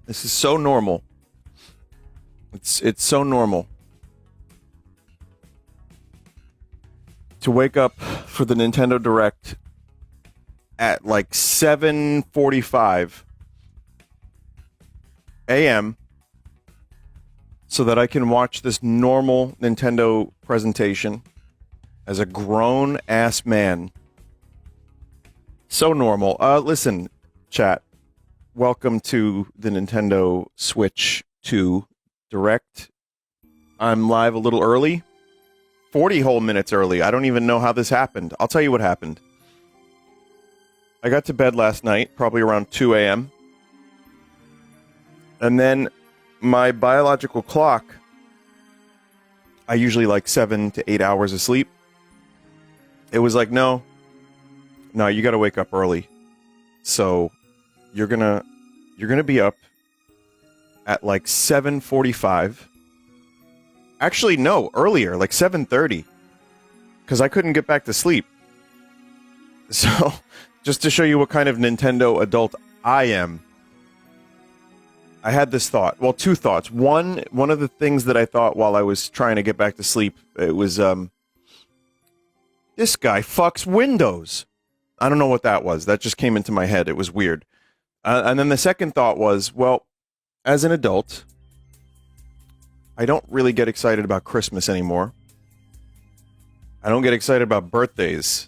This is so normal. It's so normal to wake up for the Nintendo Direct at like 7:45 a.m. so that I can watch this normal Nintendo presentation as a grown-ass man. So normal. Listen, chat. Welcome to the Nintendo Switch 2 Direct. I'm live a little early. 40 whole minutes early. I don't even know how this happened. I'll tell you what happened. I got to bed last night, probably around 2 a.m. And then my biological clock, I usually like 7 to 8 hours of sleep. It was like, no, you gotta wake up early. So you're gonna be up at like 7:45. Actually, no, earlier, like 7:30, because I couldn't get back to sleep. So, just to show you what kind of Nintendo adult I am, I had this thought. Well, two thoughts. One of the things that I thought while I was trying to get back to sleep, it was, this guy fucks Windows. I don't know what that was. That just came into my head. It was weird. And then the second thought was, well, as an adult, I don't really get excited about Christmas anymore. I don't get excited about birthdays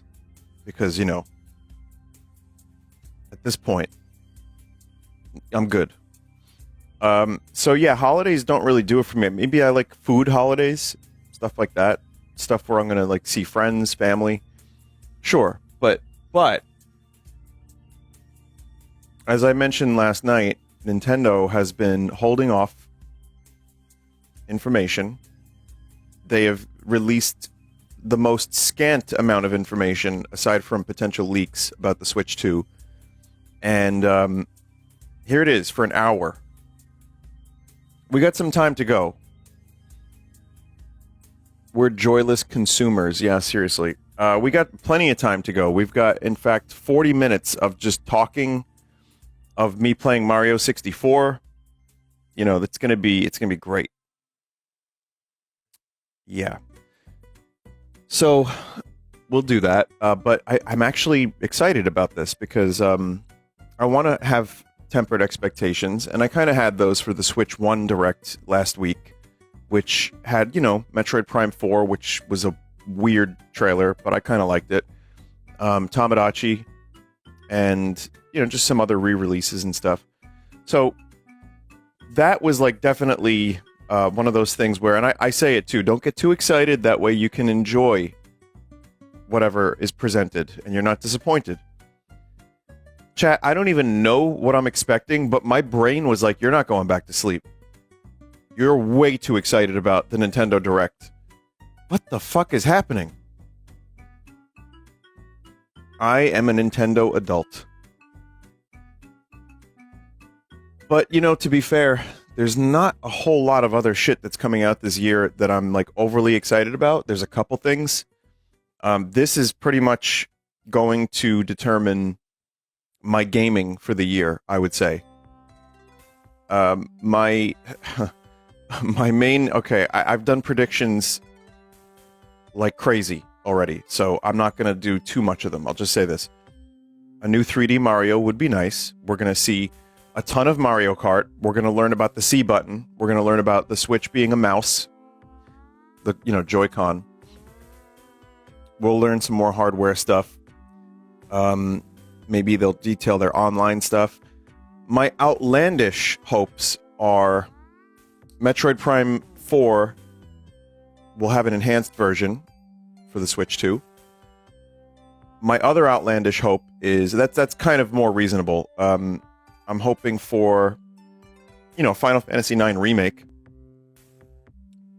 because, you know, at this point, I'm good. So yeah, holidays don't really do it for me. Maybe I like food holidays, stuff like that. Stuff where I'm going to like see friends, family. Sure, but as I mentioned last night, Nintendo has been holding off information. They have released the most scant amount of information, aside from potential leaks, about the Switch 2. And here it is for an hour. We got some time to go. We're joyless consumers. Yeah, seriously. We got plenty of time to go. We've got, in fact, 40 minutes of just talking, of me playing Mario 64. You know, it's gonna be great. Yeah. So we'll do that. But I'm actually excited about this because I want to have tempered expectations, and I kind of had those for the Switch 1 Direct last week, which had, you know, Metroid Prime 4, which was a weird trailer, but I kind of liked it. Tamagotchi, and, you know, just some other re-releases and stuff. So that was like definitely one of those things where, and I say it too, don't get too excited. That way you can enjoy whatever is presented and you're not disappointed. Chat, I don't even know what I'm expecting, but my brain was like, you're not going back to sleep. You're way too excited about the Nintendo Direct. What the fuck is happening? I am a Nintendo adult. But, you know, to be fair, there's not a whole lot of other shit that's coming out this year that I'm, like, overly excited about. There's a couple things. This is pretty much going to determine my gaming for the year, I would say. My main... Okay, I've done predictions like crazy already, so I'm not going to do too much of them. I'll just say this. A new 3D Mario would be nice. We're going to see a ton of Mario Kart. We're going to learn about the C button. We're going to learn about the Switch being a mouse. The, you know, Joy-Con. We'll learn some more hardware stuff. Maybe they'll detail their online stuff. My outlandish hopes are Metroid Prime 4 will have an enhanced version for the Switch 2. My other outlandish hope is that's kind of more reasonable. I'm hoping for, you know, Final Fantasy IX Remake.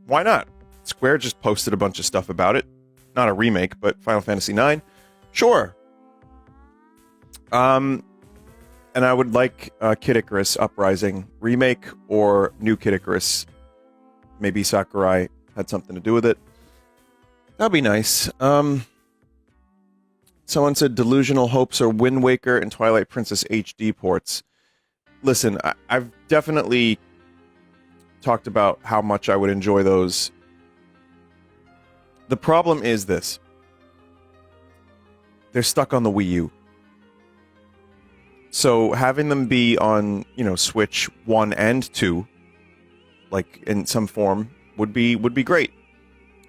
Why not? Square just posted a bunch of stuff about it. Not a remake, but Final Fantasy IX. Sure. And I would like Kid Icarus Uprising remake or new Kid Icarus. Maybe Sakurai had something to do with it. That'd be nice. Someone said delusional hopes are Wind Waker and Twilight Princess HD ports. listen, I've definitely talked about how much I would enjoy those. The problem is this. They're stuck on the Wii U. So having them be on, Switch 1 and 2, like in some form, would be great.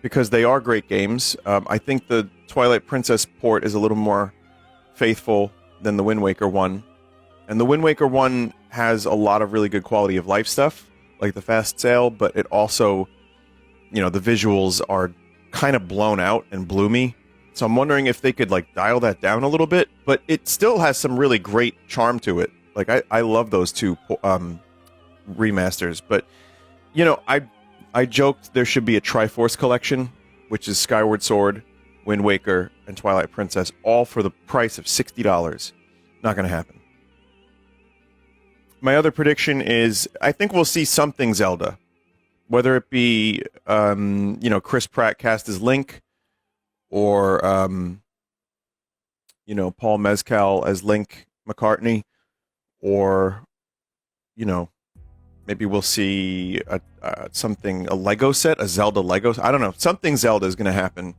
Because they are great games. I think the Twilight Princess port is a little more faithful than the Wind Waker one. And the Wind Waker one has a lot of really good quality of life stuff, like the fast sail, but it also, the visuals are kind of blown out and bloomy. So I'm wondering if they could, dial that down a little bit, but it still has some really great charm to it. Like, I love those two remasters, but, I joked there should be a Triforce collection, which is Skyward Sword, Wind Waker, and Twilight Princess, all for the price of $60. Not going to happen. My other prediction is, I think we'll see something Zelda. Whether it be, Chris Pratt cast as Link, or, Paul Mescal as Link McCartney, or, maybe we'll see a Lego set, a Zelda Lego. I don't know. Something Zelda is going to happen.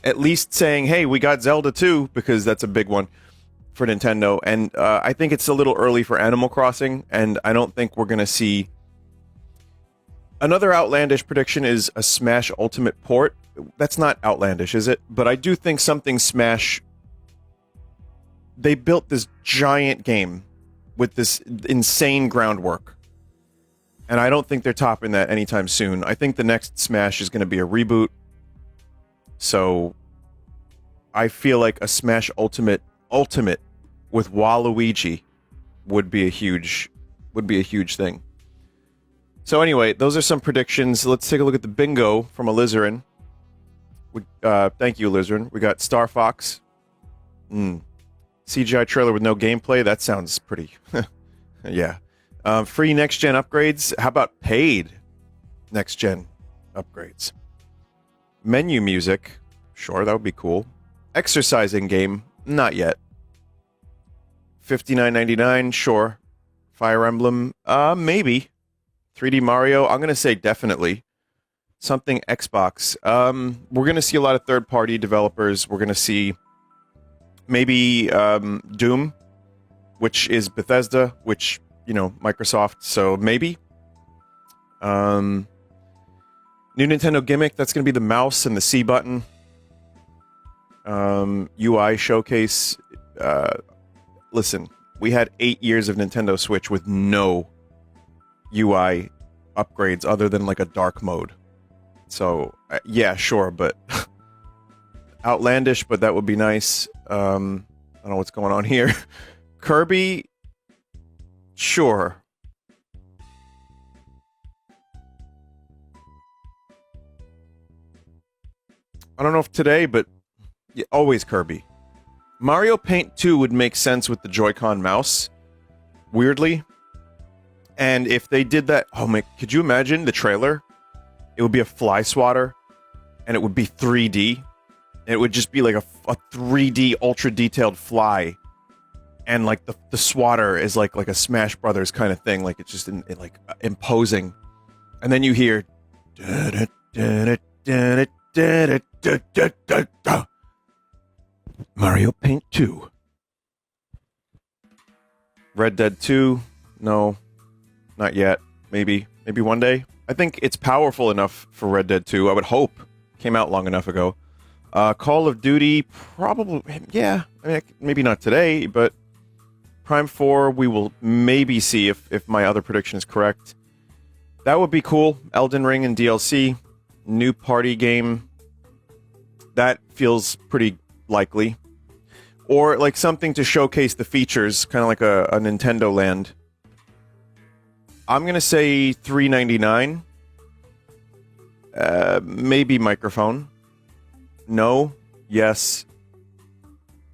At least saying, hey, we got Zelda too, because that's a big one for Nintendo. And I think it's a little early for Animal Crossing, and I don't think we're going to see... Another outlandish prediction is a Smash Ultimate port. That's not outlandish, is it? But I do think something Smash... They built this giant game with this insane groundwork. And I don't think they're topping that anytime soon. I think the next Smash is going to be a reboot. So I feel like a Smash Ultimate with Waluigi would be a huge thing. So anyway, those are some predictions. Let's take a look at the bingo from Alizarin. Thank you, Alizarin. We got Star Fox. CGI trailer with no gameplay. That sounds pretty... yeah. Free next-gen upgrades. How about paid next-gen upgrades? Menu music. Sure, that would be cool. Exercising game. Not yet. $59.99. Sure. Fire Emblem. Maybe. 3D Mario. I'm going to say definitely. Something Xbox. We're going to see a lot of third-party developers. We're going to see maybe Doom, which is Bethesda, which... Microsoft, so maybe. New Nintendo gimmick, that's going to be the mouse and the C button. UI showcase. Listen, we had 8 years of Nintendo Switch with no UI upgrades other than like a dark mode. So, yeah, sure, but outlandish, but that would be nice. I don't know what's going on here. Kirby... Sure. I don't know if today, but always Kirby. Mario Paint 2 would make sense with the Joy-Con mouse. Weirdly. And if they did that... Oh my... Could you imagine the trailer? It would be a fly swatter. And it would be 3D. And it would just be like a 3D ultra-detailed fly. And like the swatter is like a Smash Brothers kind of thing, like it's just imposing, and then you hear Mario Paint 2. Red Dead 2, no, not yet. Maybe one day. I think it's powerful enough for Red Dead 2. I would hope. Came out long enough ago. Call of Duty, probably, yeah. I mean, maybe not today, but. Prime 4, we will maybe see if my other prediction is correct. That would be cool. Elden Ring and DLC. New party game. That feels pretty likely. Or like something to showcase the features, kind of like a Nintendo Land. I'm going to say $3.99. Maybe microphone. No. Yes.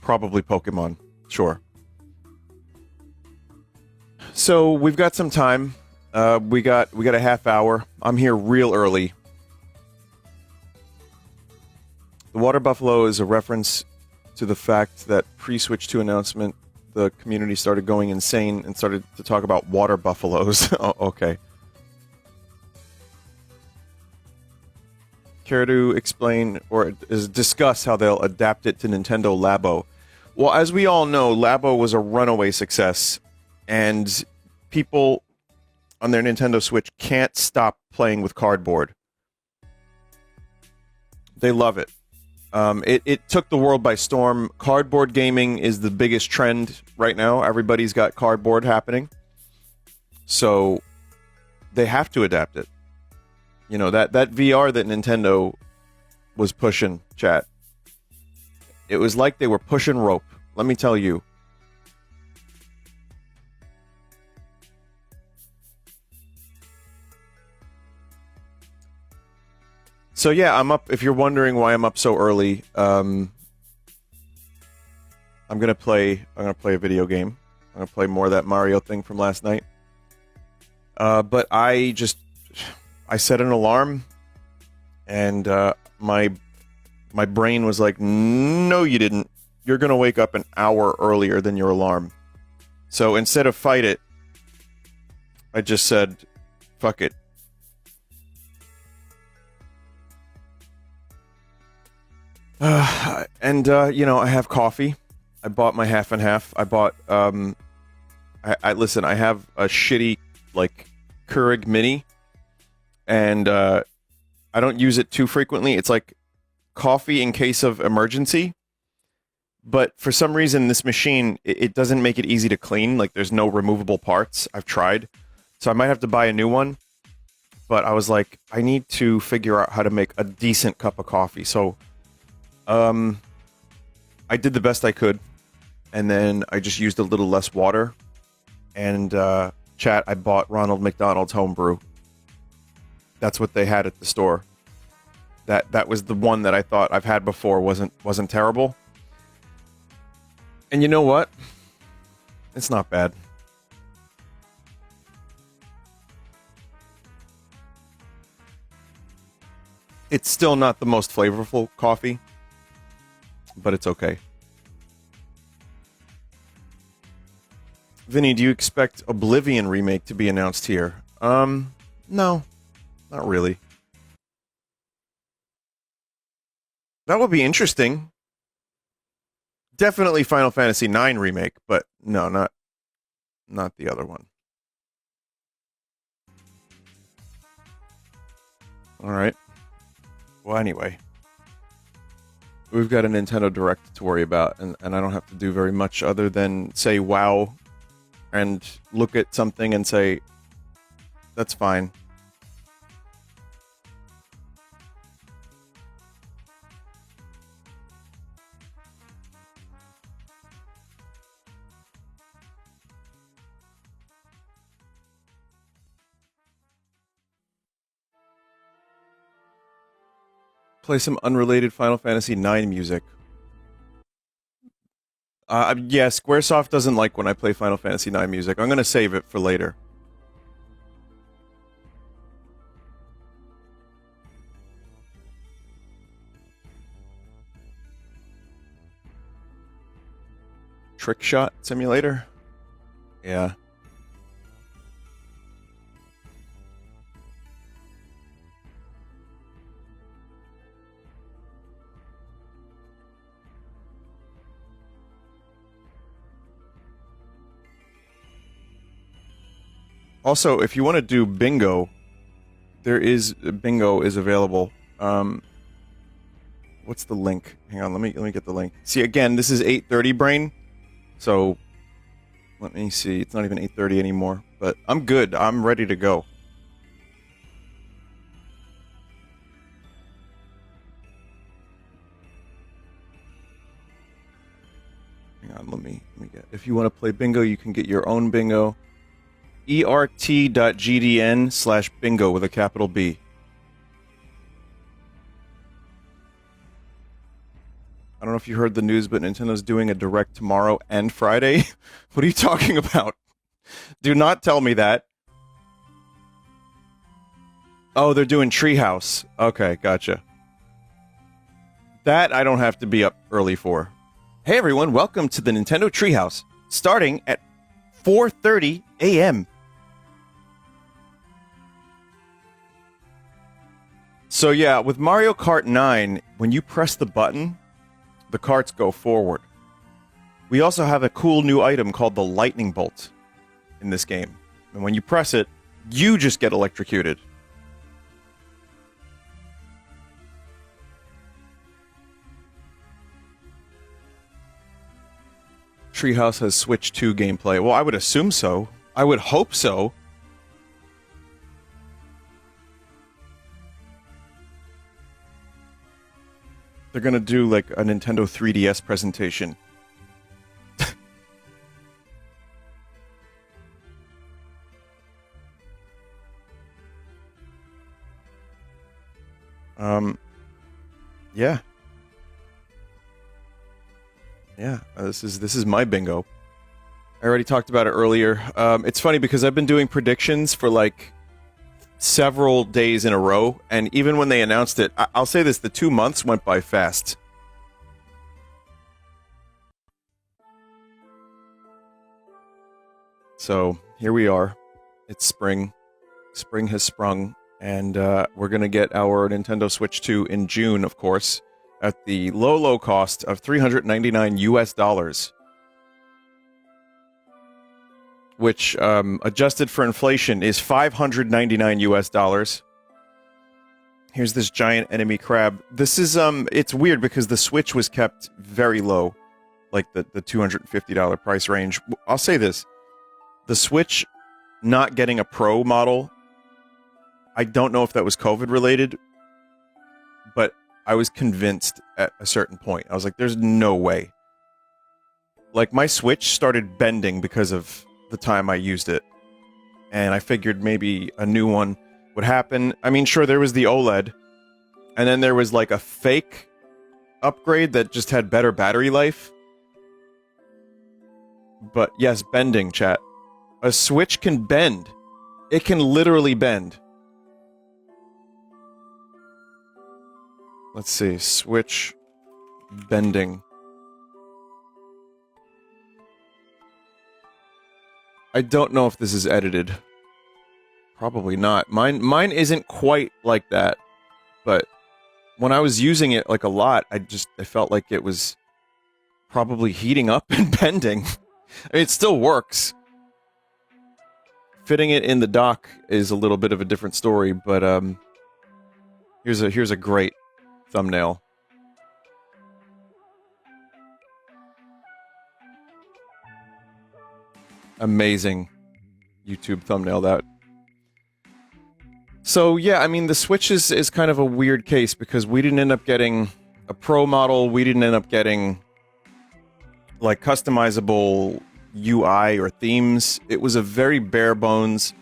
Probably Pokemon. Sure. So we've got some time. We got a half hour. I'm here real early. The Water Buffalo is a reference to the fact that pre-Switch 2 announcement the community started going insane and started to talk about water buffaloes. Oh, okay. Care to explain or discuss how they'll adapt it to Nintendo Labo? Well, as we all know, Labo was a runaway success, and people on their Nintendo Switch can't stop playing with cardboard. They love it. It took the world by storm. Cardboard gaming is the biggest trend right now. Everybody's got cardboard happening. So they have to adapt it. You know, that VR that Nintendo was pushing, chat. It was like they were pushing rope. Let me tell you. So yeah, I'm up. If you're wondering why I'm up so early, I'm gonna play a video game. I'm gonna play more of that Mario thing from last night. But I set an alarm, and my brain was like, "No, you didn't. You're gonna wake up an hour earlier than your alarm." So instead of fight it, I just said, "Fuck it." You know, I have coffee. I bought my half and half. I bought, listen, I have a shitty, like, Keurig Mini, and, I don't use it too frequently. It's like coffee in case of emergency, but for some reason, this machine, it doesn't make it easy to clean. Like, there's no removable parts. I've tried. So I might have to buy a new one, but I was like, I need to figure out how to make a decent cup of coffee, so... I did the best I could, and then I just used a little less water, and, chat, I bought Ronald McDonald's Homebrew. That's what they had at the store. That was the one that I thought I've had before wasn't terrible. And you know what? It's not bad. It's still not the most flavorful coffee, but it's okay. Vinny, do you expect Oblivion remake to be announced here? No, not really. That would be interesting. Definitely Final Fantasy IX remake, but no, not the other one. All right. Well, anyway. We've got a Nintendo Direct to worry about, and I don't have to do very much other than say wow and look at something and say, that's fine. Play some unrelated Final Fantasy IX music. Yeah, Squaresoft doesn't like when I play Final Fantasy IX music. I'm gonna save it for later. Trick Shot Simulator? Yeah. Also, if you want to do bingo, bingo is available. What's the link? Hang on, let me get the link. See, again, this is 8:30 brain, so let me see. It's not even 8:30 anymore, but I'm good. I'm ready to go. Hang on, let me get. If you want to play bingo, you can get your own bingo. ert.gdn/bingo with a capital B. I don't know if you heard the news, but Nintendo's doing a Direct tomorrow and Friday. What are you talking about? Do not tell me that. Oh, they're doing Treehouse. Okay, gotcha. That I don't have to be up early for. Hey everyone, welcome to the Nintendo Treehouse. starting at 4:30 a.m. So yeah, with Mario Kart 9, when you press the button, the carts go forward. We also have a cool new item called the Lightning Bolt in this game. And when you press it, you just get electrocuted. Treehouse has Switch 2 gameplay. Well, I would assume so. I would hope so. They're gonna do, like, a Nintendo 3DS presentation. Yeah. Yeah, this is my bingo. I already talked about it earlier. It's funny because I've been doing predictions for, like, several days in a row, and even when they announced it, I'll say this, the 2 months went by fast. So, here we are. It's spring. Spring has sprung, and we're gonna get our Nintendo Switch 2 in June, of course, at the low cost of $399 US. Which, adjusted for inflation, is $599 US. Here's this giant enemy crab. This is, it's weird because the Switch was kept very low. Like, the $250 price range. I'll say this. The Switch not getting a Pro model, I don't know if that was COVID-related, but I was convinced at a certain point. I was like, there's no way. Like, my Switch started bending because of the time I used it, and I figured maybe a new one would happen. I mean, sure, there was the OLED, and then there was like a fake upgrade that just had better battery life. But yes, bending, chat. A Switch can bend. It can literally bend. Let's see, Switch bending. I don't know if this is edited. Probably not. Mine isn't quite like that. But when I was using it like a lot, I felt like it was probably heating up and bending. I mean, it still works. Fitting it in the dock is a little bit of a different story, but here's a great thumbnail. Amazing YouTube thumbnail that. So yeah, I mean, the Switch is kind of a weird case because we didn't end up getting a Pro model, we didn't end up getting like customizable UI or themes. It was a very bare bones.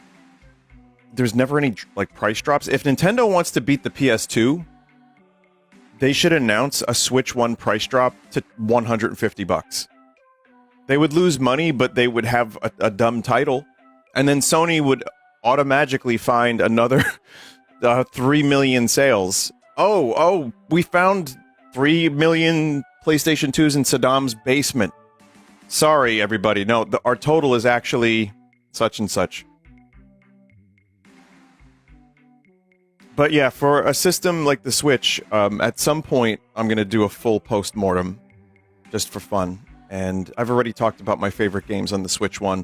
There's never any like price drops. If Nintendo wants to beat the PS2, they should announce a Switch 1 price drop to $150. They would lose money, but they would have a dumb title. And then Sony would automatically find another 3 million sales. Oh, we found 3 million PlayStation 2s in Saddam's basement. Sorry, everybody. No, our total is actually such and such. But yeah, for a system like the Switch, at some point, I'm going to do a full post-mortem just for fun. And I've already talked about my favorite games on the Switch 1.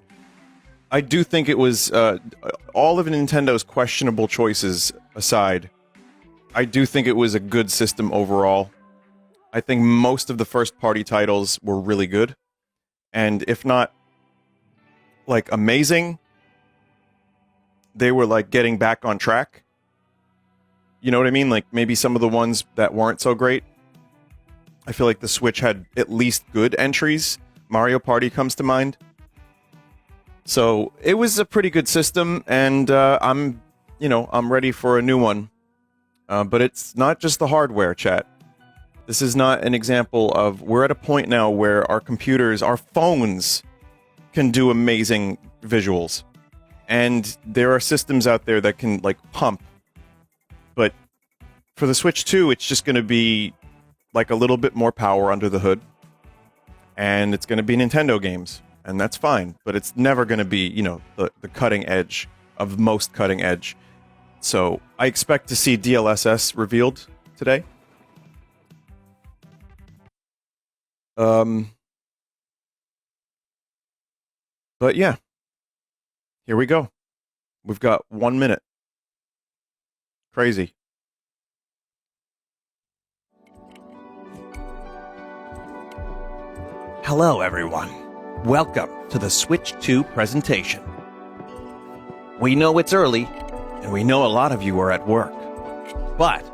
I do think it was, all of Nintendo's questionable choices aside, I do think it was a good system overall. I think most of the first-party titles were really good. And if not, like, amazing, they were, like, getting back on track. You know what I mean? Like, maybe some of the ones that weren't so great. I feel like the Switch had at least good entries. Mario Party comes to mind. So, it was a pretty good system, and I'm ready for a new one. But it's not just the hardware, chat. This is not an example of... We're at a point now where our computers, our phones, can do amazing visuals. And there are systems out there that can, like, pump. But for the Switch 2, it's just going to be... like a little bit more power under the hood, and it's going to be Nintendo games. and that's fine. But it's never going to be, you know, the cutting edge of most cutting edge. So I expect to see DLSS revealed today. But yeah, here we go. We've got 1 minute. Crazy. Hello, everyone. Welcome to the Switch 2 presentation. We know it's early, and we know a lot of you are at work. But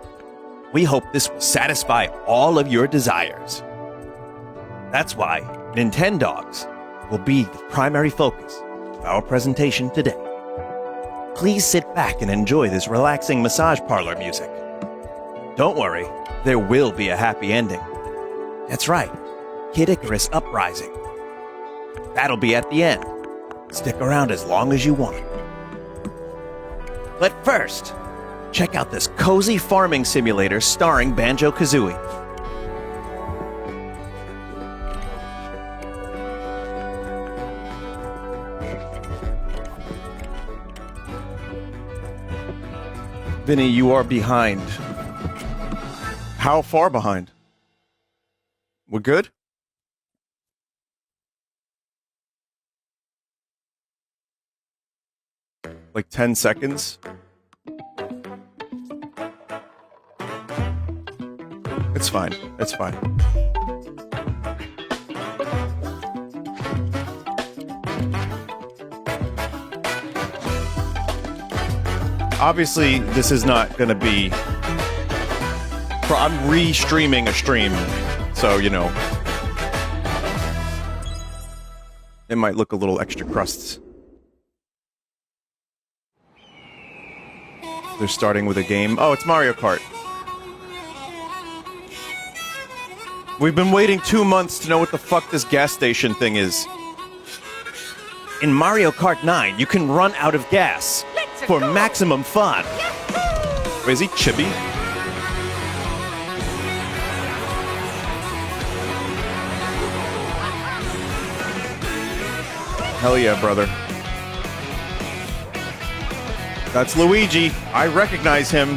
we hope this will satisfy all of your desires. That's why Nintendogs will be the primary focus of our presentation today. Please sit back and enjoy this relaxing massage parlor music. Don't worry, there will be a happy ending. That's right, Kid Icarus Uprising. That'll be at the end. Stick around as long as you want. But first, check out this cozy farming simulator starring Banjo-Kazooie. Vinny, you are behind. How far behind? We're good? Like 10 seconds? It's fine. It's fine. Obviously, this is not going to be... I'm re-streaming a stream, so, you know. It might look a little extra crusts. They're starting with a game. Oh, it's Mario Kart. We've been waiting 2 months to know what the fuck this gas station thing is. In Mario Kart 9, you can run out of gas for maximum fun. Wait, is he chibi? Hell yeah, brother. That's Luigi. I recognize him.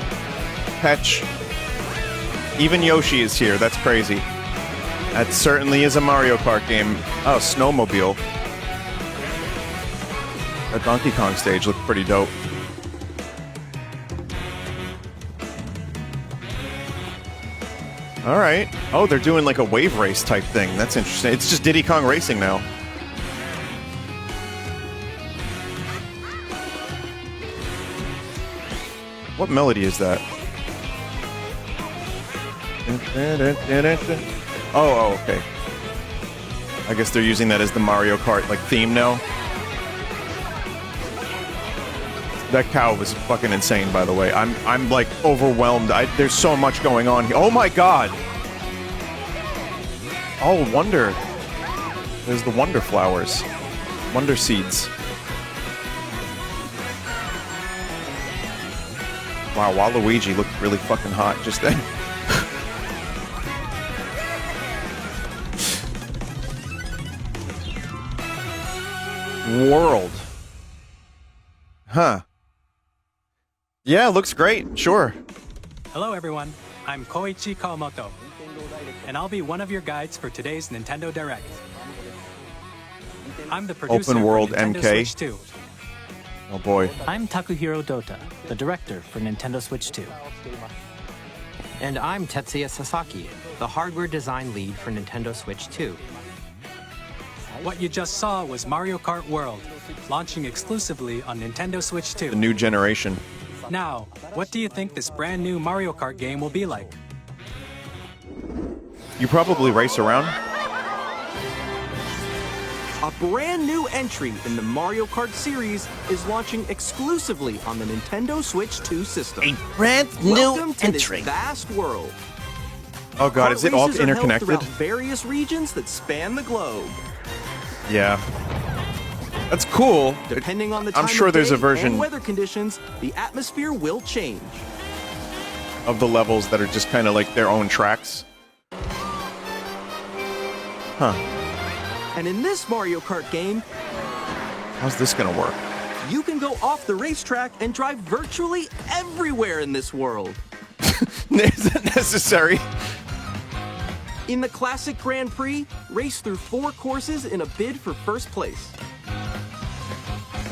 Petch. Even Yoshi is here. That's crazy. That certainly is a Mario Kart game. Oh, Snowmobile. That Donkey Kong stage looked pretty dope. Alright. Oh, they're doing like a wave race type thing. That's interesting. It's just Diddy Kong Racing now. What melody is that? Oh, okay. I guess they're using that as the Mario Kart like theme now. That cow was fucking insane, by the way. I'm like overwhelmed. There's so much going on here. Oh my god! Oh, wonder. There's the wonder flowers. Wonder seeds. Wow, Waluigi looked really fucking hot just then. World. Huh. Yeah, looks great. Sure. Hello, everyone. I'm Koichi Kawamoto, and I'll be one of your guides for today's Nintendo Direct. I'm the producer Open World for Nintendo MK. Switch 2. Oh boy. I'm Takuhiro Dota, the director for Nintendo Switch 2. And I'm Tetsuya Sasaki, the hardware design lead for Nintendo Switch 2. What you just saw was Mario Kart World, launching exclusively on Nintendo Switch 2. The new generation. Now, what do you think this brand new Mario Kart game will be like? You probably race around? A brand new entry in the Mario Kart series is launching exclusively on the Nintendo Switch 2 system. A brand new Welcome to entry. this vast world. Oh god, is it all Kart races are held interconnected? throughout various regions that span the globe. Yeah. That's cool. Depending on the time I'm sure of there's day a version and weather conditions, the atmosphere will change. of the levels that are just kind of like their own tracks. Huh. And in this Mario Kart game, how's this gonna work? you can go off the racetrack and drive virtually everywhere in this world. Is that necessary? In the classic Grand Prix, race through 4 courses in a bid for first place.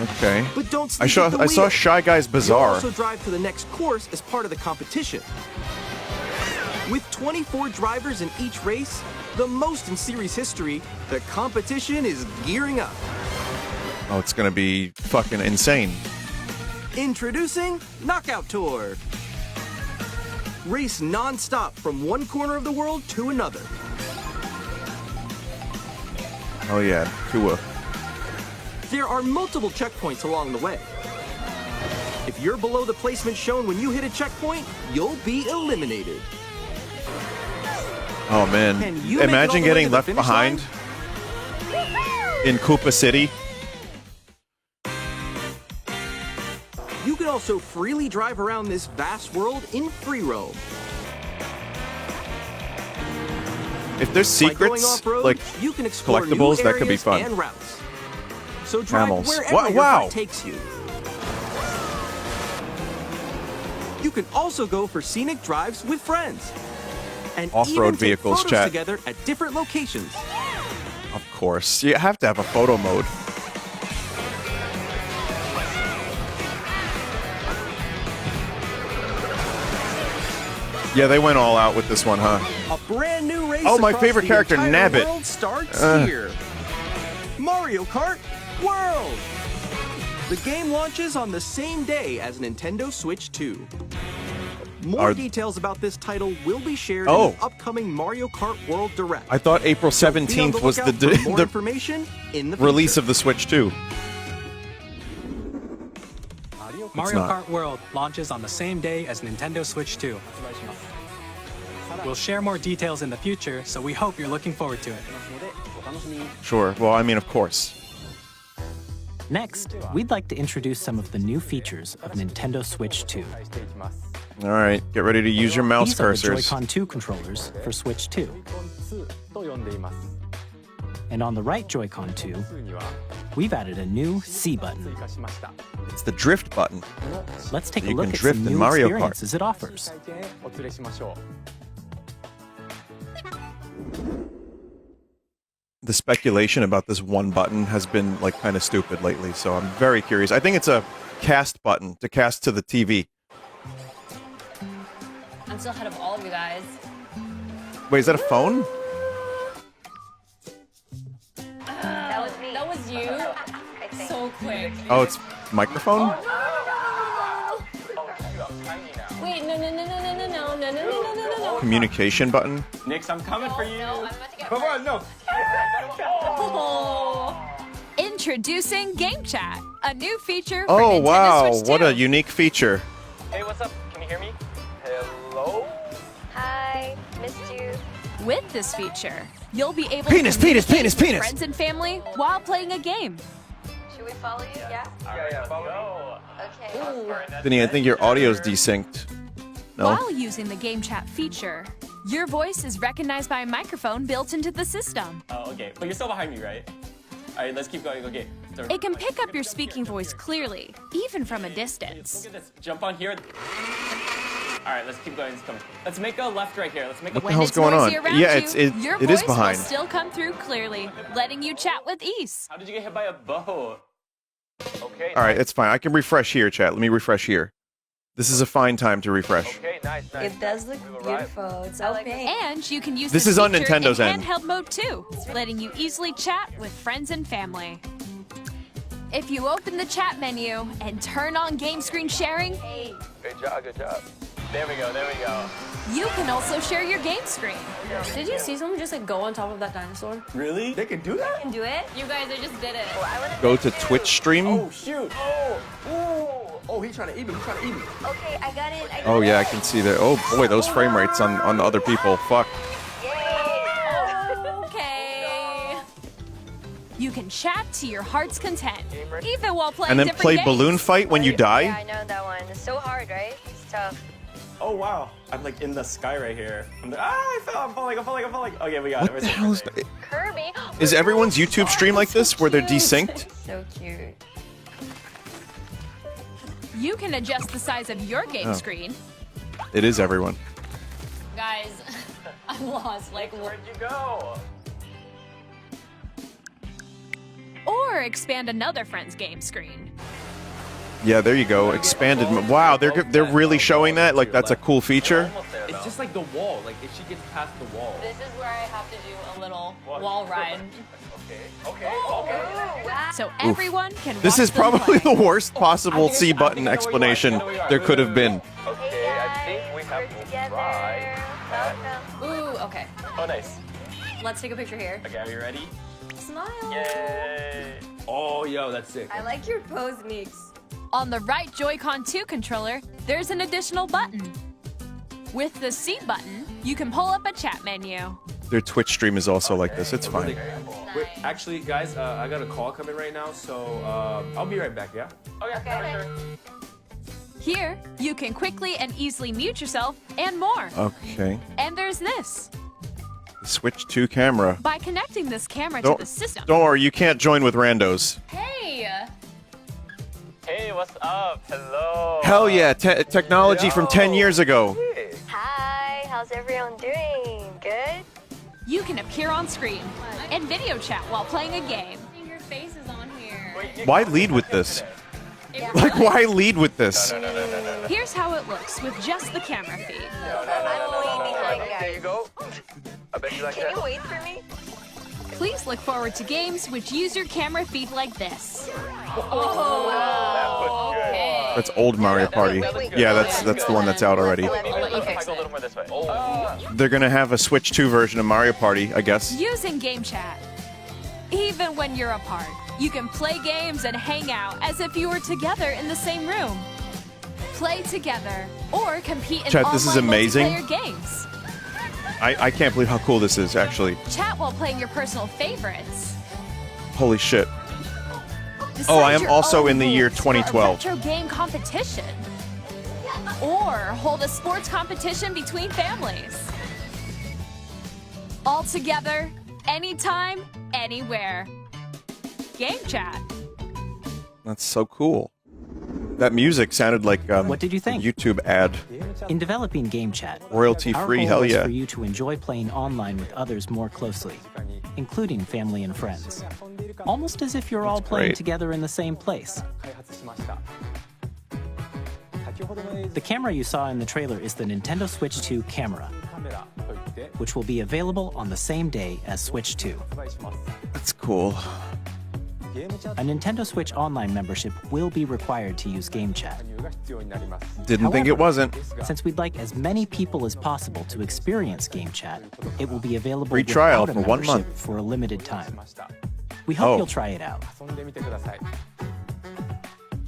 Okay. But don't I sleep at the saw wheel. Shy Guy's You'll Bazaar. also drive to the next course as part of the competition. With 24 drivers in each race, the most in series history, the competition is gearing up. Oh, it's gonna be fucking insane. Introducing Knockout Tour. Race non-stop from one corner of the world to another. Oh yeah, Tua. There are multiple checkpoints along the way. If you're below the placement shown when you hit a checkpoint, you'll be eliminated. Oh man, Can you make it all imagine the way getting to the left finish behind in Koopa City. You can also freely drive around this vast world in free roam. If there's By going secrets, off-road, like you can explore new collectibles, that could be areas fun. and routes. So drive Camels. wherever your Wow. heart takes you. You can also go for scenic drives with friends. And Off-road even take vehicles, photos chat. together at different locations. Of course, you have to have a photo mode. Yeah, they went all out with this one, huh? A brand new race. Oh, my across favorite the character, entire Nabbit. world starts here. Mario Kart World. The game launches on the same day as Nintendo Switch 2. More details about this title will be shared in the upcoming Mario Kart World Direct. I thought April So be on 17th was lookout for more the information in the release future. of the Switch 2. Mario not. Kart World launches on the same day as Nintendo Switch 2. We'll share more details in the future, so we hope you're looking forward to it. Sure. Well, I mean, of course. Next, we'd like to introduce some of the new features of Nintendo Switch 2. All right, get ready to use your mouse These are the cursors. Joy-Con 2 controllers for Switch 2. And on the right Joy-Con 2, we've added a new C button. It's the drift button. Let's take a You look can at drift some in new Mario Kart. experiences it offers. The speculation about this one button has been like kind of stupid lately, so I'm very curious. I think it's a cast button to cast to the TV. I'm still ahead of all of you guys. Wait, is that a phone? That was me. That was you. So quick. Oh, it's microphone? Wait, no. Communication button? Nix, I'm coming for you. No, I'm about to get Come on, no. Introducing GameChat, a new feature for Oh, Nintendo wow. Switch 2. What a unique feature. Hey, what's up? Can you hear me? Hello? Hi, missed you. With this feature, you'll be able Penis, to penis, communicate penis, with penis. friends and family while playing a game. Should we follow you? Yeah? Yeah, follow Okay. Vinny, I think your audio's desynced. No? While using the GameChat feature, your voice is recognized by a microphone built into the system. Oh, okay. But you're still behind me, right? All right, let's keep going. Okay. So, It can pick up your speaking voice clearly, even from a look distance. at this. Jump on here. All right, let's keep going. Let's make a left right here. Let's make a What the hell's going on? Yeah, your it voice is behind. will still come through clearly, letting you chat with ease. How did you get hit by a boat? Okay. All right, it's fine. I can refresh here, chat. Let me refresh here. This is a fine time to refresh. Okay, nice. It does look beautiful. It's okay. And you can use This is on feature Nintendo's in end. handheld mode too, letting you easily chat with friends and family. If you open the chat menu and turn on game screen sharing, Hey, Good job, good job. There we go, there we go. you can also share your game screen. did you see someone just like go on top of that dinosaur? Really? They can do that? Can do it? You guys, I just did it. Oh, I would've Go did to too. Twitch stream. Oh, shoot. Oh, he's trying to eat me. He's trying to eat me. Okay, I got it. I got Oh it. yeah, I can see that. Oh boy, those frame rates on the other people. Fuck. Okay. You can chat to your heart's content, even while playing And then different play games. Balloon Fight when you Yeah, die. I know that one. It's so hard, right? It's tough. Oh wow, I'm like in the sky right here. I'm like, I fell, I'm falling. Okay, we got it. What the hell is that? Kirby. Is everyone's YouTube stream like this, where they're desynced? So cute. You can adjust the size of your game screen. It is everyone. Guys, I'm lost. Like, Where'd you go? Or expand another friend's game screen. Yeah, there you go. Expanded. Wow, they're really showing that. Like that's a cool feature. It's just like the wall. Like if she gets past the wall. this is where I have to do a little wall ride. Okay. So everyone can This watch is them probably play. the worst possible C button explanation there could have been. Okay, I think we have to try. Ooh, okay. Oh, nice. Let's take a picture here. Okay, are you ready? Smile. Yay! Oh, yo, that's sick. I like your pose mix. On the right Joy-Con 2 controller, there's an additional button. With the C button, you can pull up a chat menu. Their Twitch stream is also like this. It's fine. Wait, actually, guys, I got a call coming right now, so I'll be right back, yeah? Okay. Here, you can quickly and easily mute yourself and more. Okay. And there's this. Switch to camera. By connecting this camera to the system. Don't worry, you can't join with randos. Hey. Hey, what's up? Hello. Hell yeah, technology from 10 years ago. Hi, how's everyone doing? Good? You can appear on screen and video chat while playing a game. Your face is on here. Why lead with this? Like, why lead with this? Here's how it looks with just the camera feed. I'm way behind, There guys. you go. I bet you like Can that. you wait for me? Please look forward to games which use your camera feed like this. That's old Mario Party. Yeah, that's the one that's out already. I'll let you fix A it. little more this way. They're gonna have a Switch 2 version of Mario Party, I guess. Using GameChat. Even when you're apart, you can play games and hang out as if you were together in the same room. Play together or compete in Chat, online this is amazing. multiplayer games. I can't believe how cool this is, actually. Chat while playing your personal favorites. Holy shit. Decide I am your also own in the year rules for a 2012. retro game competition. Or hold a sports competition between families. All together, anytime, anywhere. Game chat. That's so cool. That music sounded like What did you think? a YouTube ad. In developing GameChat, Royalty our free, goal hell was yeah. for you to enjoy playing online with others more closely, including family and friends. Almost as if you're all playing great. together in the same place. The camera you saw in the trailer is the Nintendo Switch 2 camera, which will be available on the same day as Switch 2. That's cool. A Nintendo Switch Online membership will be required to use GameChat. Didn't think it However, wasn't. Since we'd like as many people as possible to experience GameChat, it will be available Free trial without a for 1 membership month. for a limited time. We hope Oh. you'll try it out.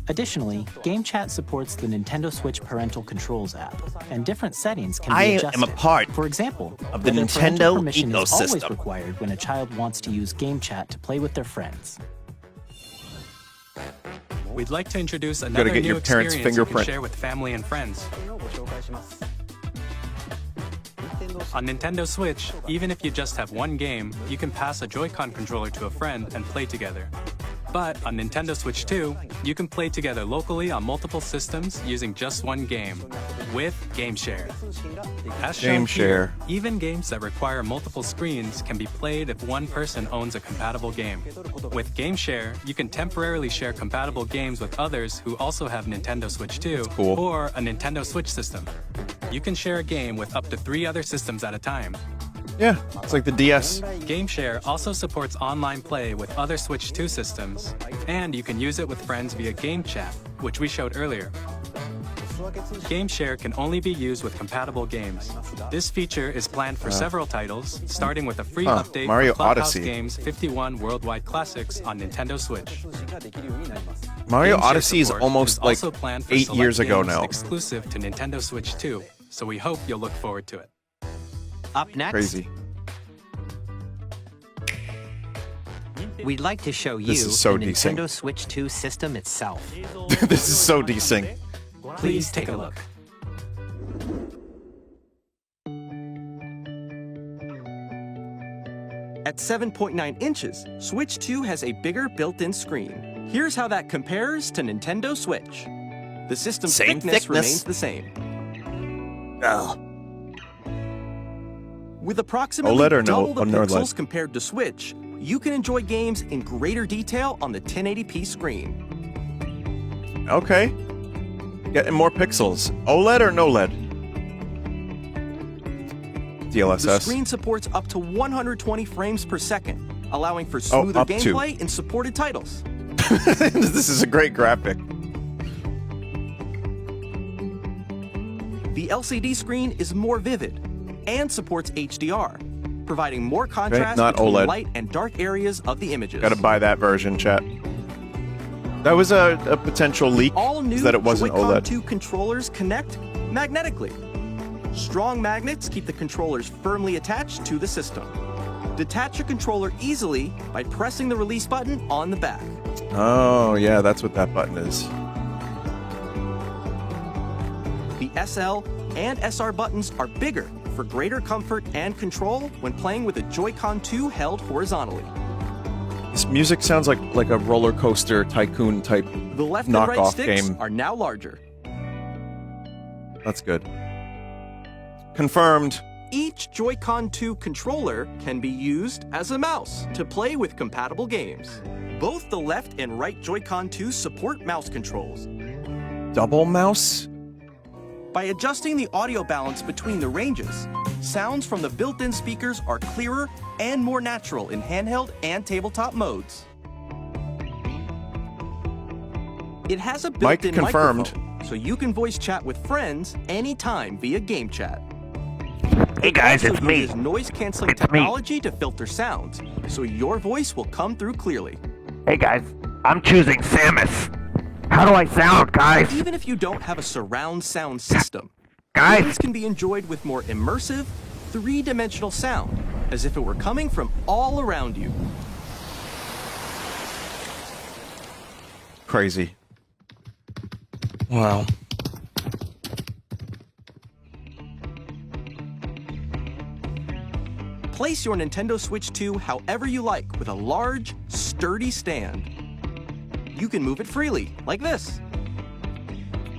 Additionally, GameChat supports the Nintendo Switch Parental Controls app, and different settings can be I adjusted. am a part For example, of the whether parental Nintendo permission is always ecosystem. required when a child wants to use GameChat to play with their friends. We'd like to introduce another get new your parents' experience you fingerprint. can share with family and friends. On Nintendo Switch, even if you just have one game, you can pass a Joy-Con controller to a friend and play together. But on Nintendo Switch 2, you can play together locally on multiple systems using just one game, with GameShare. As shown here, GameShare. even games that require multiple screens can be played if one person owns a compatible game. With GameShare, you can temporarily share compatible games with others who also have Nintendo Switch 2 cool. or a Nintendo Switch system. You can share a game with up to 3 other systems at a time. Yeah, it's like the DS. GameShare also supports online play with other Switch 2 systems, and you can use it with friends via GameChat, which we showed earlier. GameShare can only be used with compatible games. This feature is planned for several titles, starting with a free update Mario for Clubhouse Odyssey. Games 51 Worldwide Classics on Nintendo Switch. Mario GameShare Odyssey is support almost is like also planned for 8 select years ago games now. exclusive to Nintendo Switch 2, so we hope you'll look forward to it. Up next, Crazy. we'd like to show you This is so the decent. Nintendo Switch 2 system itself. This is so decent. Please take a look. At 7.9 inches, Switch 2 has a bigger built-in screen. Here's how that compares to Nintendo Switch. The system's thickness remains the same. With approximately OLED or double the no pixels OLED? compared to Switch, you can enjoy games in greater detail on the 1080p screen. Okay. Getting more pixels. OLED or no LED? DLSS. The screen supports up to 120 frames per second, allowing for smoother up to. gameplay in supported titles. This is a great graphic. The LCD screen is more vivid and supports HDR, providing more contrast not between OLED. light and dark areas of the images. Gotta buy that version, chat. That was a potential leak, All new is that it wasn't Joy-Con OLED. 2 controllers connect magnetically. Strong magnets keep the controllers firmly attached to the system. Detach a controller easily by pressing the release button on the back. Oh, yeah, that's what that button is. The SL and SR buttons are bigger for greater comfort and control when playing with a Joy-Con 2 held horizontally. This music sounds like a roller coaster tycoon type The left and right knockoff sticks game. are now larger. That's good. Confirmed. Each Joy-Con 2 controller can be used as a mouse to play with compatible games. Both the left and right Joy-Con 2 support mouse controls. Double mouse? By adjusting the audio balance between the ranges, sounds from the built-in speakers are clearer and more natural in handheld and tabletop modes. It has a built-in confirmed. microphone, so you can voice chat with friends anytime via GameChat. Hey guys, it's me. It uses noise-canceling It's me. technology to filter sounds, so your voice will come through clearly. Hey guys, I'm choosing Samus. How do I sound, guys? Even if you don't have a surround sound system, Guys? games can be enjoyed with more immersive, three-dimensional sound, as if it were coming from all around you. Crazy. Wow. Place your Nintendo Switch 2 however you like with a large, sturdy stand. You can move it freely, like this.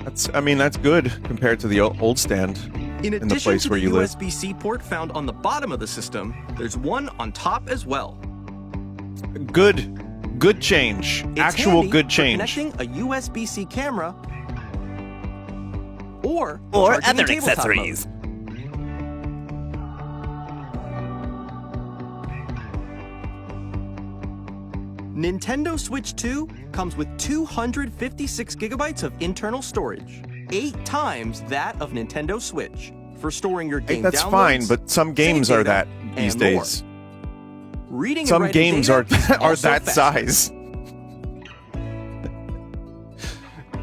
That's good compared to the old stand In in the addition place to where the you live. USB-C port found on the bottom of the system, there's one on top as well. Good change. It's Actual handy good for change. connecting a USB-C camera or Or charging in other tabletop accessories. mode. Nintendo Switch 2 comes with 256 gigabytes of internal storage, 8 times that of Nintendo Switch, for storing your game That's downloads, fine, but some games save are data, that these and more. days. Reading and Some writing games data is are also that fast. size.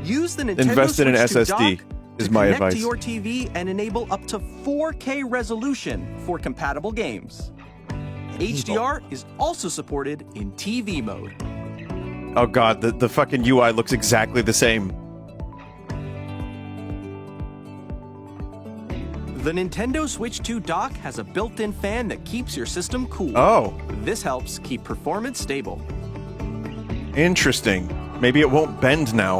Use the Nintendo Invest in an Switch 2 SSD dock is to my connect advice. to your TV and enable up to 4K resolution for compatible games. HDR is also supported in TV mode. Oh god, the fucking UI looks exactly the same. The Nintendo Switch 2 dock has a built-in fan that keeps your system cool. Oh. This helps keep performance stable. Interesting. Maybe it won't bend now.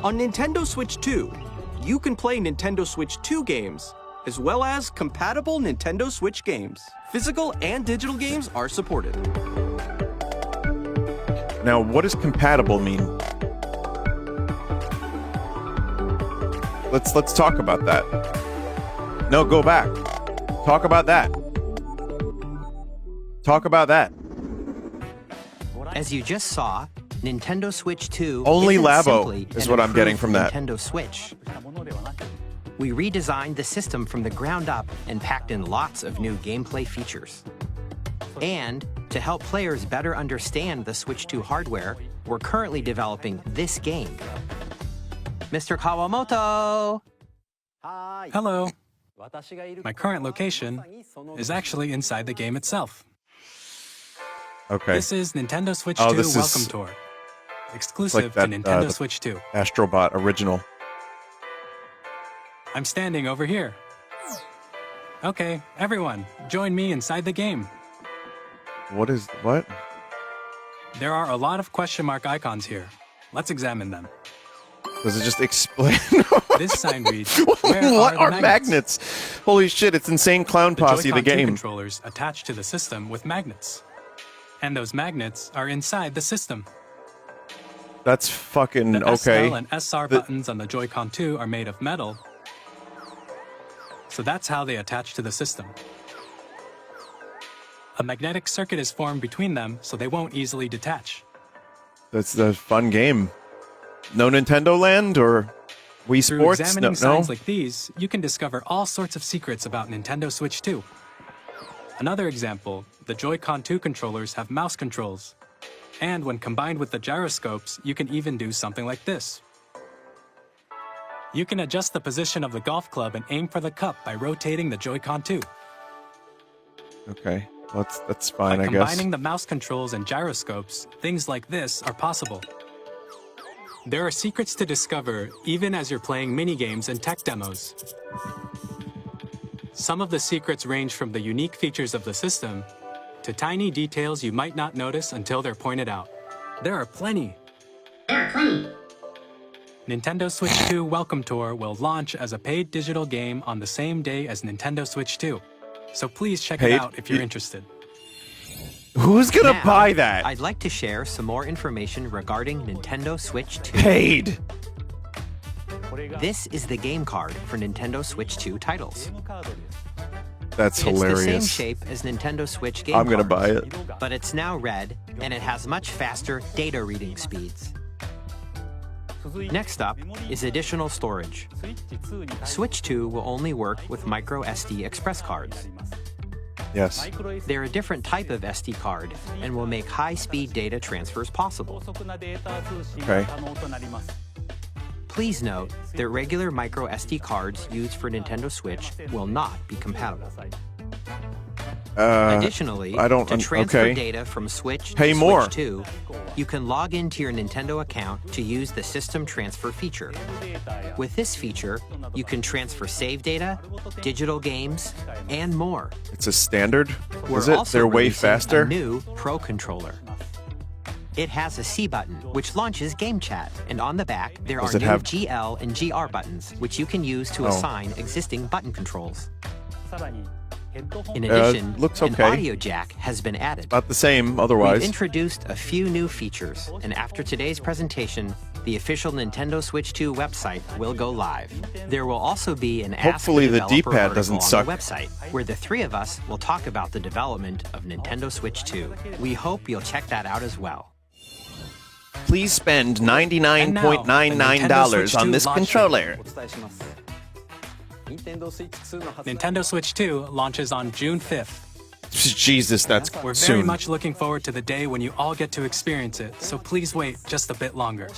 On Nintendo Switch 2, you can play Nintendo Switch 2 games, as well as compatible Nintendo Switch games. Physical and digital games are supported. Now, what does compatible mean? Let's talk about that. No, go back. Talk about that. Talk about that. As you just saw, Nintendo Switch 2 Only isn't Labo simply is an what I'm getting improved from that. Nintendo Switch. We redesigned the system from the ground up and packed in lots of new gameplay features. And to help players better understand the Switch 2 hardware, we're currently developing this game. Mr. Kawamoto! Hello. My current location is actually inside the game itself. Okay. This is Nintendo Switch Oh, 2 this is- Welcome Tour. Exclusive like that, to Nintendo the Switch 2. Astrobot original. I'm standing over here. Okay, everyone, join me inside the game. What? There are a lot of question mark icons here. Let's examine them. Does it just explain? This sign reads, what are magnets? Holy shit, it's Insane Clown Posse, the Joy-Con 2 game. controllers attached to the system with magnets. And those magnets are inside the system. That's fucking The okay. SL and SR buttons on the Joy-Con 2 are made of metal. So that's how they attach to the system. A magnetic circuit is formed between them so they won't easily detach. That's the fun game. No Nintendo Land or Wii Through Sports? examining No. signs like these, you can discover all sorts of secrets about Nintendo Switch 2. Another example, the Joy-Con 2 controllers have mouse controls. And when combined with the gyroscopes, you can even do something like this. You can adjust the position of the golf club and aim for the cup by rotating the Joy-Con 2. Okay, well, that's fine, By I guess. combining the mouse controls and gyroscopes, things like this are possible. There are secrets to discover even as you're playing minigames and tech demos. Some of the secrets range from the unique features of the system to tiny details you might not notice until they're pointed out. There are plenty. Nintendo Switch 2 Welcome Tour will launch as a paid digital game on the same day as Nintendo Switch 2. So please check it out if you're interested. Who's gonna Now, buy that? I'd like to share some more information regarding Nintendo Switch 2. Paid! This is the game card for Nintendo Switch 2 titles. That's hilarious. It's the same shape as Nintendo Switch game I'm gonna cards, buy it. but it's now red, and it has much faster data reading speeds. Next up is additional storage. Switch 2 will only work with micro SD express cards. Yes. They're a different type of SD card and will make high-speed data transfers possible. Okay. Please note that regular micro SD cards used for Nintendo Switch will not be compatible. Additionally, I don't. to transfer Okay. data from Switch Pay to more. Switch 2, you can log into your Nintendo account to use the System Transfer feature. With this feature, you can transfer save data, digital games, and more. It's a standard. We're Is it? also They're way releasing faster. A new Pro controller. It has a C button, which launches GameChat, and on the back there Does are it new have- GL and GR buttons, which you can use to Oh. assign existing button controls. In addition, looks an okay. audio jack has been added. About the same, otherwise. We've introduced a few new features, and after today's presentation, the official Nintendo Switch 2 website will go live. There will also be an Hopefully Ask a the Developer D-pad article doesn't on suck. the website, where the three of us will talk about the development of Nintendo Switch 2. We hope you'll check that out as well. Please spend $99.99 on this controller. Nintendo Switch 2 launches on June 5th. Jesus, that's We're very soon. much looking forward to the day when you all get to experience it, so please wait just a bit longer.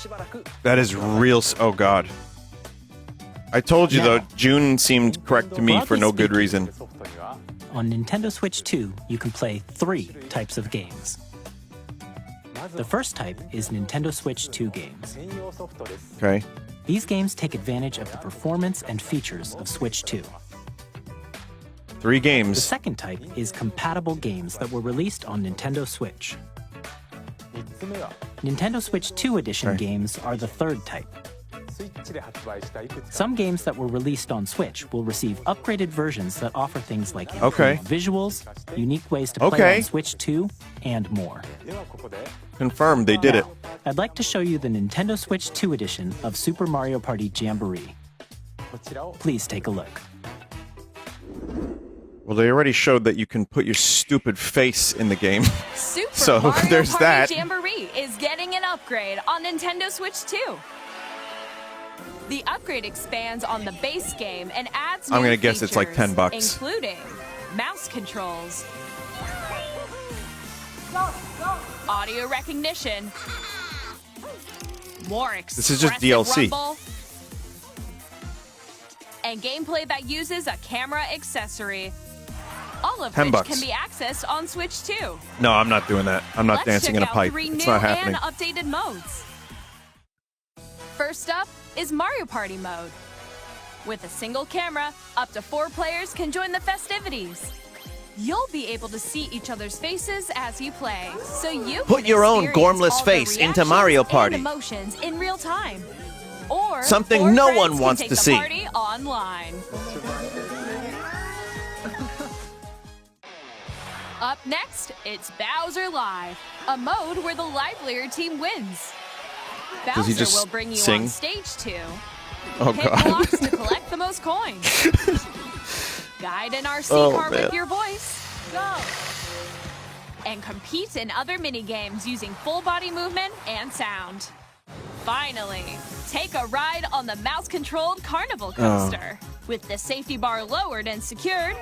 That is real. Oh God. I told you Now, though, June seemed correct to me for broadly no good speaking, reason. On Nintendo Switch 2, you can play 3 types of games. The first type is Nintendo Switch 2 games. Okay. These games take advantage of the performance and features of Switch 2. 3 The games. second type is compatible games that were released on Nintendo Switch. Nintendo Switch 2 edition Okay. games are the third type. Some games that were released on Switch will receive upgraded versions that offer things like improved Okay. visuals, unique ways to play Okay. on Switch 2, and more. Confirmed, they did it. I'd like to show you the Nintendo Switch 2 edition of Super Mario Party Jamboree. Please take a look. Well, they already showed that you can put your stupid face in the game. Super So, Mario there's Party that. Jamboree is getting an upgrade on Nintendo Switch 2. The upgrade expands on the base game and adds new I'm gonna guess it's like features, $10. including mouse controls, audio recognition, more This is just expressive DLC. rumble, and gameplay that uses a camera accessory. All of which $10. can be accessed on Switch 2. No, I'm not doing that. I'm not Let's dancing check in a out pipe. 3 It's new not happening. and updated modes. First up is Mario Party mode. With a single camera, up to 4 players can join the festivities. You'll be able to see each other's faces as you play, so you Put can your own experience gormless all the face into reactions Mario Party. and emotions in real time. Or Something 4 no friends one can wants take to the see. Party online. Up next, it's Bowser Live, a mode where the livelier team wins. Does he Bowser just will bring you sing? on stage 2. Oh, Hit God. blocks to collect the most coins. Guide an RC Oh, car man. with your voice. Go! And compete in other mini-games using full body movement and sound. Finally, take a ride on the mouse-controlled Carnival coaster. With the safety bar lowered and secured,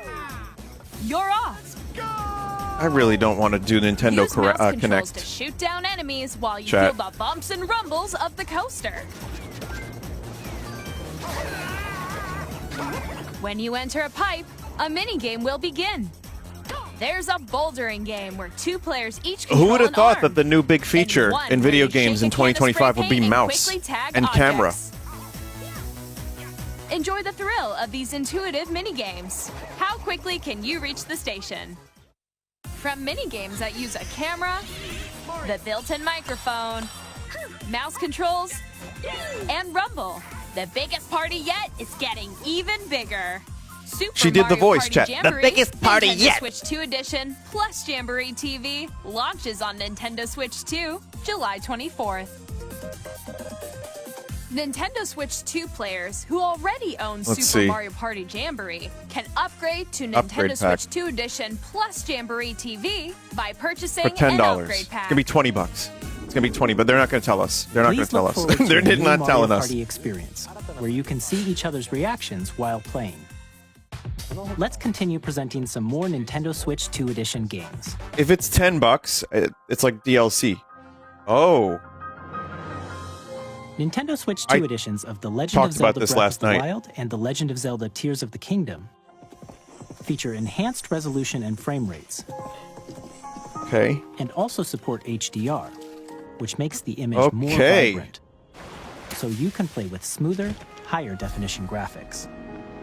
you're off. I really don't want to do Nintendo Use mouse controls Connect. to shoot down enemies while you Chat. feel the bumps and rumbles of the coaster. When you enter a pipe, a mini-game will begin. There's a bouldering game where 2 players each control Who would have an thought arm. that the new big feature And one in where video you games shake in a can of 2025 spray would be paint and mouse quickly tag and camera? objects. Enjoy the thrill of these intuitive mini-games. How quickly can you reach the station? From mini-games that use a camera, the built-in microphone, mouse controls, and rumble, the biggest party yet is getting even bigger. Super She did the Mario voice, Party chat. The Jamboree, biggest party Nintendo yet. Switch 2 Edition plus Jamboree TV launches on Nintendo Switch 2, July 24th. Nintendo Switch 2 players who already own Let's Super see. Mario Party Jamboree can upgrade to Upgrade Nintendo pack. Switch 2 Edition plus Jamboree TV by purchasing For $10. an upgrade It's pack. gonna be $20. It's gonna be 20, but they're not gonna tell us. They're not Please gonna look tell us. forward to They're a new not Mario telling us. Party experience, where you can see each other's reactions while playing. Let's continue presenting some more Nintendo Switch 2 Edition games. If it's $10, it's like DLC. Oh, Nintendo Switch 2 I editions of The Legend of talked about Zelda this Breath last of the night. Wild and The Legend of Zelda Tears of the Kingdom feature enhanced resolution and frame rates, okay. and also support HDR, which makes the image more Okay. vibrant, so you can play with smoother, higher definition graphics.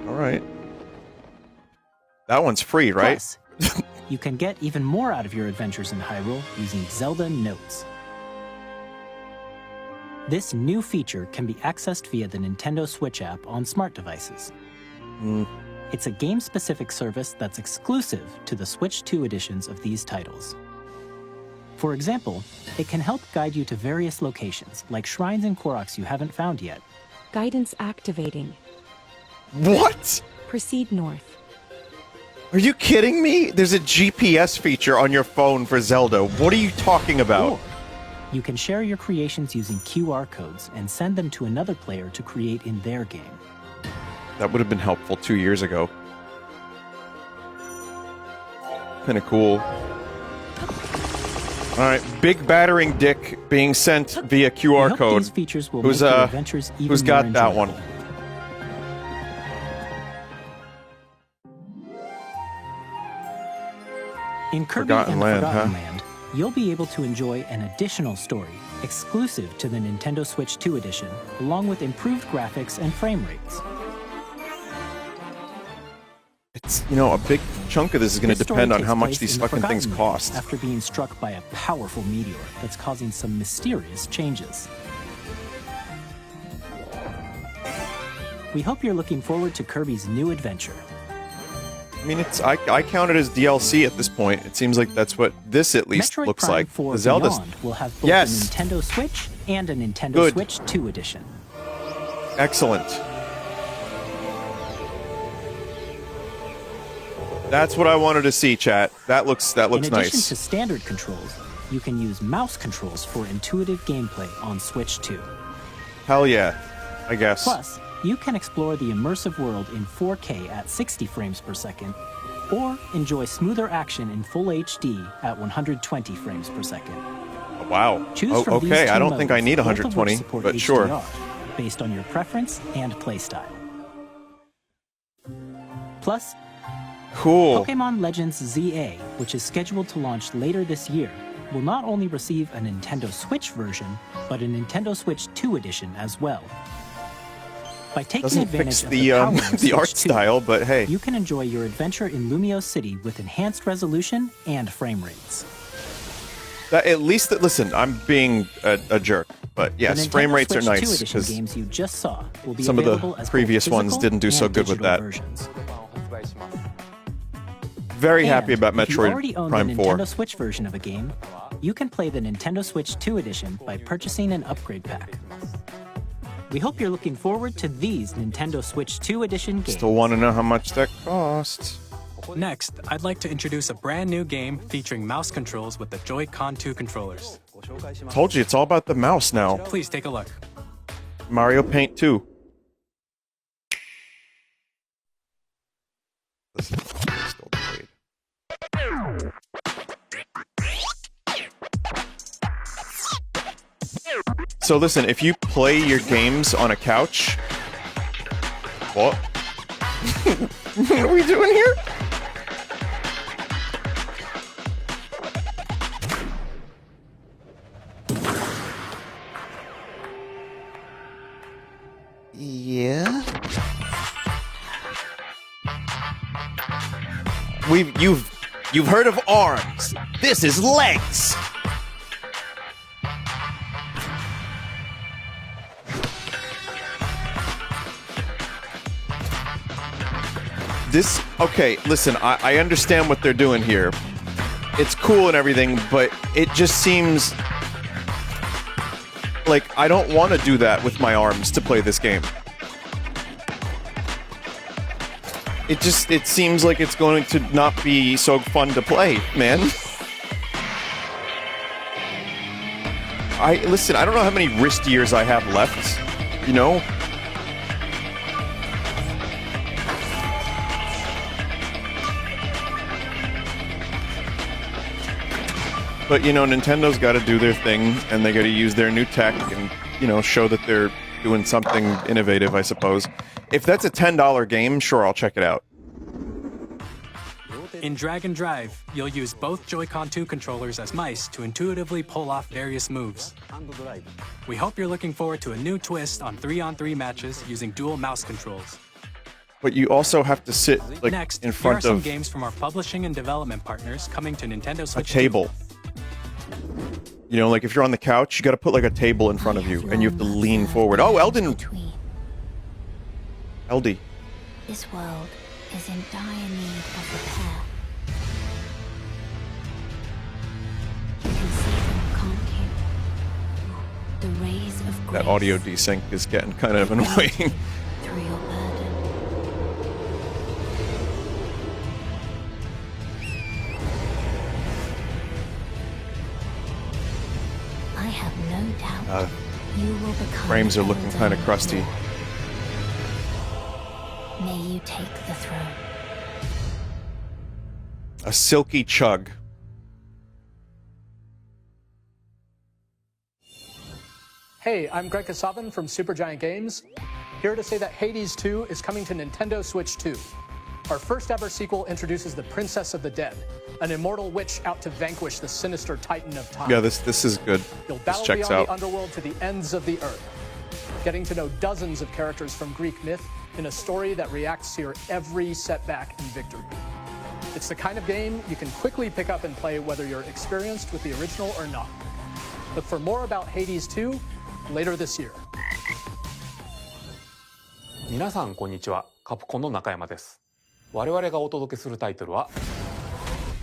All right. That one's free, right? Plus, you can get even more out of your adventures in Hyrule using Zelda Notes. This new feature can be accessed via the Nintendo Switch app on smart devices. It's a game-specific service that's exclusive to the Switch 2 editions of these titles. For example, it can help guide you to various locations, like shrines and Koroks you haven't found yet. Guidance activating. What? Proceed north. Are you kidding me? There's a GPS feature on your phone for Zelda. What are you talking about? Or you can share your creations using QR codes and send them to another player to create in their game. That would have been helpful 2 years ago. Kind of cool. All right, big battering dick being sent via We QR hope code. these features will Who's make your adventures even who's more got that enjoyable. one? In Kirby Forgotten and Land, Forgotten huh? Land, you'll be able to enjoy an additional story exclusive to the Nintendo Switch 2 edition, along with improved graphics and frame rates. It's, you know, a big chunk of this is going to This story depend on takes how much place these in the fucking things Forgotten Land cost. after being struck by a powerful meteor that's causing some mysterious changes. We hope you're looking forward to Kirby's new adventure. I mean, it's I count it as DLC at this point. It seems like that's what this at least Metroid looks Prime like. 4 The Zelda. Beyond will have both Yes. a Nintendo Switch and a Nintendo Good. Switch 2 edition. Excellent. That's what I wanted to see, chat. That looks In addition nice. to standard controls, you can use mouse controls for intuitive gameplay on Switch 2. Hell yeah, I guess. Plus, you can explore the immersive world in 4K at 60 frames per second, or enjoy smoother action in full HD at 120 frames per second. Wow. Choose from these Okay, two I don't think I modes, need both of which 120, support but sure. HDR, based on your preference and playstyle. Plus, Cool. Pokémon Legends ZA, which is scheduled to launch later this year, will not only receive a Nintendo Switch version, but a Nintendo Switch 2 edition as well. By taking Doesn't advantage fix of the power of the art Switch 2, style, but hey. you can enjoy your adventure in Lumio City with enhanced resolution and frame rates. At least, listen, I'm being a jerk, but yes, frame rates are nice because games you just saw will be some of the available as previous both ones physical didn't do so and good with digital that. versions. Very happy And about if you Metroid already own Prime the 4. Nintendo Switch version of a game, you can play the Nintendo Switch 2 edition by purchasing an upgrade pack. We hope you're looking forward to these Nintendo Switch 2 edition games. Still want to know how much that costs. Next, I'd like to introduce a brand new game featuring mouse controls with the Joy-Con 2 controllers. Told you, it's all about the mouse now. Please take a look. Mario Paint 2. Listen, still delayed. So listen, if you play your games on a couch... What? What are we doing here? Yeah? You've heard of arms. This is legs. Okay, listen, I understand what they're doing here. It's cool and everything, but it just seems like I don't want to do that with my arms to play this game. It seems like it's going to not be so fun to play, man. Listen, I don't know how many wrist years I have left, you know? But, you know, Nintendo's got to do their thing, and they got to use their new tech and, you know, show that they're doing something innovative, I suppose. If that's a $10 game, sure, I'll check it out. In Drag and Drive, you'll use both Joy-Con 2 controllers as mice to intuitively pull off various moves. We hope you're looking forward to a new twist on 3-on-3 matches using dual mouse controls. But you also have to sit, like, Next, in here are front some of games from our publishing and development partners coming to Nintendo a Switch table. 2. You know, like, if you're on the couch, you got to put, like, a table in front of you, and you have to lean forward. Oh, Elden! LD. This world is in dire need of repair. You can see them, can't you? The rays of grace That audio desync is getting kind of annoying. through your burden. I have no doubt you will become. Frames are looking kind of crusty. May you take the throne. A silky chug. Hey, I'm Greg Kasavin from Supergiant Games, here to say that Hades 2 is coming to Nintendo Switch 2. Our first ever sequel introduces the Princess of the Dead, an immortal witch out to vanquish the sinister Titan of Time. Yeah, this is good. You'll This battle checks beyond out. the underworld to the ends of the earth, getting to know dozens of characters from Greek myth in a story that reacts to your every setback and victory. It's the kind of game you can quickly pick up and play whether you're experienced with the original or not. Look for more about Hades 2 later this year. 皆さんこんにちは、カプコンの中山です。我々がお届けするタイトルは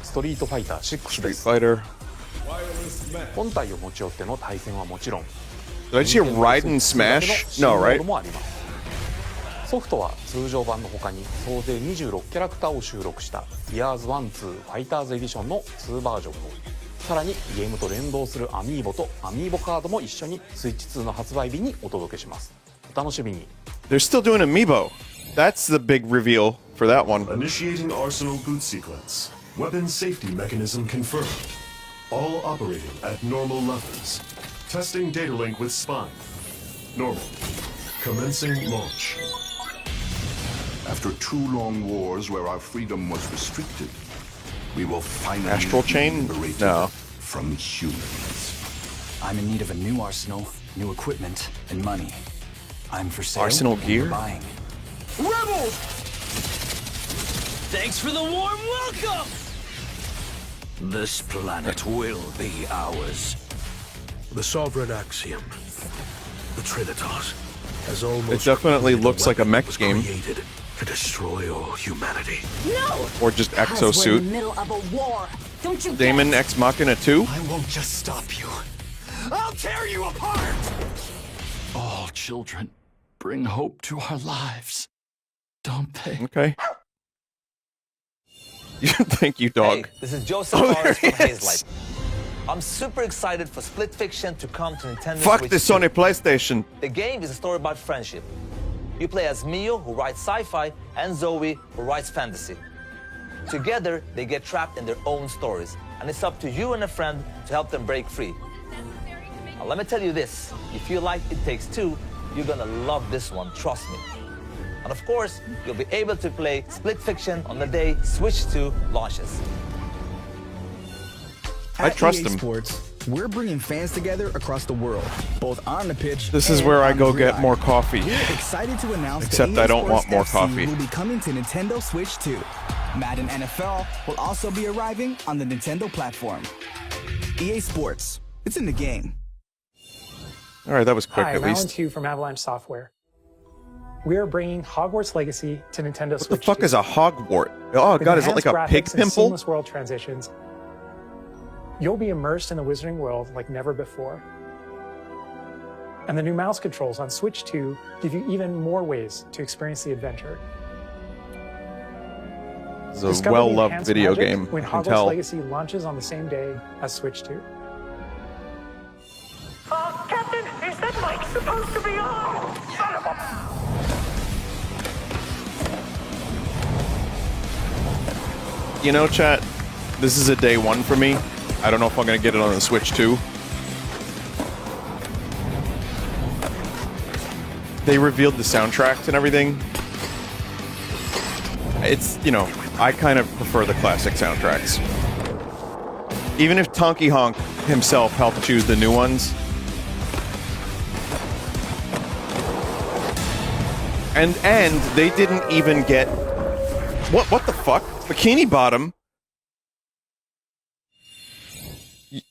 ストリートファイター6です。本体を持ち寄っての対戦はもちろん、 Did I see a ride and smash? No, right? もあります。ソフトは通常版の他に総勢26キャラクターを収録した Years 1-2 ファイターズエディションの2バージョンを、さらにゲームと連動するアミーボとアミーボカードも一緒にスイッチ2の発売日にお届けします。お楽しみに。 They're still doing Amiibo. That's the big reveal for that one. Initiating Arsenal boot sequence. Weapon safety mechanism confirmed. All operating at normal levels. Testing data link with spine. Normal. Commencing launch. After 2 long wars where our freedom was restricted, we will finally Astral be Chain? liberated No. from humans. I'm in need of a new arsenal, new equipment, and money. I'm for sale. Arsenal gear? Buying. Rebels! Thanks for the warm welcome! This planet will be ours. The sovereign axiom, the Trinitas, has almost... It definitely looks like a mech game. ...created to destroy all humanity. No! Or just Because we're in exosuit. the middle of a war. Don't you Daemon get it? Ex Machina 2? I won't just stop you. I'll tear you apart! All children bring hope to our lives, don't they? Okay. Thank you, dog. Hey, this is Joseph Morris from Hazelight. I'm super excited for Split Fiction to come to Nintendo Fuck Switch the 2. Sony PlayStation. The game is a story about friendship. You play as Mio, who writes sci-fi, and Zoe, who writes fantasy. Together, they get trapped in their own stories, and it's up to you and a friend to help them break free. Now, let me tell you this. If you like It Takes Two, you're gonna love this one, trust me. And of course, you'll be able to play Split Fiction on the day Switch 2 launches. I trust EA him. Sports, we're bringing fans together across the world, both on the pitch. This is and where I on go the get gridiron. more coffee. We're excited to announce Except that EA I don't Sports want more FC coffee. will be coming to Nintendo Switch 2. Madden NFL will also be arriving on the Nintendo platform. EA Sports, it's in the game. All right, that was quick Hi, at I'm Alan least. Tew from Avalanche Software. We are bringing Hogwarts Legacy to Nintendo What the Switch fuck 2. is a Hogwart? Oh With god, is it like enhanced a pig graphics and pimple? seamless world transitions, you'll be immersed in the Wizarding world like never before. And the new mouse controls on Switch 2 give you even more ways to experience the adventure. It's a Discover the well-loved enhanced video magic game. when I can Hogwarts tell. Legacy launches on the same day as Switch 2. Captain, is that mic supposed to be on? Son of a... You know, chat, this is a day one for me. I don't know if I'm gonna get it on the Switch 2. They revealed the soundtracks and everything. It's, you know, I kind of prefer the classic soundtracks. Even if Tonky Honk himself helped choose the new ones. And they didn't even get... What the fuck? Bikini Bottom?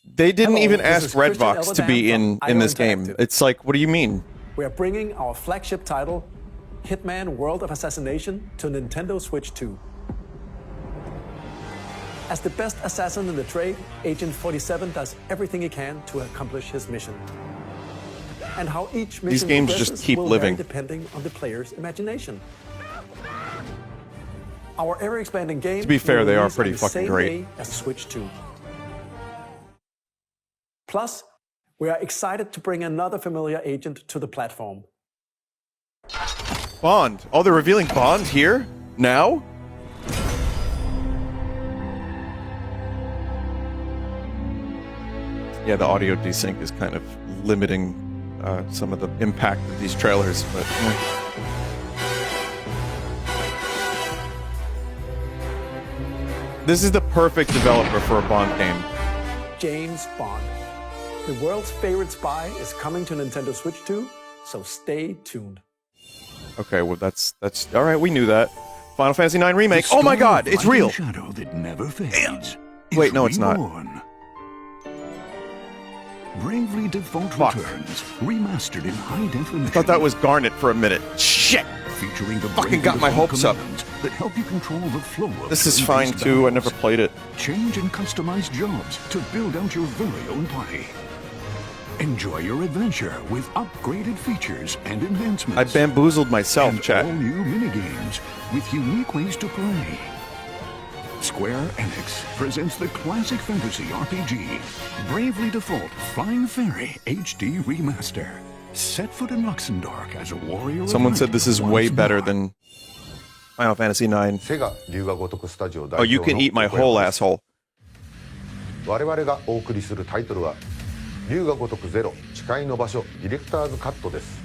They didn't even ask Redbox to be in this game. It's like, what do you mean? We are bringing our flagship title, Hitman World of Assassination, to Nintendo Switch 2. As the best assassin in the trade, Agent 47 does everything he can to accomplish his mission. And how each mission These games just progresses keep will living. vary depending on the player's imagination. Our ever-expanding game To be fair, will they are release pretty on the fucking same great. day as Switch 2. Plus, we are excited to bring another familiar agent to the platform. Bond. Oh, they're revealing Bond here? Now? Yeah, the audio desync is kind of limiting some of the impact of these trailers, but... This is the perfect developer for a Bond game. James Bond. The world's favorite spy is coming to Nintendo Switch 2, so stay tuned. Okay, well that's all right. We knew that. Final Fantasy IX remake. Oh my God, it's real. Shadow that never fades. Wait, no, it's not. Bravely Default returns, remastered in high definition. I thought that was Garnet for a minute. Shit! Featuring the Fucking got my hopes up. that help you control the flow of This is turn-based fine too. I battles. never played it. Change and customize jobs to build out your very own party. Enjoy your adventure with upgraded features and enhancements. I bamboozled myself, chat. All new minigames with unique ways to play. Square Enix presents the classic fantasy RPG, Bravely Default Flying Fairy HD Remaster. Set foot in Luxembourg as a warrior. Someone said this is way better than Final Fantasy IX. Oh, you can eat my whole asshole. 我々がお送りするタイトルは龍が如くゼロ誓いの場所ディレクターズカットです。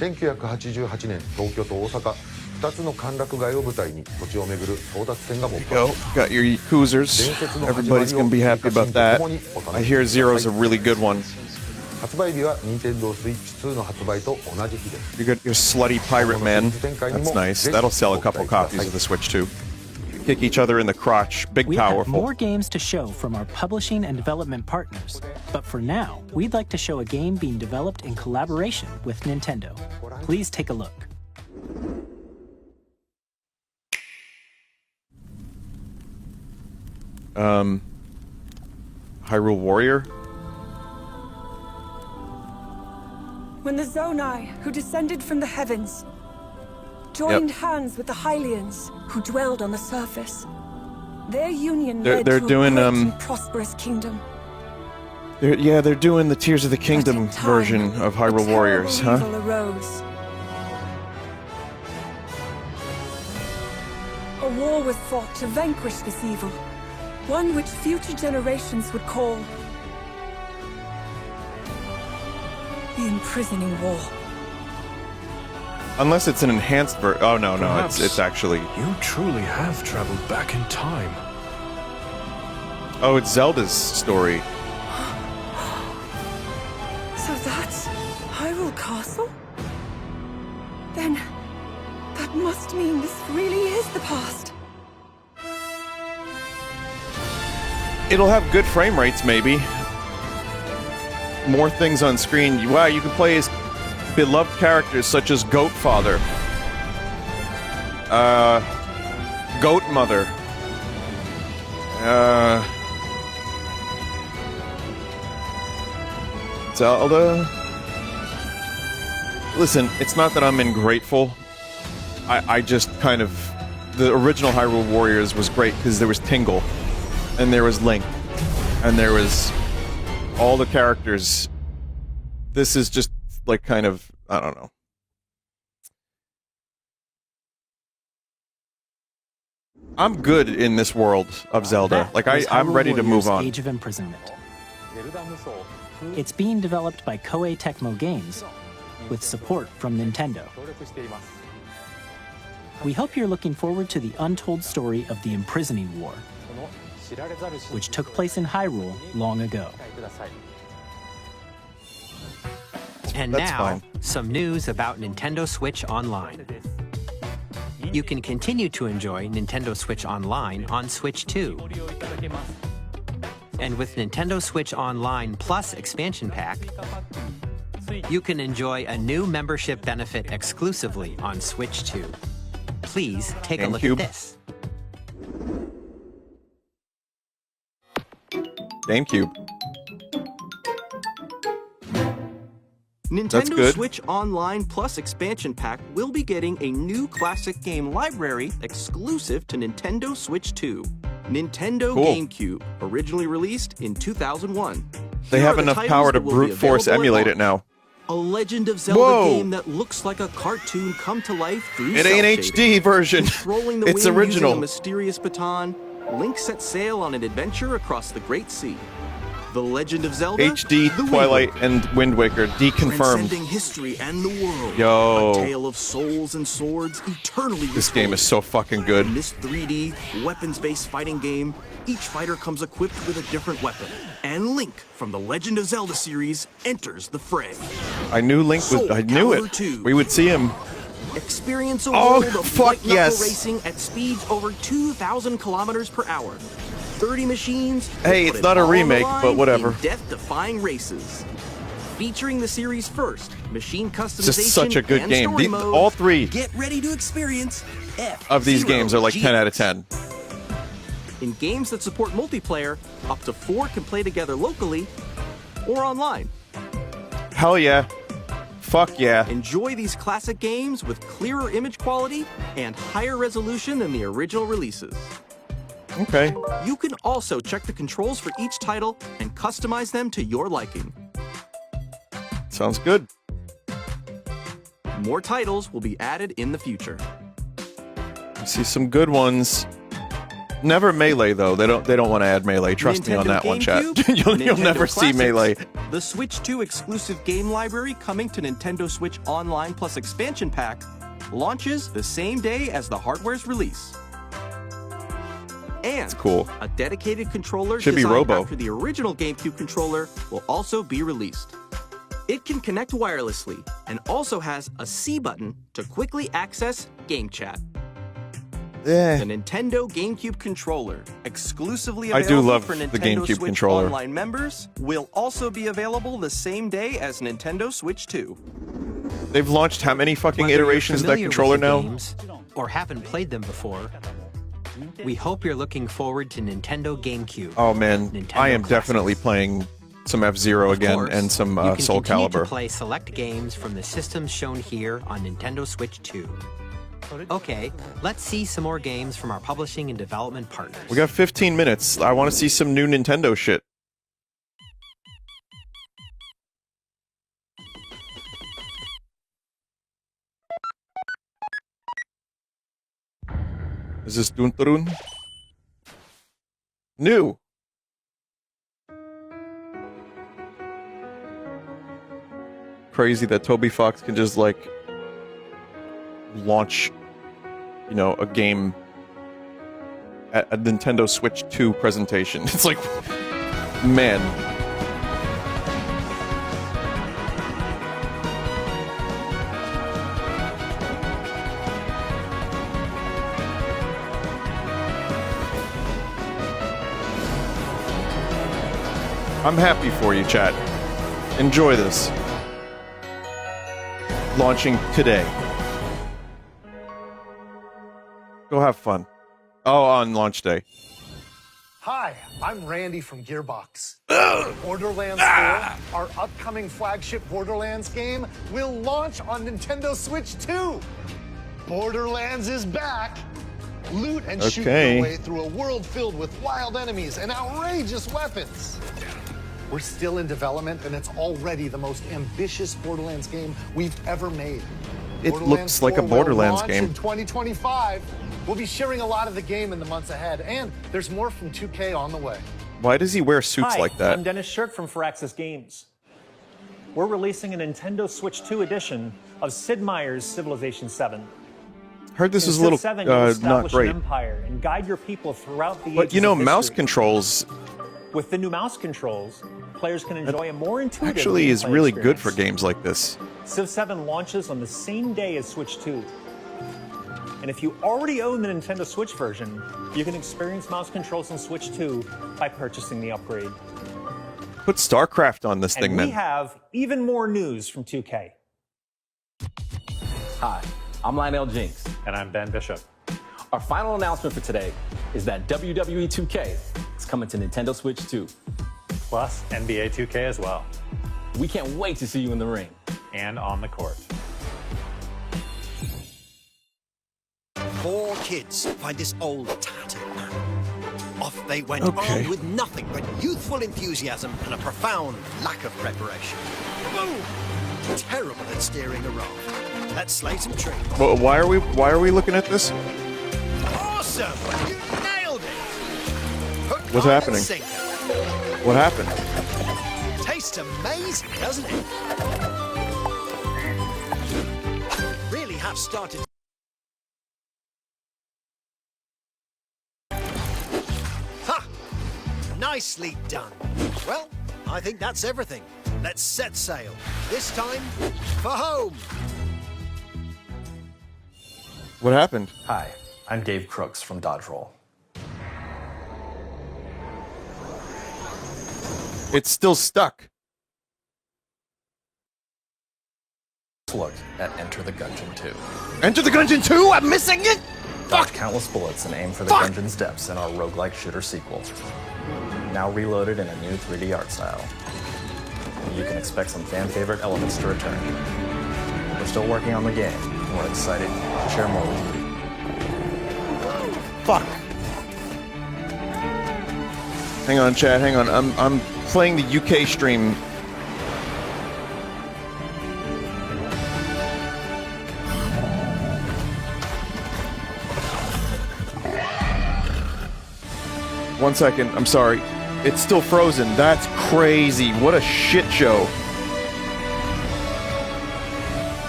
1988年東京と大阪2つの歓楽街を舞台に土地を巡る争奪戦が勃発。 Go, got your Yakuzers. Everybody's gonna be happy about that. I hear Zero's a really good one. 発売日は Nintendo Switch 2の発売と同じ日です。You got your slutty pirate man. That's nice. That'll sell a couple copies of the Switch too. Kick each other in the crotch. Big We have powerful. more games to show from our publishing and development partners. But for now, we'd like to show a game being developed in collaboration with Nintendo. Please take a look. Hyrule Warrior? When the Zonai, who descended from the heavens, joined hands with the Hylians, who dwelled on the surface, their union led to a great and prosperous kingdom. They're doing the Tears of the Kingdom version of Hyrule Warriors, huh? Evil arose. A war was fought to vanquish this evil, one which future generations would call the Imprisoning War. Unless it's an enhanced version. Oh no, it's actually. You truly have traveled back in time. Oh, it's Zelda's story. So that's Hyrule Castle? Then that must mean this really is the past. It'll have good frame rates, maybe. More things on screen. Wow, you can play as beloved characters such as Goat Father, Goat Mother, Zelda. Listen, it's not that I'm ungrateful. I just kind of... The original Hyrule Warriors was great because there was Tingle, and there was Link, and there was all the characters. This is just like kind of, I don't know. I'm good in this world of Zelda. Like I'm ready to move on. Age of Imprisonment. It's being developed by Koei Tecmo Games with support from Nintendo. We hope you're looking forward to the untold story of the Imprisoning War, which took place in Hyrule long ago. And now, some news about Nintendo Switch Online. You can continue to enjoy Nintendo Switch Online on Switch 2. And with Nintendo Switch Online Plus Expansion Pack, you can enjoy a new membership benefit exclusively on Switch 2. Please take a look at this. GameCube. Nintendo Switch Online Plus Expansion Pack will be getting a new classic game library exclusive to Nintendo Switch 2. Nintendo GameCube, originally released in 2001. They have enough power to brute force emulate it now. A Legend of Zelda game that looks like a cartoon come to life through It ain't HD version. It's original. Using a mysterious baton, Link sets sail on an adventure across the Great Sea. The Legend of Zelda, HD, Twilight, and Wind Waker deconfirmed. Transcending history and the world. Yo. A tale of souls and swords eternally restored. This game is so fucking good. In this 3D, weapons-based fighting game, each fighter comes equipped with a different weapon. And Link from the Legend of Zelda series enters the fray. I knew Link was... I knew it. 2. We would see him. Experience a world of white knuckle yes. racing at speeds over 2,000 kilometers per hour. 30 machines. Hey, it's not a remake, but whatever. Death-defying races. Featuring the series first, machine customization, It's just such a good and game. story modes, All three get ready to experience of these games are like 10 out of 10. In games that support multiplayer, up to 4 can play together locally or online. Hell yeah. Fuck yeah. Enjoy these classic games with clearer image quality and higher resolution than the original releases. Okay. You can also check the controls for each title and customize them to your liking. Sounds good. More titles will be added in the future. I see some good ones. Never Melee though. They don't want to add Melee. Trust me on that one, chat. You'll never see Melee. The Switch 2 exclusive game library coming to Nintendo Switch Online Plus Expansion Pack launches the same day as the hardware's release. And cool. A dedicated controller Should be designed Robo. after the original GameCube controller will also be released. It can connect wirelessly and also has a C button to quickly access GameChat. The Nintendo GameCube controller, exclusively available I do love for the Nintendo GameCube Switch controller. Online members, will also be available the same day as Nintendo Switch 2. They've launched how many fucking Whether you're iterations of that familiar with controller the now? games or haven't played them before, we hope you're looking forward to Nintendo GameCube. Oh man, Nintendo I am Classics. definitely playing some F-Zero again Of course, and some you can Soul continue Calibur. to play select games from the systems shown here on Nintendo Switch 2. Okay, let's see some more games from our publishing and development partners. We got 15 minutes. I want to see some new Nintendo shit. Is this Deltarune? New. Crazy that Toby Fox can just like launch, you know, a game at a Nintendo Switch 2 presentation. It's like, man. I'm happy for you, chat. Enjoy this. Launching today. Go have fun. Oh, on launch day. Hi, I'm Randy from Gearbox. Borderlands 4, our upcoming flagship Borderlands game, will launch on Nintendo Switch 2. Borderlands is back. Loot and shoot your way through a world filled with wild enemies and outrageous weapons. We're still in development, and it's already the most ambitious Borderlands game we've ever made. It looks like a Borderlands game. In 2025, we'll be sharing a lot of the game in the months ahead, and there's more from 2K on the way. Why does he wear suits like that? I'm Dennis Shirk from Firaxis Games. We're releasing a Nintendo Switch 2 edition of Sid Meier's Civilization 7. Heard this In is a little Civ 7, you'll not establish great. an empire and guide your people throughout the But ages you know, of mouse history. controls With the new mouse controls, players can enjoy a more intuitive actually is gameplay really good experience. for games like this. Civ 7 launches on the same day as Switch 2. And if you already own the Nintendo Switch version, you can experience mouse controls on Switch 2 by purchasing the upgrade. Put StarCraft on this thing, And we then. have even more news from 2K. Hi, I'm Lionel Jinks. And I'm Ben Bishop. Our final announcement for today is that WWE 2K is coming to Nintendo Switch 2. Plus NBA 2K as well. We can't wait to see you in the ring. And on the court. 4 kids find this old tattered man. Off they went, Okay. armed with nothing but youthful enthusiasm and a profound lack of preparation. Boom! Terrible at steering a raft. Let's slay some trees. Well, why are we looking at this? Awesome! You nailed it! Hook, What's line, happening? and sinker. What happened? Tastes amazing, doesn't it? Really have started. Ha! Nicely done. Well, I think that's everything. Let's set sail. This time, for home. What happened? Hi, I'm Dave Crooks from Dodge Roll. It's still stuck. Let's look at Enter the Gungeon 2. Enter the Gungeon 2? I'm missing it? Dodge countless bullets and aim for the Gungeon's depths in our roguelike shooter sequel. Now reloaded in a new 3D art style. You can expect some fan-favorite elements to return. We're still working on the game, and we're excited to share more with you. Fuck. Hang on, chat. Hang on. I'm playing the UK stream. One second. I'm sorry. It's still frozen. That's crazy. What a shit show.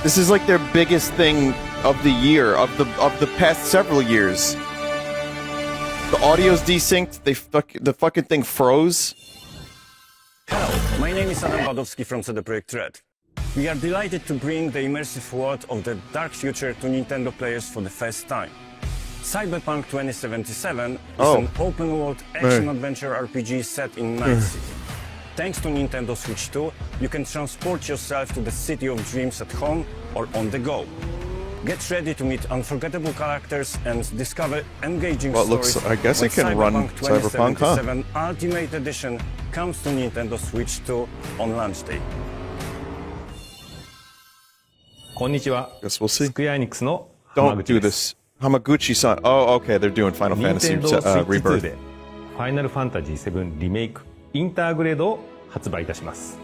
This is like their biggest thing of the year, of the past several years. The audio's desynced. The fucking thing froze. Hello, my name is Adam Badowski from CD Projekt Red. We are delighted to bring the immersive world of the dark future to Nintendo players for the first time. Cyberpunk 2077 is an open-world action-adventure RPG set in Night City. Thanks to Nintendo Switch 2, you can transport yourself to the City of Dreams at home or on the go. Get ready to meet unforgettable characters and discover engaging stories. I guess it can run Cyberpunk, huh? Ultimate Edition comes to Nintendo Switch 2 on launch day. こんにちは。 Guess we'll see. スクエアエニックスの Don't do this. Hamaguchi-san. Oh, okay. They're doing Final Fantasy Rebirth. でファイナルファンタジー7リメイクインターグレードを発売いたします。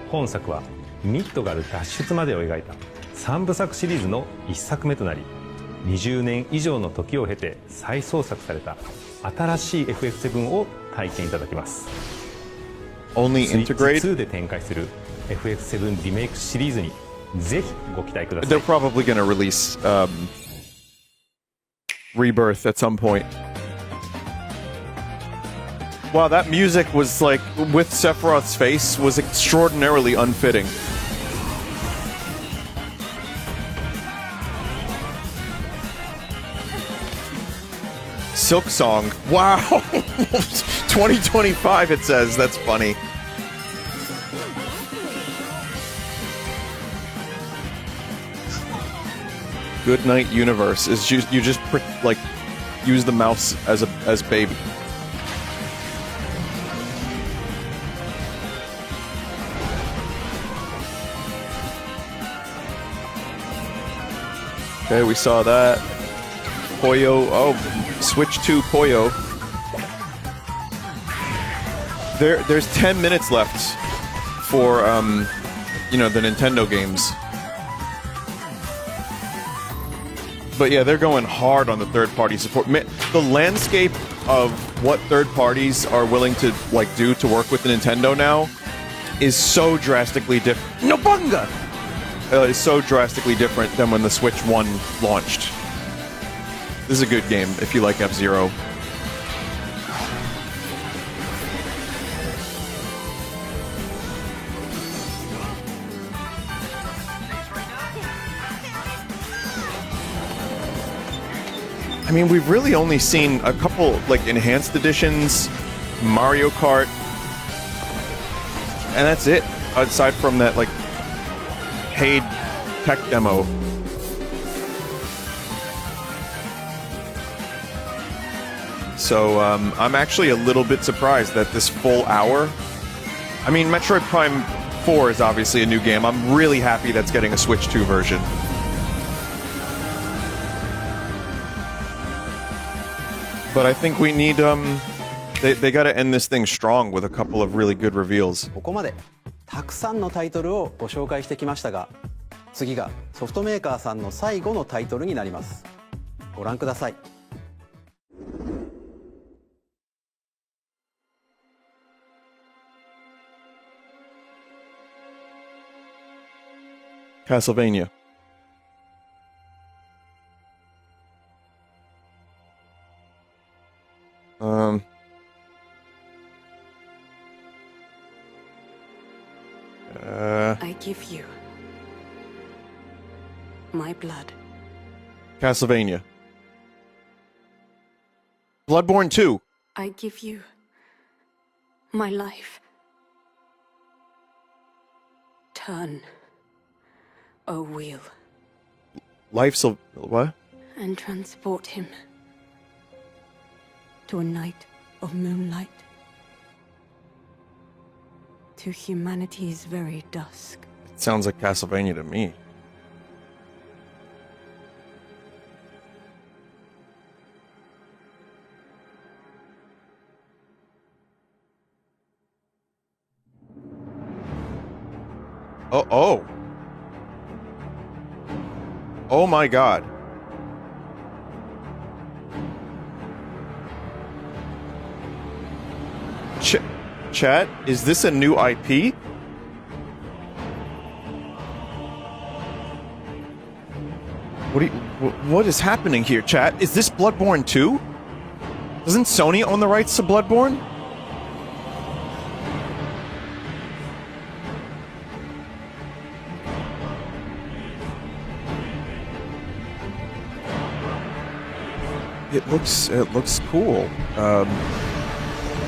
本作はミッドガル脱出までを描いた3部作シリーズの1作目となり、20年以上の時を経て再創作された新しい FF7 を体験いただきます。Only integrate? Switch 2で展開する FF7 リメイクシリーズにぜひご期待ください。 They're probably going to release Rebirth at some point. Wow, that music was like, with Sephiroth's face, was extraordinarily unfitting. Silk Song. Wow! 2025 it says. That's funny. Good Night Universe is just you just like use the mouse as baby. Okay, we saw that. Poyo. Oh, Switch 2 Poyo. There's 10 minutes left for you know, the Nintendo games. But yeah, they're going hard on the third-party support. The landscape of what third parties are willing to like do to work with the Nintendo now is so drastically different. Nobunga! Is so drastically different than when the Switch 1 launched. This is a good game if you like F-Zero. I mean, we've really only seen a couple, like, enhanced editions, Mario Kart, and that's it, aside from that, like, paid tech demo. So, I'm actually a little bit surprised that this full hour... I mean, Metroid Prime 4 is obviously a new game. I'm really happy that's getting a Switch 2 version. But I think we need, they gotta end this thing strong with a couple of really good reveals. ここまでたくさんのタイトルをご紹介してきましたが、次がソフトメーカーさんの最後のタイトルになります。ご覧ください。Castlevania. I give you my blood. Castlevania. Bloodborne 2. I give you my life. Turn a wheel. Life's a... what? And transport him to a night of moonlight, to humanity's very dusk. It sounds like Castlevania to me. Oh. Oh my god. Chat, is this a new IP? What is happening here, chat? Is this Bloodborne 2? Doesn't Sony own the rights to Bloodborne? It looks cool.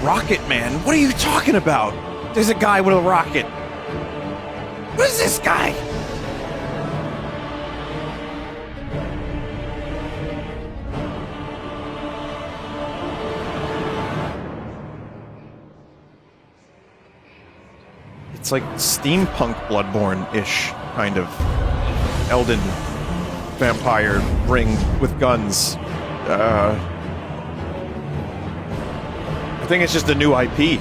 Rocket Man? What are you talking about? There's a guy with a rocket. What is this guy? It's like steampunk Bloodborne-ish, kind of. Elden vampire ring with guns. I think it's just a new IP.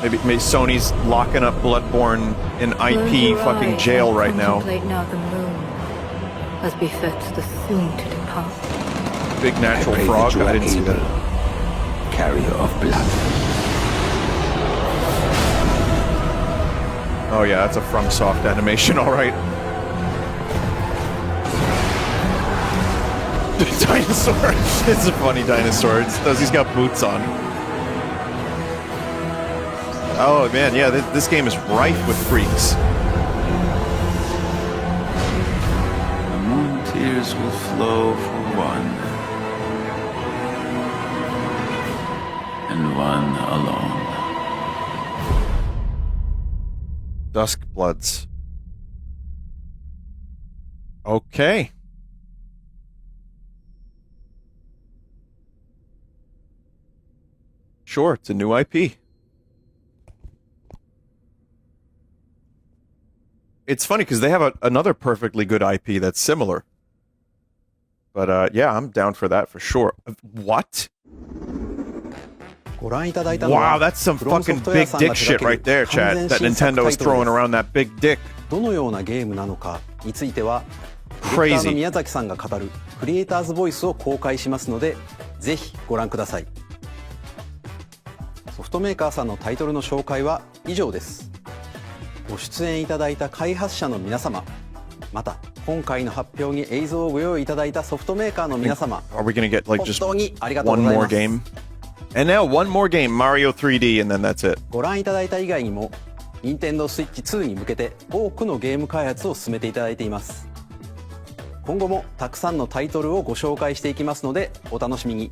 Maybe Sony's locking up Bloodborne in IP fucking jail right now. Now the moon, as befits the soon to depart. Big natural frog. I didn't see that. Carrier of blood. Oh yeah, that's a FromSoft animation, all right. Dinosaur. It's a funny dinosaur. He's got boots on. Oh man, yeah, this game is rife with freaks. The moon tears will flow for one, and one alone. Dusk Bloods. Okay. Sure, it's a new IP. It's funny because they have another perfectly good IP that's similar. But yeah, I'm down for that for sure. What? Wow, that's some fucking big dick shit right there, chat. That Nintendo is throwing around that big dick. どのようなゲームなのかについては、 Crazy. の宮崎さんが語るクリエイターズボイスを公開しますので、ぜひご覧ください。ソフトメーカーさんのタイトルの紹介は以上です。ご出演いただいた開発者の皆様、また今回の発表に映像をご用意いただいたソフトメーカーの皆様、 Are we gonna get like just 本当にありがとうご one ざい more ます。 game? And now one more game, Mario 3D, and then that's it. ご覧いただいた以外にも、任天堂 Switch 2に向けて多くのゲーム開発を進めていただいています。今後もたくさんのタイトルをご紹介していきますのでお楽しみに。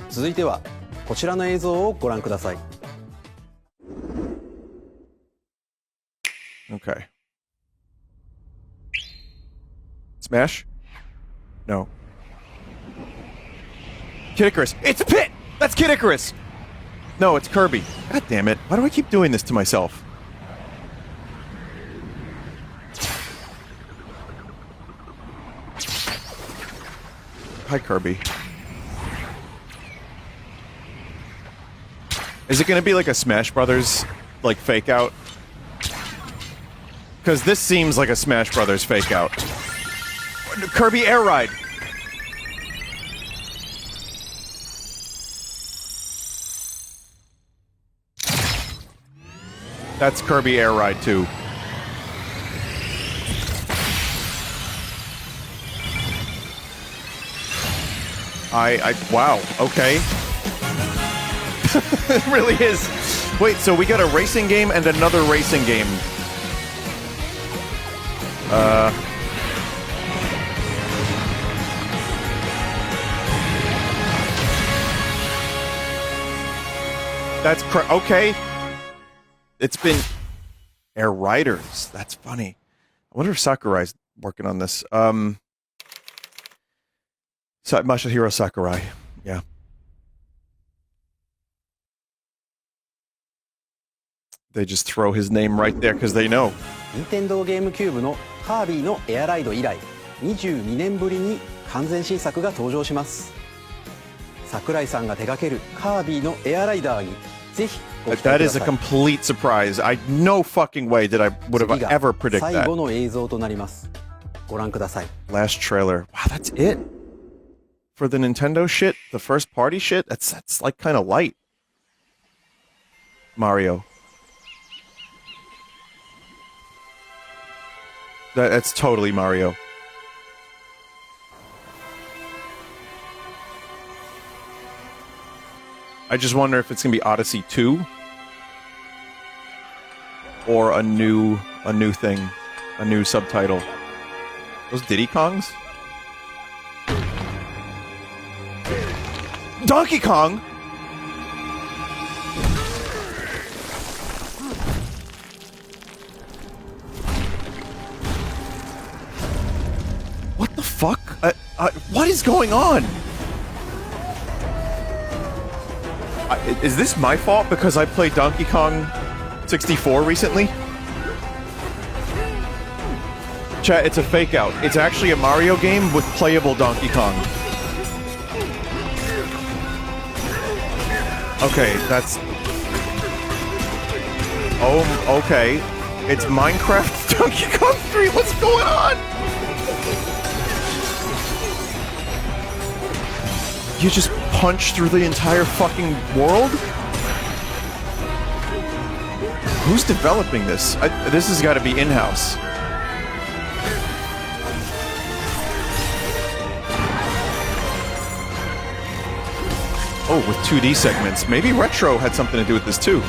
続いてはこちらの映像をご覧ください。 Okay. Smash? No. Kid Icarus. It's Pit! That's Kid Icarus! No, it's Kirby. God damn it. Why do I keep doing this to myself? Hi, Kirby. Is it going to be like a Smash Brothers, like, fake out? Because this seems like a Smash Brothers fake out. Kirby Air Ride. That's Kirby Air Ride too. Wow, okay. It really is. Wait, so we got a racing game and another racing game. That's okay. It's been AirRiders. That's funny. I wonder if Sakurai's working on this. Masahiro Sakurai. Yeah. They just throw his name right there because they know. 任天堂ゲームキューブのカービィのエアライド以来22年ぶりに完全新作が登場します。桜井さんが手掛けるカービィのエアライダーにぜひご期待ください。 That is a complete surprise. No fucking way did I would have ever predicted that. 最後の映像となります。ご覧ください。 Last trailer. Wow, that's it? For the Nintendo shit? The first party shit? That's like kind of light. Mario. That's totally Mario. I just wonder if it's gonna be Odyssey 2 or a new thing. a new subtitle. Those Diddy Kongs? Donkey Kong? What the fuck? What is going on? Is this my fault because I played Donkey Kong 64 recently? Chat, it's a fake out. It's actually a Mario game with playable Donkey Kong. Okay, that's... Oh, okay. It's Minecraft Donkey Kong 3. What's going on? You just punch through the entire fucking world? Who's developing this? This has got to be in-house. Oh, with 2D segments. Maybe Retro had something to do with this too.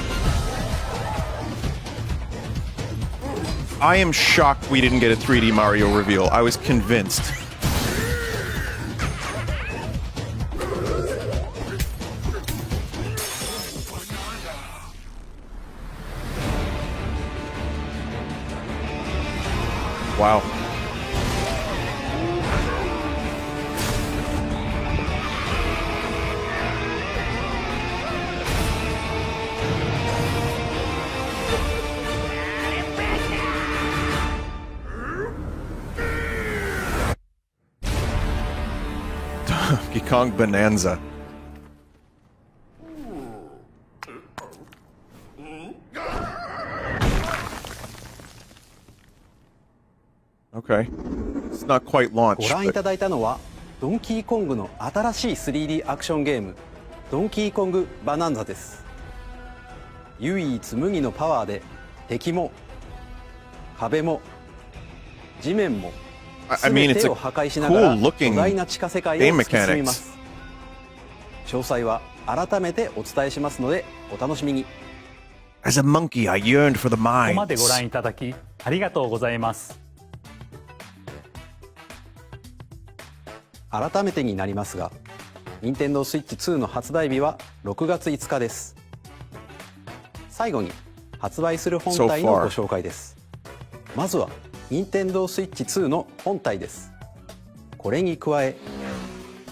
I am shocked we didn't get a 3D Mario reveal. I was convinced. Wow. Donkey Kong Bonanza. Okay. It's not quite launched. ご覧いただいたのはドンキーコングの新しい 3D アクションゲームドンキーコングバナンザです。唯一無二のパワーで敵も壁も地面も全てを破壊しながら巨大な地下世界へ突き進みます。詳細は改めてお伝えしますのでお楽しみに。As a monkey, I yearned for the mines. ここまでご覧いただきありがとうございます。改めてになりますが、任天堂スイッチ2の発売日は6月5日です。最後に発売する本体のご紹介です。まずは任天堂スイッチ2の本体です。これに加え、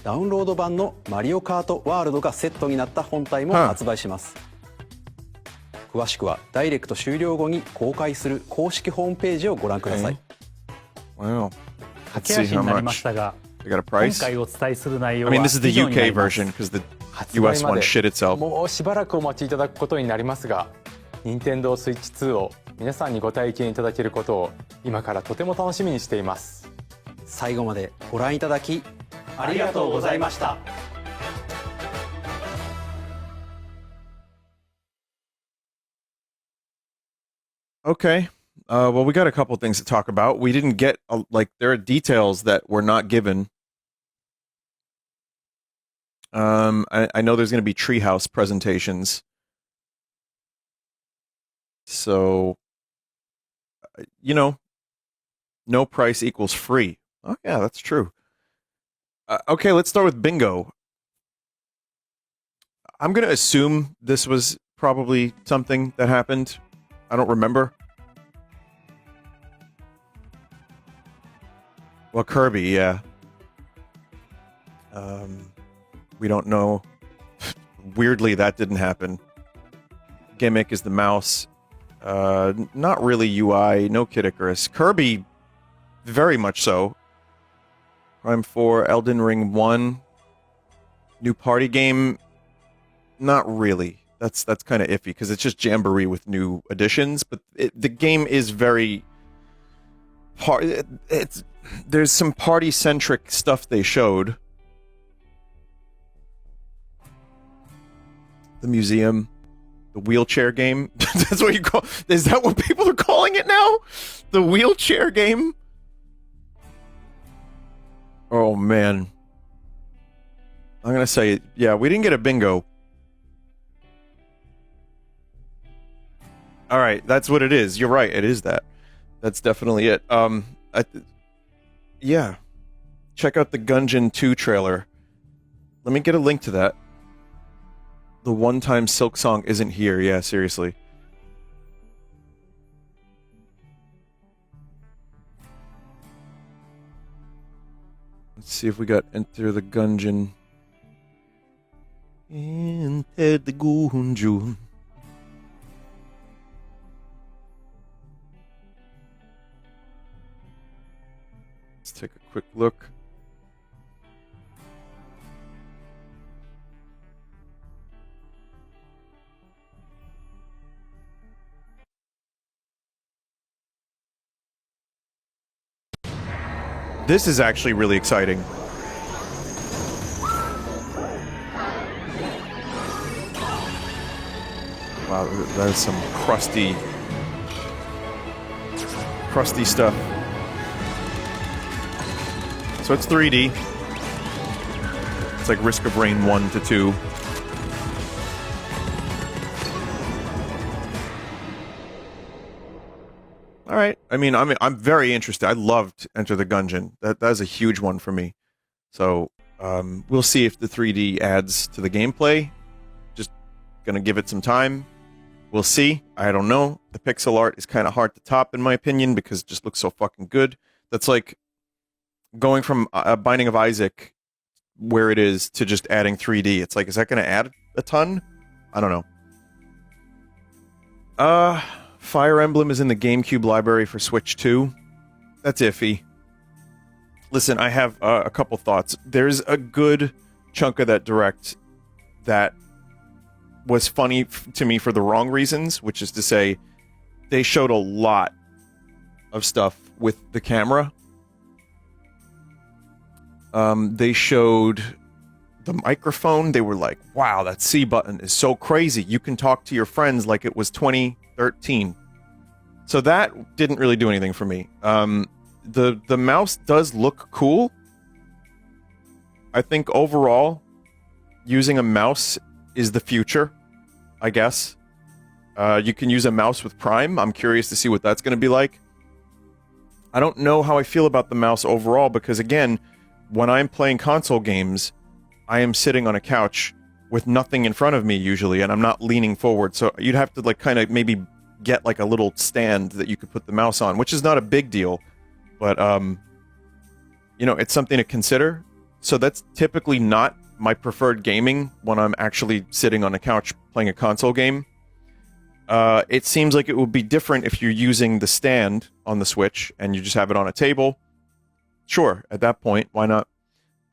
ダウンロード版のマリオカートワールドがセットになった本体も発売します。詳しくはダイレクト終了後に公開する公式ホームページをご覧ください。Wow. 駆け足になりましたが、今回お伝えする内容は I mean, this is the UK version because the US one shit itself. もうしばらくお待ちいただくことになりますが、任天堂スイッチ2を皆さんにご体験いただけることを今からとても楽しみにしています。最後までご覧いただきありがとうございました。Okay. Well, we got a couple things to talk about. We didn't get, there are details that were not given. I know there's going to be Treehouse presentations. So, no price equals free. Oh, yeah, that's true. Okay, let's start with bingo. I'm going to assume this was probably something that happened. I don't remember. Well, Kirby, yeah. We don't know. Weirdly, that didn't happen. Gimmick is the mouse. Not really UI, no Kid Icarus. Kirby, very much so. Prime 4, Elden Ring 1. New party game, not really. That's kind of iffy, because it's just Jamboree with new additions, but the game is very... There's some party-centric stuff they showed. The museum, the wheelchair game. That's what you call... Is that what people are calling it now? The wheelchair game? Oh, man. I'm gonna say, yeah, we didn't get a bingo. Alright, that's what it is. You're right, it is that. That's definitely it. Yeah. Check out the Gungeon 2 trailer. Let me get a link to that. The one-time Silk Song isn't here. Yeah, seriously. Let's see if we got Enter the Gungeon. Enter the Gungeon. Let's take a quick look. This is actually really exciting. Wow, that is some crusty stuff. So it's 3D. It's like Risk of Rain 1 to 2. All right. I mean, I'm very interested. I loved Enter the Gungeon. That is a huge one for me. So we'll see if the 3D adds to the gameplay. Just gonna give it some time. We'll see. I don't know. The pixel art is kind of hard to top, in my opinion, because it just looks so fucking good. That's like going from Binding of Isaac, where it is, to just adding 3D. It's like, is that going to add a ton? I don't know. Fire Emblem is in the GameCube library for Switch 2. That's iffy. Listen, I have a couple thoughts. There's a good chunk of that Direct that was funny to me for the wrong reasons, which is to say, they showed a lot of stuff with the camera. They showed the microphone. They were like, wow, that C button is so crazy. You can talk to your friends like it was 2013. So that didn't really do anything for me. The mouse does look cool. I think overall, using a mouse is the future, I guess. You can use a mouse with Prime. I'm curious to see what that's going to be like. I don't know how I feel about the mouse overall, because again, when I'm playing console games, I am sitting on a couch with nothing in front of me usually, and I'm not leaning forward. So you'd have to like kind of maybe get like a little stand that you could put the mouse on, which is not a big deal, but you know, it's something to consider. So that's typically not my preferred gaming when I'm actually sitting on a couch playing a console game. It seems like it would be different if you're using the stand on the Switch and you just have it on a table. Sure, at that point, why not?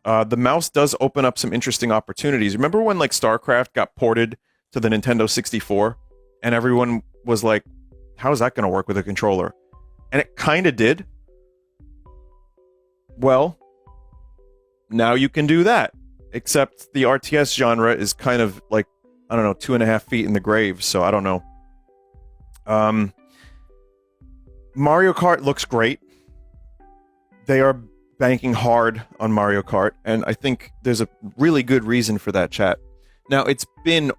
The mouse does open up some interesting opportunities. Remember when like StarCraft got ported to the Nintendo 64 and everyone was like, how is that going to work with a controller? And it kind of did. Well, now you can do that. Except the RTS genre is kind of like, I don't know, 2.5 feet in the grave, so I don't know. Mario Kart looks great. They are banking hard on Mario Kart, and I think there's a really good reason for that, chat. Now, it's been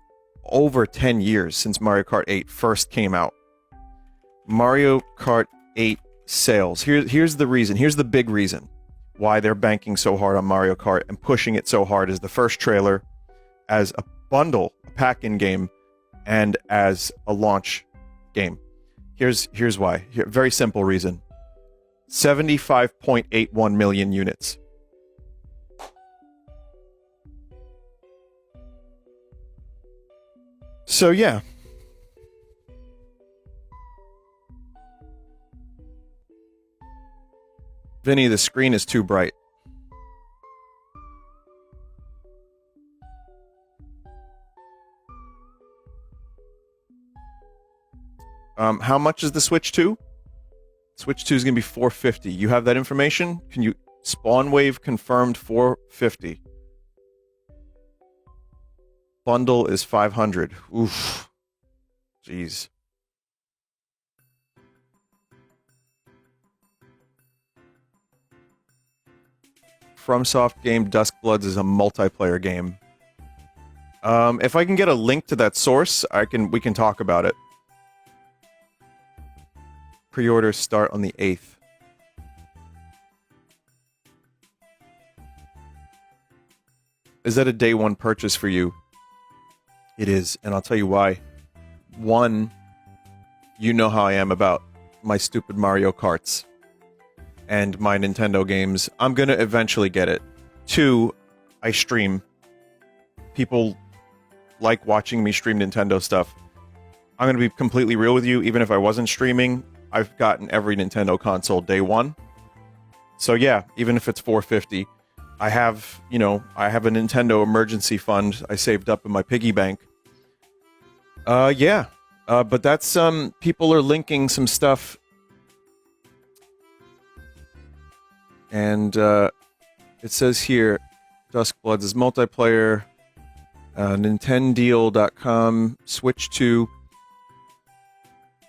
over 10 years since Mario Kart 8 first came out. Mario Kart 8 sales. Here's the reason. Here's the big reason why they're banking so hard on Mario Kart and pushing it so hard as the first trailer, as a bundle, a pack-in game, and as a launch game. Here's why. Very simple reason. 75.81 million units. So yeah. Vinny, the screen is too bright. How much is the Switch 2? Switch 2 is going to be $450. You have that information? Can you... Spawn Wave confirmed $450. Bundle is $500. Oof. Jeez. FromSoft game Duskbloods is a multiplayer game. If I can get a link to that source, we can talk about it. Pre-orders start on the 8th. Is that a day one purchase for you? It is, and I'll tell you why. One, you know how I am about my stupid Mario Karts and my Nintendo games. I'm gonna eventually get it. Two, I stream. People like watching me stream Nintendo stuff. I'm gonna be completely real with you. Even if I wasn't streaming, I've gotten every Nintendo console day one. So yeah, even if it's $450, I have a Nintendo emergency fund I saved up in my piggy bank. But that's people are linking some stuff, and it says here, Duskbloods is multiplayer, Nintendeal.com, Switch 2.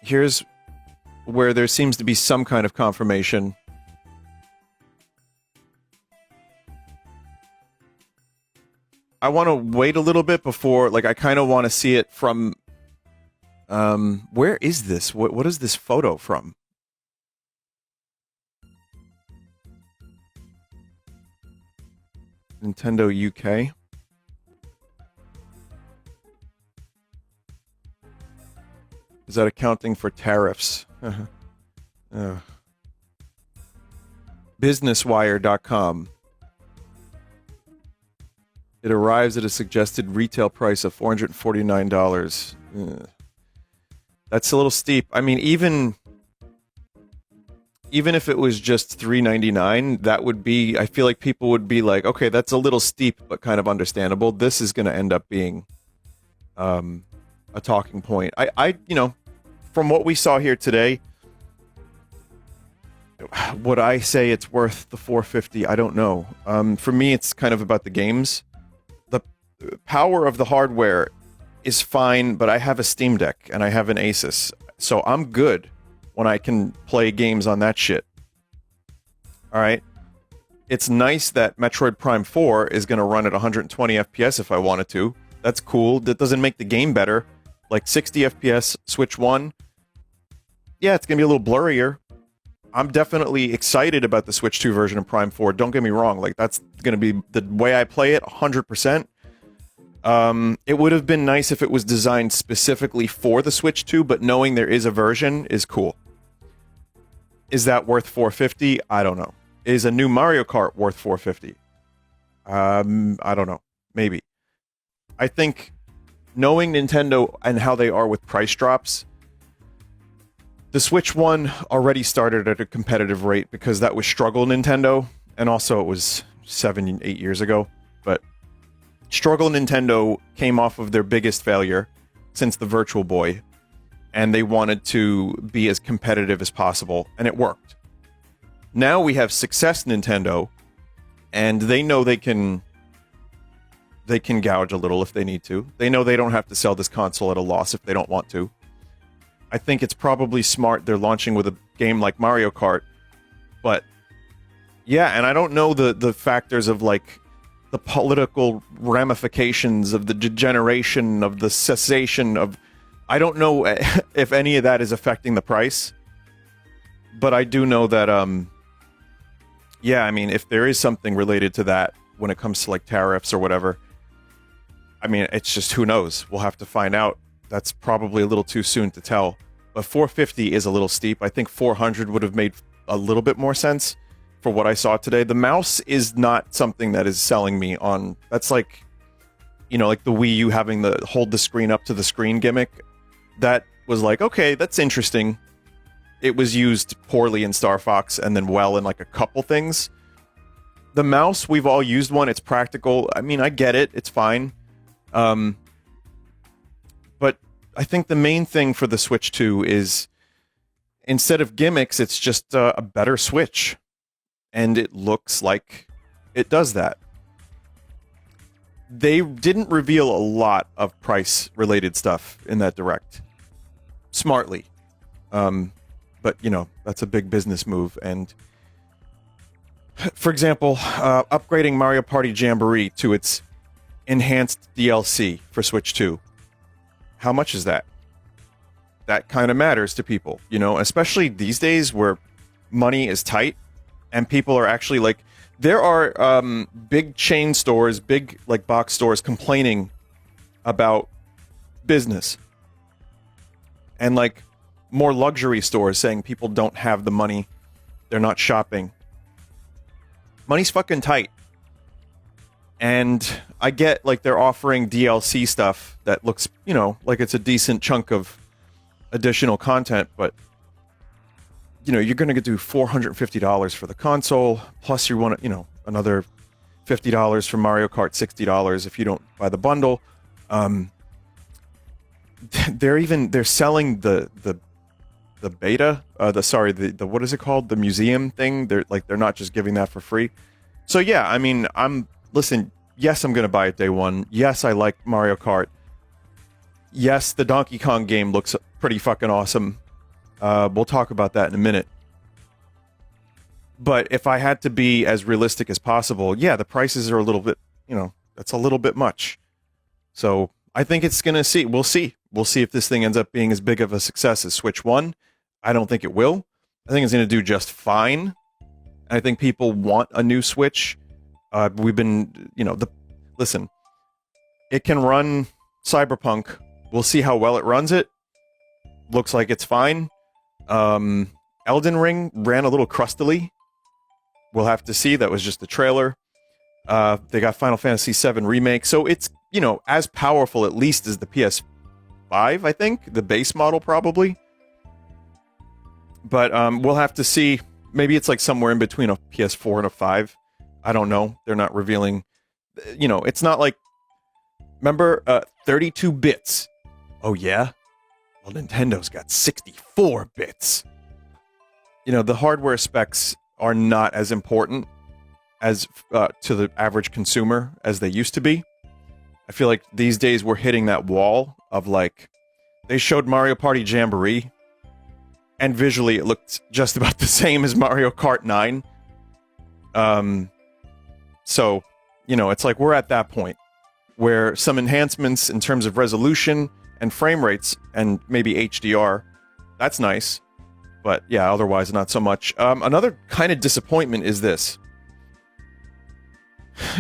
Here's where there seems to be some kind of confirmation. I want to wait a little bit before, like, I kind of want to see it from, where is this? What is this photo from? Nintendo UK. Is that accounting for tariffs? Businesswire.com. It arrives at a suggested retail price of $449. That's a little steep. I mean, even if it was just $399, that would be, I feel like people would be like, okay, that's a little steep, but kind of understandable. This is going to end up being a talking point. I from what we saw here today, would I say it's worth the $450? I don't know. For me, it's kind of about the games. The power of the hardware is fine, but I have a Steam Deck and I have an Asus, so I'm good when I can play games on that shit. Alright? It's nice that Metroid Prime 4 is going to run at 120 FPS if I wanted to. That's cool. That doesn't make the game better. Like 60 FPS, Switch 1. Yeah, it's going to be a little blurrier. I'm definitely excited about the Switch 2 version of Prime 4. Don't get me wrong. Like, that's going to be the way I play it, 100%. It would have been nice if it was designed specifically for the Switch 2, but knowing there is a version is cool. Is that worth $450? I don't know. Is a new Mario Kart worth $450? I don't know. Maybe. I think knowing Nintendo and how they are with price drops, the Switch 1 already started at a competitive rate because that was struggle Nintendo, and also it was 7-8 years ago, but struggle Nintendo came off of their biggest failure since the Virtual Boy, and they wanted to be as competitive as possible, and it worked. Now we have success Nintendo, and they know they can gouge a little if they need to. They know they don't have to sell this console at a loss if they don't want to. I think it's probably smart they're launching with a game like Mario Kart, but yeah, and I don't know the factors of, like, the political ramifications of the degeneration of the cessation of... I don't know if any of that is affecting the price, but I do know that, yeah, I mean, if there is something related to that when it comes to, like, tariffs or whatever, I mean, it's just, who knows? We'll have to find out. That's probably a little too soon to tell. But $450 is a little steep. I think $400 would have made a little bit more sense for what I saw today. The mouse is not something that is selling me on... That's like, you know, like the Wii U having the hold the screen up to the screen gimmick. That was like, okay, that's interesting. It was used poorly in Star Fox and then well in like a couple things. The mouse, we've all used one. It's practical. I mean, I get it. It's fine. But I think the main thing for the Switch 2 is, instead of gimmicks, it's just a better Switch. And it looks like it does that. They didn't reveal a lot of price-related stuff in that Direct. Smartly. But, you know, that's a big business move. And, for example, upgrading Mario Party Jamboree to its enhanced DLC for Switch 2. How much is that? that kind of matters to people, you know, especially these days where money is tight and people are actually like, there are big chain stores, big like box stores complaining about business, and like more luxury stores saying people don't have the money, they're not shopping. Money's fucking tight. And I get like they're offering DLC stuff that looks, you know, like it's a decent chunk of additional content, but you know, you're going to do $450 for the console, plus you want, you know, another $50 for Mario Kart, $60 if you don't buy the bundle. They're selling the beta, the what is it called? The museum thing. They're not just giving that for free. So yeah, I mean, listen, yes, I'm going to buy it day one. Yes, I like Mario Kart. Yes, the Donkey Kong game looks pretty fucking awesome. We'll talk about that in a minute. But if I had to be as realistic as possible, yeah, the prices are a little bit, you know, that's a little bit much. So I think it's going to see. We'll see. We'll see if this thing ends up being as big of a success as Switch 1. I don't think it will. I think it's going to do just fine. I think people want a new Switch. We've been, you know, listen, it can run Cyberpunk. We'll see how well it runs it. Looks like it's fine. Elden Ring ran a little crustily. We'll have to see. That was just the trailer. They got Final Fantasy VII Remake. So it's, you know, as powerful at least as the PS5, I think. The base model probably. But we'll have to see. Maybe it's like somewhere in between a PS4 and a 5. I don't know. They're not revealing. You know, it's not like... Remember 32 bits? Oh, yeah? Well, Nintendo's got 64 bits. You know, the hardware specs are not as important as to the average consumer as they used to be. I feel like these days we're hitting that wall of like... They showed Mario Party Jamboree, and visually it looked just about the same as Mario Kart 9. So, you know, it's like we're at that point where some enhancements in terms of resolution and frame rates and maybe HDR, that's nice. But yeah, otherwise not so much. Another kind of disappointment is this.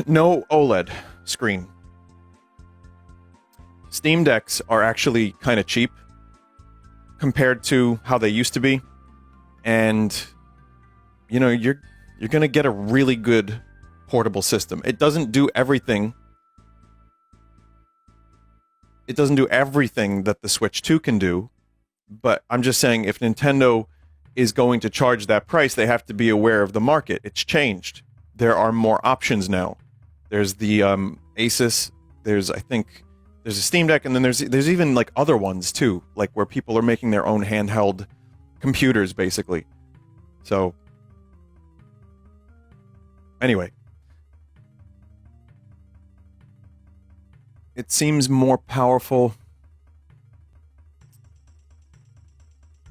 No OLED screen. Steam Decks are actually kind of cheap compared to how they used to be. And, you know, you're going to get a really good portable system. It doesn't do everything. It doesn't do everything that the Switch 2 can do. But I'm just saying, if Nintendo is going to charge that price, they have to be aware of the market. It's changed. There are more options now. There's the Asus. There's a Steam Deck, and then there's even like other ones too, like where people are making their own handheld computers, basically. So, anyway, it seems more powerful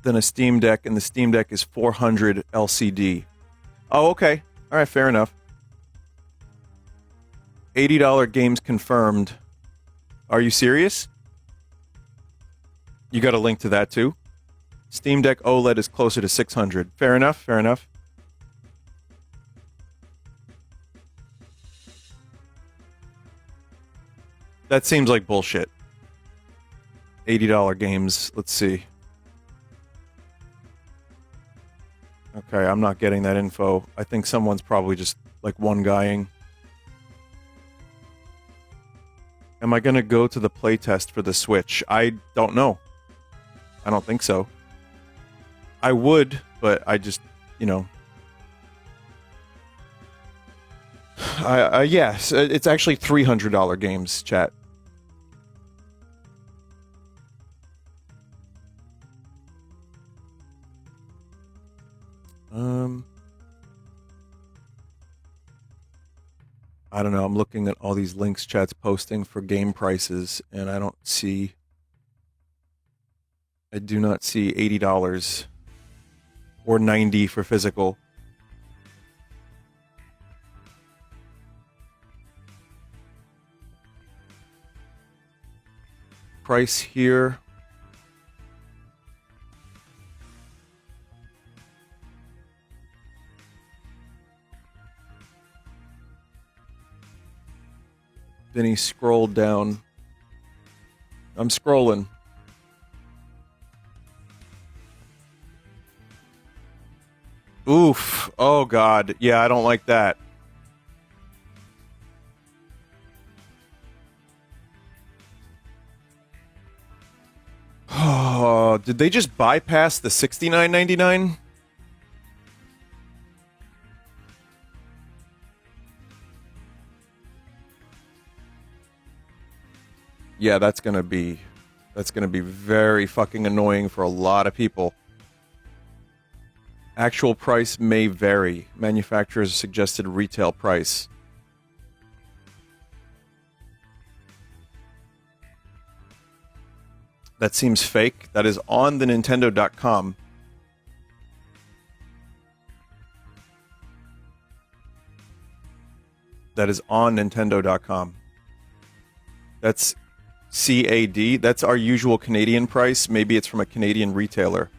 than a Steam Deck, and the Steam Deck is 400 LCD. Oh, okay. All right, fair enough. $80 games confirmed. Are you serious? You got a link to that too? Steam Deck OLED is closer to 600. Fair enough, fair enough. That seems like bullshit. $80 games. Let's see. Okay, I'm not getting that info. I think someone's probably just like one-guying. Am I going to go to the playtest for the Switch? I don't know. I don't think so. I would, but I just, you know. Yes, it's actually $300 games, chat. I don't know. I'm looking at all these links chat's posting for game prices, and I don't see... I do not see $80 or $90 for physical. Price here. Vinny scrolled down. I'm scrolling. Oof. Oh, God. Yeah, I don't like that. Oh, did they just bypass the $69.99? Yeah, that's gonna be very fucking annoying for a lot of people. Actual price may vary. Manufacturer's suggested retail price. That seems fake. That is on the Nintendo.com. That is on Nintendo.com. That's CAD. That's our usual Canadian price. Maybe it's from a Canadian retailer.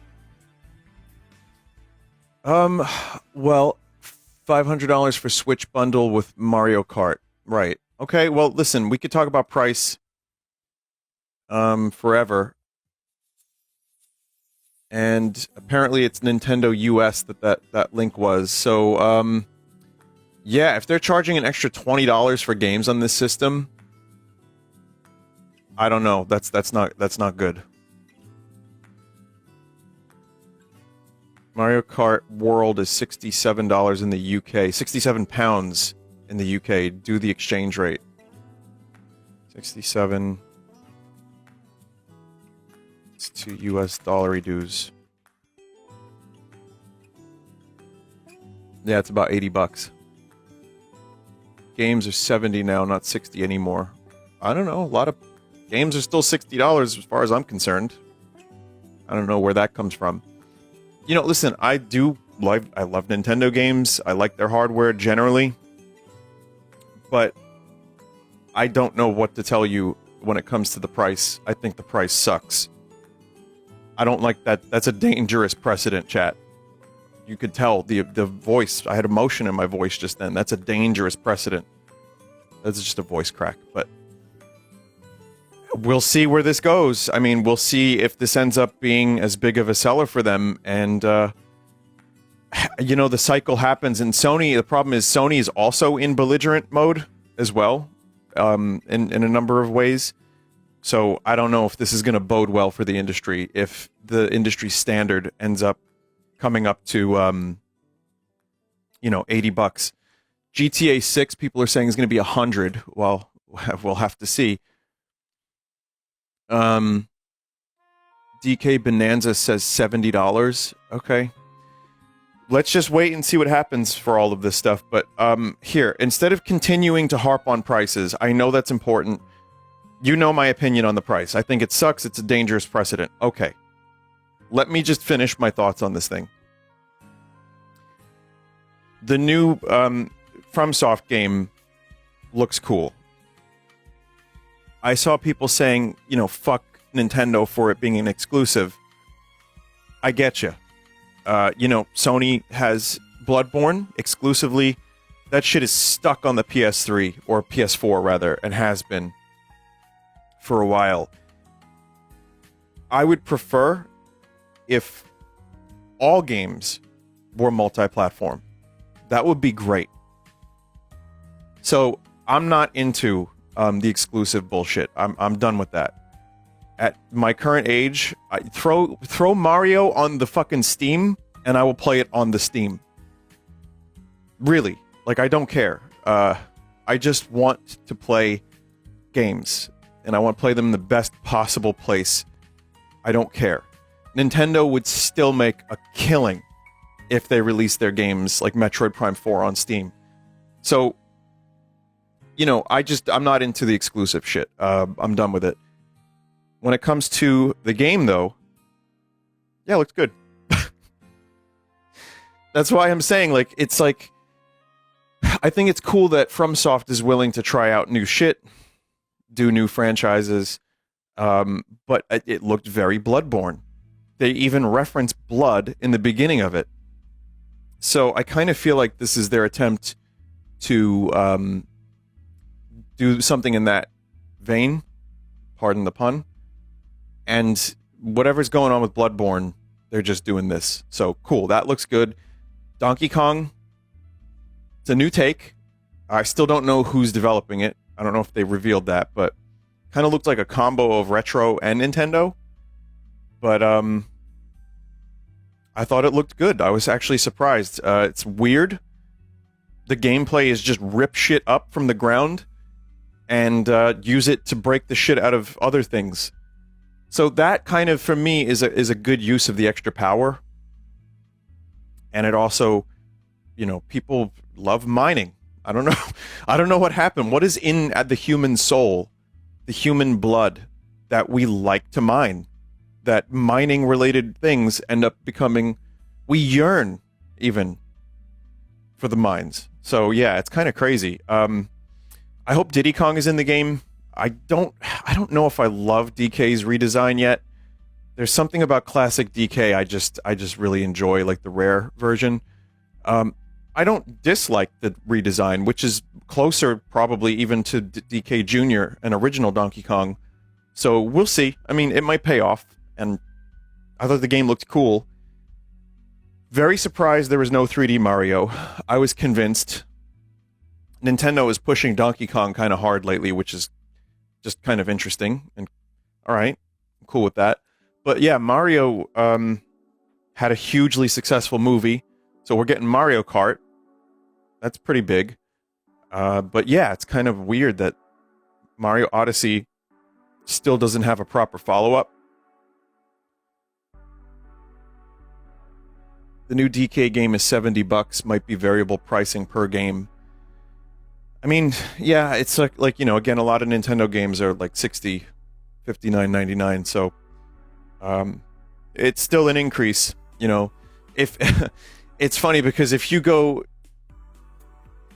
Well, $500 for Switch bundle with Mario Kart. Right. Okay, well, listen, we could talk about price forever. And apparently it's Nintendo US that link was. So, yeah, if they're charging an extra $20 for games on this system, I don't know. That's not good. Mario Kart World is $67 in the UK. 67 pounds in the UK. Do the exchange rate. 67. It's to US dollar dues. Yeah, it's about 80 bucks. Games are 70 now, not 60 anymore. I don't know. A lot of games are still $60 as far as I'm concerned. I don't know where that comes from. You know, listen, I love Nintendo games. I like their hardware generally. But I don't know what to tell you when it comes to the price. I think the price sucks. I don't like that. That's a dangerous precedent, chat. You could tell the voice. I had emotion in my voice just then. That's a dangerous precedent. That's just a voice crack. But we'll see where this goes. I mean, we'll see if this ends up being as big of a seller for them. And, you know, the cycle happens. And Sony, the problem is Sony is also in belligerent mode as well, in a number of ways. So I don't know if this is going to bode well for the industry, if the industry standard ends up coming up to, you know, 80 bucks. GTA 6, people are saying, is going to be 100. Well, we'll have to see. DK Bonanza says $70. Okay. Let's just wait and see what happens for all of this stuff. But here, instead of continuing to harp on prices, I know that's important. You know my opinion on the price. I think it sucks. It's a dangerous precedent. Okay. Let me just finish my thoughts on this thing. The new FromSoft game looks cool. I saw people saying, you know, fuck Nintendo for it being an exclusive. I get you. You know, Sony has Bloodborne exclusively. That shit is stuck on the PS3, or PS4 rather, and has been for a while. I would prefer if all games were multi-platform. That would be great. So I'm not into the exclusive bullshit. I'm done with that. At my current age, I throw Mario on the fucking Steam, and I will play it on the Steam. Really, like, I don't care. I just want to play games, and I want to play them in the best possible place. I don't care. Nintendo would still make a killing if they released their games like Metroid Prime 4 on Steam. So, you know, I'm not into the exclusive shit. I'm done with it. When it comes to the game, though, yeah, it looks good. That's why I'm saying, like, it's like, I think it's cool that FromSoft is willing to try out new shit, do new franchises, but it looked very Bloodborne. They even reference blood in the beginning of it. So I kind of feel like this is their attempt to do something in that vein, pardon the pun, and whatever's going on with Bloodborne, they're just doing this. So, cool, that looks good. Donkey Kong, it's a new take. I still don't know who's developing it. I don't know if they revealed that, but kind of looked like a combo of retro and Nintendo. But I thought it looked good. I was actually surprised. It's weird. The gameplay is just rip shit up from the ground and use it to break the shit out of other things. So that kind of, for me, is a good use of the extra power. And it also, you know, people love mining. I don't know. I don't know what happened. What is in the human soul, the human blood, that we like to mine? That mining-related things end up becoming... We yearn, even, for the mines. So, yeah, it's kind of crazy. I hope Diddy Kong is in the game. I don't know if I love DK's redesign yet. There's something about classic DK I just really enjoy, like the rare version. I don't dislike the redesign, which is closer probably even to DK Jr., an original Donkey Kong. So we'll see. I mean, it might pay off, and I thought the game looked cool. Very surprised there was no 3D Mario. I was convinced. Nintendo is pushing Donkey Kong kind of hard lately, which is just kind of interesting. And all right, I'm cool with that. But yeah, Mario had a hugely successful movie, so we're getting Mario Kart. That's pretty big. But yeah, it's kind of weird that Mario Odyssey still doesn't have a proper follow-up. The new DK game is $70, might be variable pricing per game. I mean, yeah, it's like you know, again, a lot of Nintendo games are like $60, $59.99, so it's still an increase, you know. If it's funny because if you go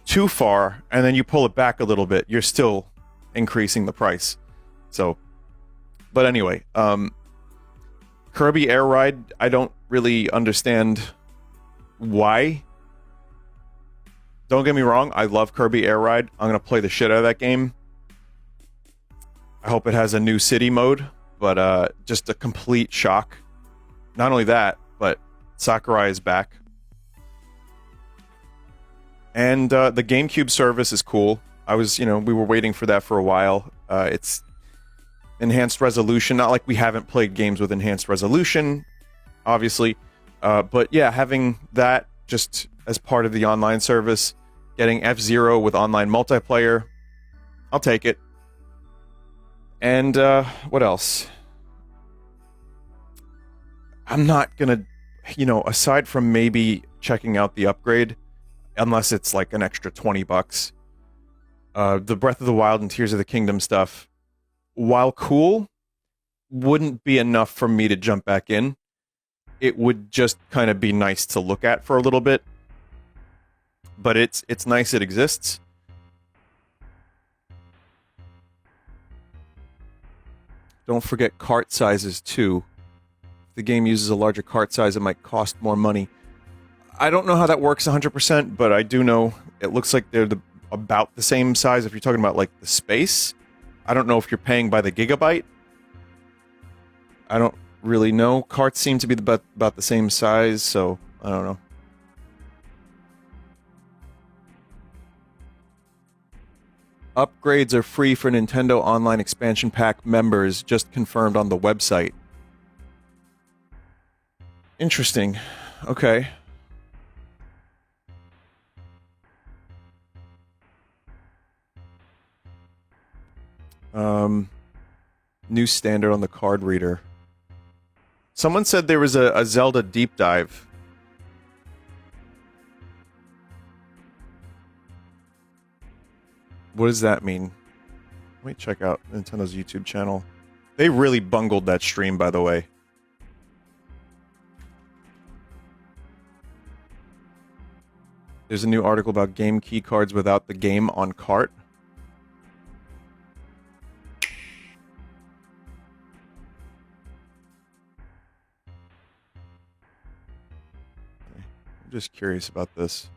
too far and then you pull it back a little bit, you're still increasing the price. So, but anyway, Kirby Air Ride, I don't really understand why. Don't get me wrong, I love Kirby Air Ride. I'm going to play the shit out of that game. I hope it has a new city mode, but just a complete shock. Not only that, but Sakurai is back. And the GameCube service is cool. We were waiting for that for a while. It's enhanced resolution, not like we haven't played games with enhanced resolution, obviously. But yeah, having that just as part of the online service, getting F-Zero with online multiplayer, I'll take it. And what else? I'm not gonna, aside from maybe checking out the upgrade, unless it's like an extra $20, the Breath of the Wild and Tears of the Kingdom stuff, while cool, wouldn't be enough for me to jump back in. It would just kind of be nice to look at for a little bit. But it's nice it exists. Don't forget cart sizes too. If the game uses a larger cart size, it might cost more money. I don't know how that works 100%, but I do know it looks like they're about the same size if you're talking about like the space. I don't know if you're paying by the gigabyte. I don't really know. Carts seem to be about the same size, so I don't know. Upgrades are free for Nintendo Online Expansion Pack members, just confirmed on the website. Interesting. Okay. New standard on the card reader. Someone said there was a Zelda deep dive. What does that mean? Let me check out Nintendo's YouTube channel. They really bungled that stream, by the way. There's a new article about game key cards without the game on cart. I'm just curious about this.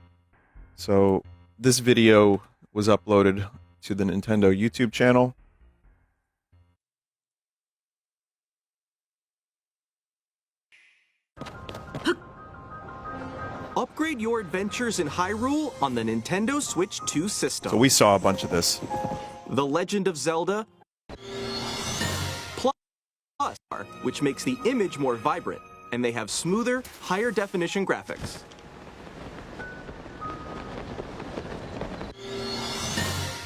So, this video was uploaded to the Nintendo YouTube channel. Upgrade your adventures in Hyrule on the Nintendo Switch 2 system. So we saw a bunch of this. The Legend of Zelda Plus, which makes the image more vibrant, and they have smoother, higher definition graphics.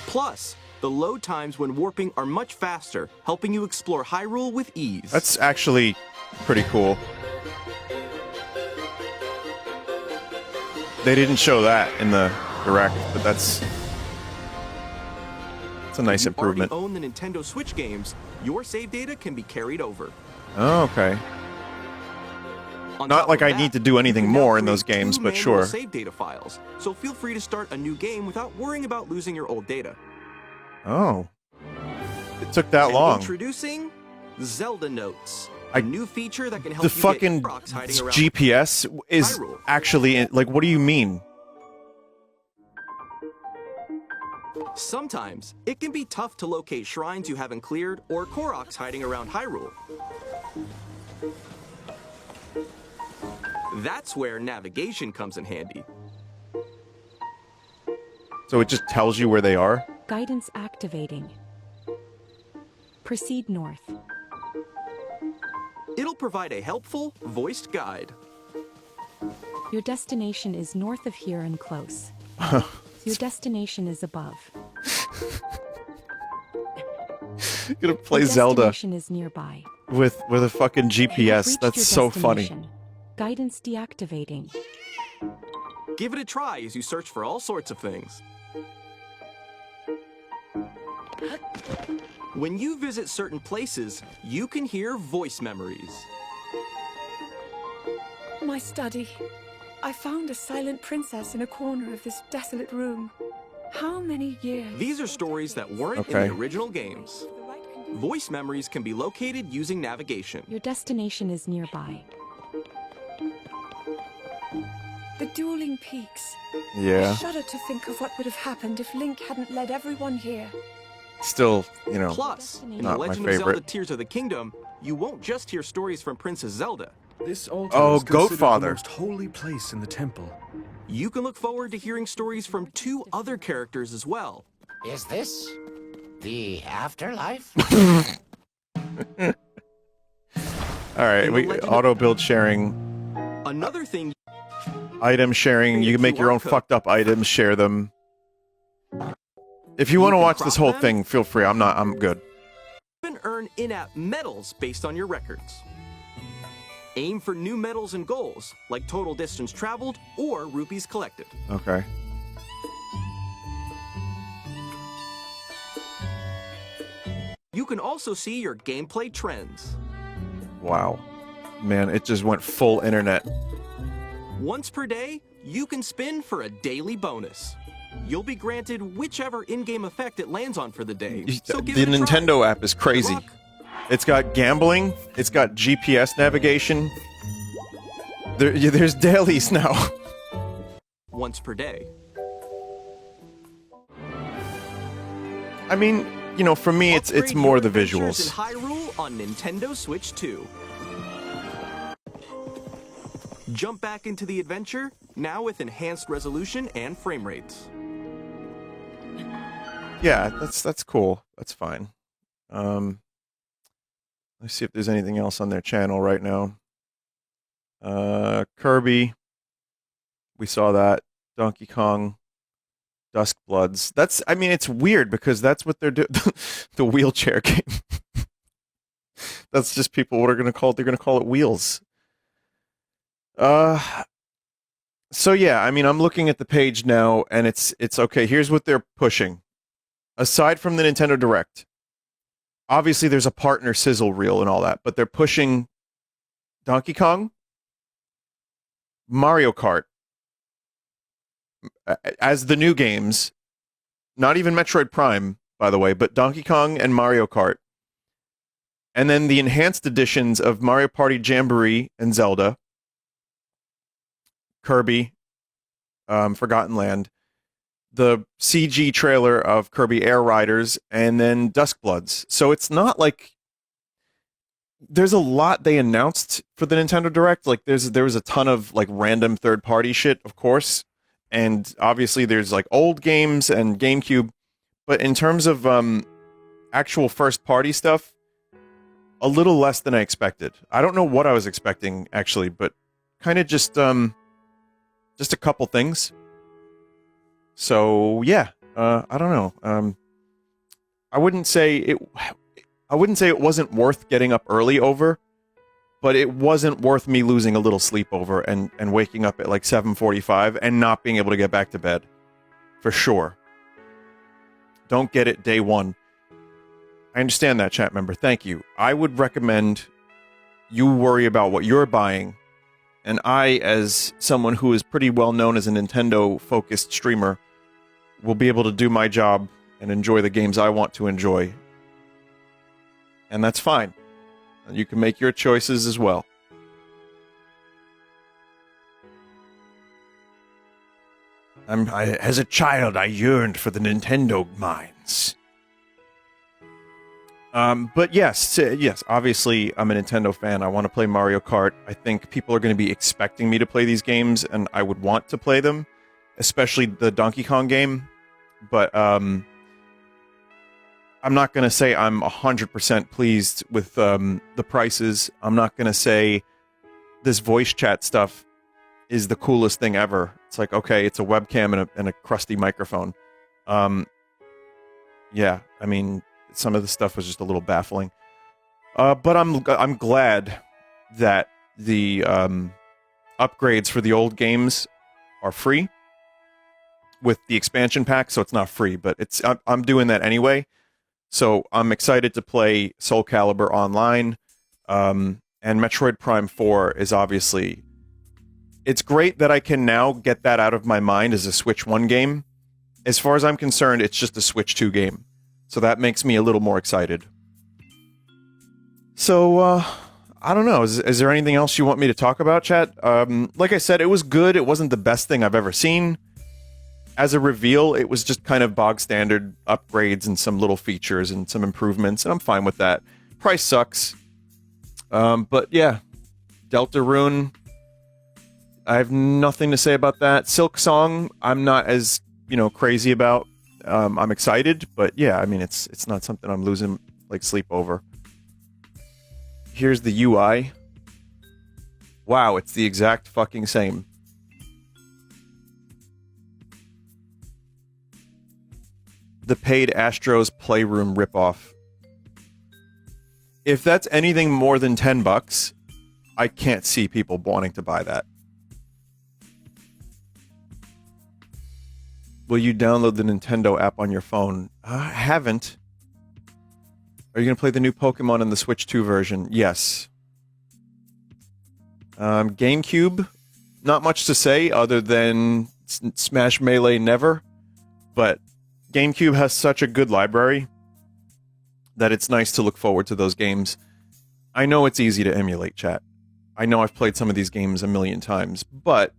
Plus, the load times when warping are much faster, helping you explore Hyrule with ease. That's actually pretty cool. They didn't show that in the Direct, but that's a nice improvement. If you already own the Nintendo Switch games, your save data can be carried over. Oh, okay. Not like I need to do anything more in those games, but sure. Save data files, so feel free to start a new game without worrying about losing your old data. Oh. It took that long. Introducing Zelda Notes. A new feature that can help The you fucking get rocks hiding around GPS is Hyrule. actually, like, what do you mean? Sometimes, it can be tough to locate shrines you haven't cleared or Koroks hiding around Hyrule. That's where navigation comes in handy. So it just tells you where they are? Guidance activating. Proceed north. It'll provide a helpful, voiced guide. Your destination is north of here and close. Your destination is above. You're gonna play Your Zelda destination is nearby. with a fucking GPS. You've That's reached so your funny. destination. Guidance deactivating. Give it a try as you search for all sorts of things. When you visit certain places, you can hear voice memories. My study. I found a silent princess in a corner of this desolate room. How many years? These are stories that weren't in the original games. Voice memories can be located using navigation. Your destination is nearby. The dueling peaks. Yeah. I shudder to think of what would have happened if Link hadn't led everyone here. Still, you know, Plus, in The not my Legend of Zelda favorite. Tears of the Kingdom, you won't just hear stories from Princess Zelda. This altar Oh, is considered Goatfather. the most holy place in the temple. You can look forward to hearing stories from 2 other characters as well. Is this the afterlife? All right, we auto build sharing, Another thing, item sharing. You can make your own fucked up items, share them. If you want to watch this whole thing, feel free. I'm good. you can earn in-app medals based on your records. Aim for new medals and goals, like total distance traveled or rupees collected. Okay. You can also see your gameplay trends. Wow. Man, it just went full internet. Once per day, you can spin for a daily bonus. You'll be granted whichever in-game effect it lands on for the day. So give The it a try. Nintendo app is crazy. It's got gambling. It's got GPS navigation. There's dailies now. Once per day. I mean, you know, for me, it's more the Adventures in visuals. Hyrule on Nintendo Switch 2. Jump back into the adventure, now with enhanced resolution and frame rates. Yeah, that's cool. That's fine. Let's see if there's anything else on their channel right now. Kirby. We saw that. Donkey Kong. Dusk Bloods. I mean, it's weird because that's what they're doing. The wheelchair game. That's just people, what are going to call it? They're going to call it Wheels. So yeah, I mean, I'm looking at the page now, and it's okay. Here's what they're pushing. Aside from the Nintendo Direct, obviously there's a partner Sizzle Reel and all that, but they're pushing Donkey Kong, Mario Kart as the new games. Not even Metroid Prime, by the way, but Donkey Kong and Mario Kart. And then the enhanced editions of Mario Party Jamboree and Zelda, Kirby, Forgotten Land. the CG trailer of Kirby AirRiders, and then Duskbloods. So it's not like there's a lot they announced for the Nintendo Direct. Like there was a ton of like random third-party shit, of course, and obviously there's like old games and GameCube. But in terms of actual first-party stuff, a little less than I expected. I don't know what I was expecting actually, but kind of just a couple things. So yeah, I don't know. I wouldn't say it wasn't worth getting up early over, but it wasn't worth me losing a little sleep over and waking up at like 7:45 and not being able to get back to bed. For sure. Don't get it day one. I understand that, chat member. Thank you. I would recommend you worry about what you're buying, and I, as someone who is pretty well known as a Nintendo-focused streamer, will be able to do my job and enjoy the games I want to enjoy. And that's fine. You can make your choices as well. As a child, I yearned for the Nintendo mines. But yes, obviously I'm a Nintendo fan. I want to play Mario Kart. I think people are going to be expecting me to play these games, and I would want to play them, especially the Donkey Kong game. But I'm not going to say I'm 100% pleased with the prices. I'm not going to say this voice chat stuff is the coolest thing ever. It's like, okay, it's a webcam and a crusty microphone. Yeah, I mean, some of the stuff was just a little baffling. But I'm glad that the upgrades for the old games are free with the expansion pack, so it's not free, but I'm doing that anyway. So I'm excited to play Soul Calibur online, and Metroid Prime 4 is obviously... It's great that I can now get that out of my mind as a Switch 1 game. As far as I'm concerned, it's just a Switch 2 game. So that makes me a little more excited. So, I don't know. Is there anything else you want me to talk about, chat? Like I said, it was good. It wasn't the best thing I've ever seen. As a reveal, it was just kind of bog standard upgrades and some little features and some improvements, and I'm fine with that. Price sucks. But yeah, Deltarune, I have nothing to say about that. Silk Song, I'm not as, crazy about. I'm excited, but yeah, I mean, it's not something I'm losing like sleep over. Here's the UI. Wow, it's the exact fucking same. The paid Astro's Playroom ripoff. If that's anything more than $10, I can't see people wanting to buy that. Will you download the Nintendo app on your phone? I haven't. Are you going to play the new Pokemon in the Switch 2 version? Yes. GameCube, not much to say other than Smash Melee never, but GameCube has such a good library that it's nice to look forward to those games. I know it's easy to emulate, chat. I know I've played some of these games a million times, but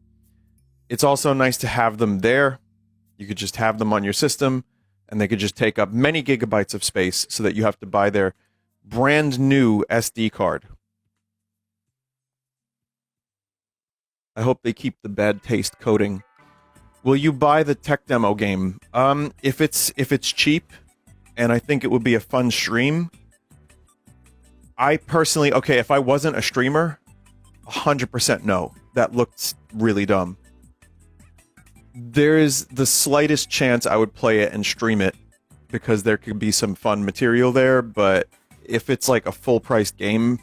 it's also nice to have them there. You could just have them on your system, and they could just take up many gigabytes of space so that you have to buy their brand new SD card. I hope they keep the bad taste coating. Will you buy the tech demo game? If it's cheap, and I think it would be a fun stream, I personally, okay, if I wasn't a streamer, 100% no. That looked really dumb. There is the slightest chance I would play it and stream it because there could be some fun material there, but if it's like a full-priced game,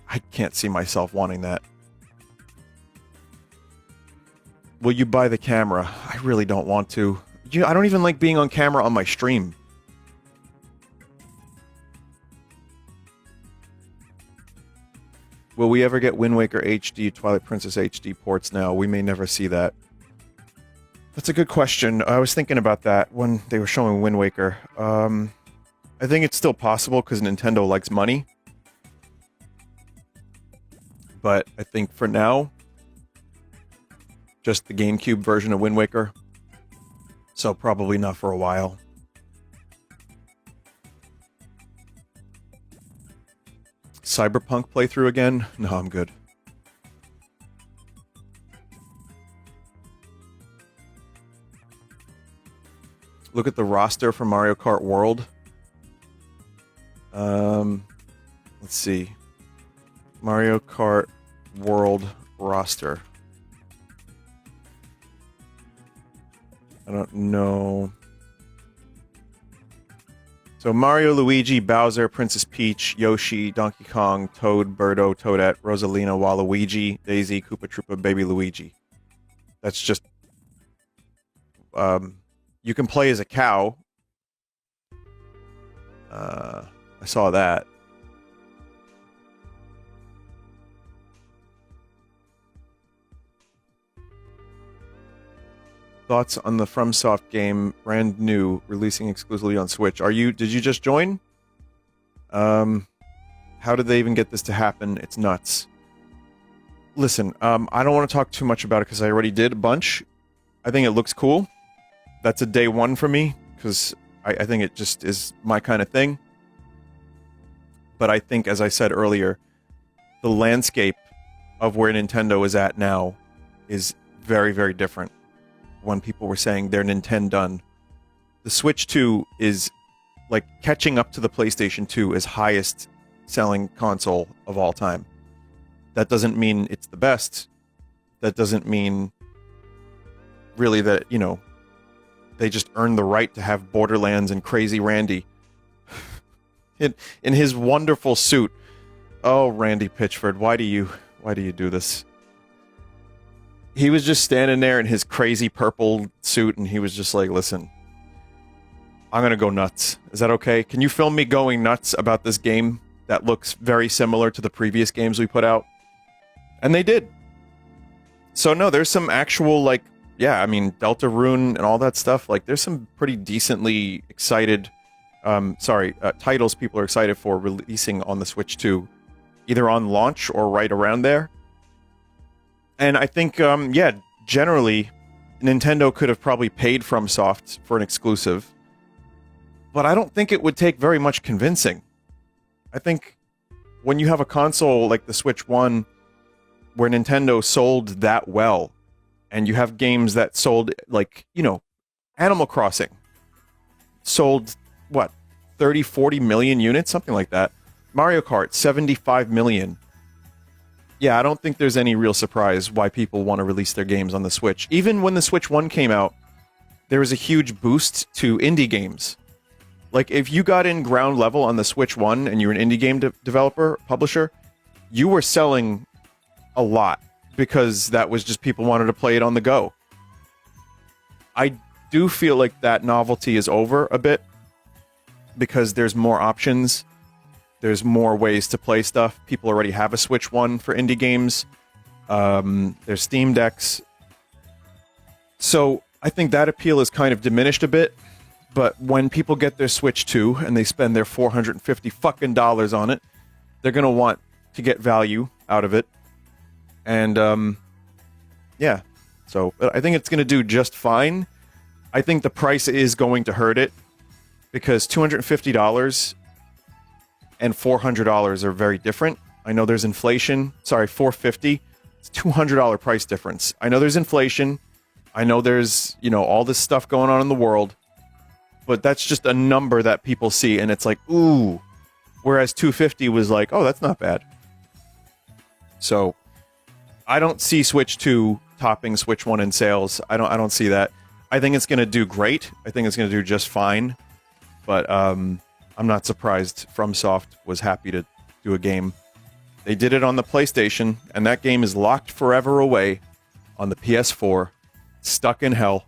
I can't see myself wanting that. Will you buy the camera? I really don't want to. I don't even like being on camera on my stream. Will we ever get Wind Waker HD, Twilight Princess HD ports now? We may never see that. That's a good question. I was thinking about that when they were showing Wind Waker. I think it's still possible because Nintendo likes money. But I think for now, just the GameCube version of Wind Waker. So probably not for a while. Cyberpunk playthrough again? No, I'm good. Look at the roster for Mario Kart World. Let's see. Mario Kart World roster. I don't know. So Mario, Luigi, Bowser, Princess Peach, Yoshi, Donkey Kong, Toad, Birdo, Toadette, Rosalina, Waluigi, Daisy, Koopa Troopa, Baby Luigi. That's just... you can play as a cow. I saw that. Thoughts on the FromSoft game, brand new, releasing exclusively on Switch. Did you just join? How did they even get this to happen? It's nuts. Listen, I don't want to talk too much about it because I already did a bunch. I think it looks cool. That's a day one for me, because I think it just is my kind of thing. But I think, as I said earlier, the landscape of where Nintendo is at now is very, very different. When people were saying they're Nintendo done. The Switch 2 is like catching up to the PlayStation 2 as highest selling console of all time. That doesn't mean it's the best. That doesn't mean really that, you know, they just earned the right to have Borderlands and Crazy Randy in his wonderful suit. Oh, Randy Pitchford, why do you do this? He was just standing there in his crazy purple suit, and he was just like, listen, I'm going to go nuts. Is that okay? Can you film me going nuts about this game that looks very similar to the previous games we put out? And they did. So, no, there's some actual, like, yeah, I mean, Deltarune and all that stuff. Like, there's some pretty decently excited, titles people are excited for releasing on the Switch 2, either on launch or right around there. And I think, yeah, generally, Nintendo could have probably paid FromSoft for an exclusive, but I don't think it would take very much convincing. I think when you have a console like the Switch 1, where Nintendo sold that well, and you have games that sold, like, you know, Animal Crossing sold, what, 30, 40 million units? Something like that. Mario Kart, 75 million. Yeah, I don't think there's any real surprise why people want to release their games on the Switch. Even when the Switch 1 came out, there was a huge boost to indie games. Like, if you got in ground level on the Switch 1 and you're an indie game developer, publisher, you were selling a lot because that was just people wanted to play it on the go. I do feel like that novelty is over a bit because there's more options. There's more ways to play stuff. People already have a Switch 1 for indie games. There's Steam Decks. So I think that appeal is kind of diminished a bit. But when people get their Switch 2 and they spend their $450 fucking dollars on it, they're going to want to get value out of it. And, yeah. So I think it's going to do just fine. I think the price is going to hurt it because $250 and $400 are very different. I know there's inflation. Sorry, $450. It's $200 price difference. I know there's inflation. I know there's, you know, all this stuff going on in the world. But that's just a number that people see, and it's like, ooh. Whereas $250 was like, oh, that's not bad. So, I don't see Switch 2 topping Switch 1 in sales. I don't see that. I think it's going to do great. I think it's going to do just fine. But, I'm not surprised FromSoft was happy to do a game. They did it on the PlayStation, and that game is locked forever away on the PS4, stuck in hell.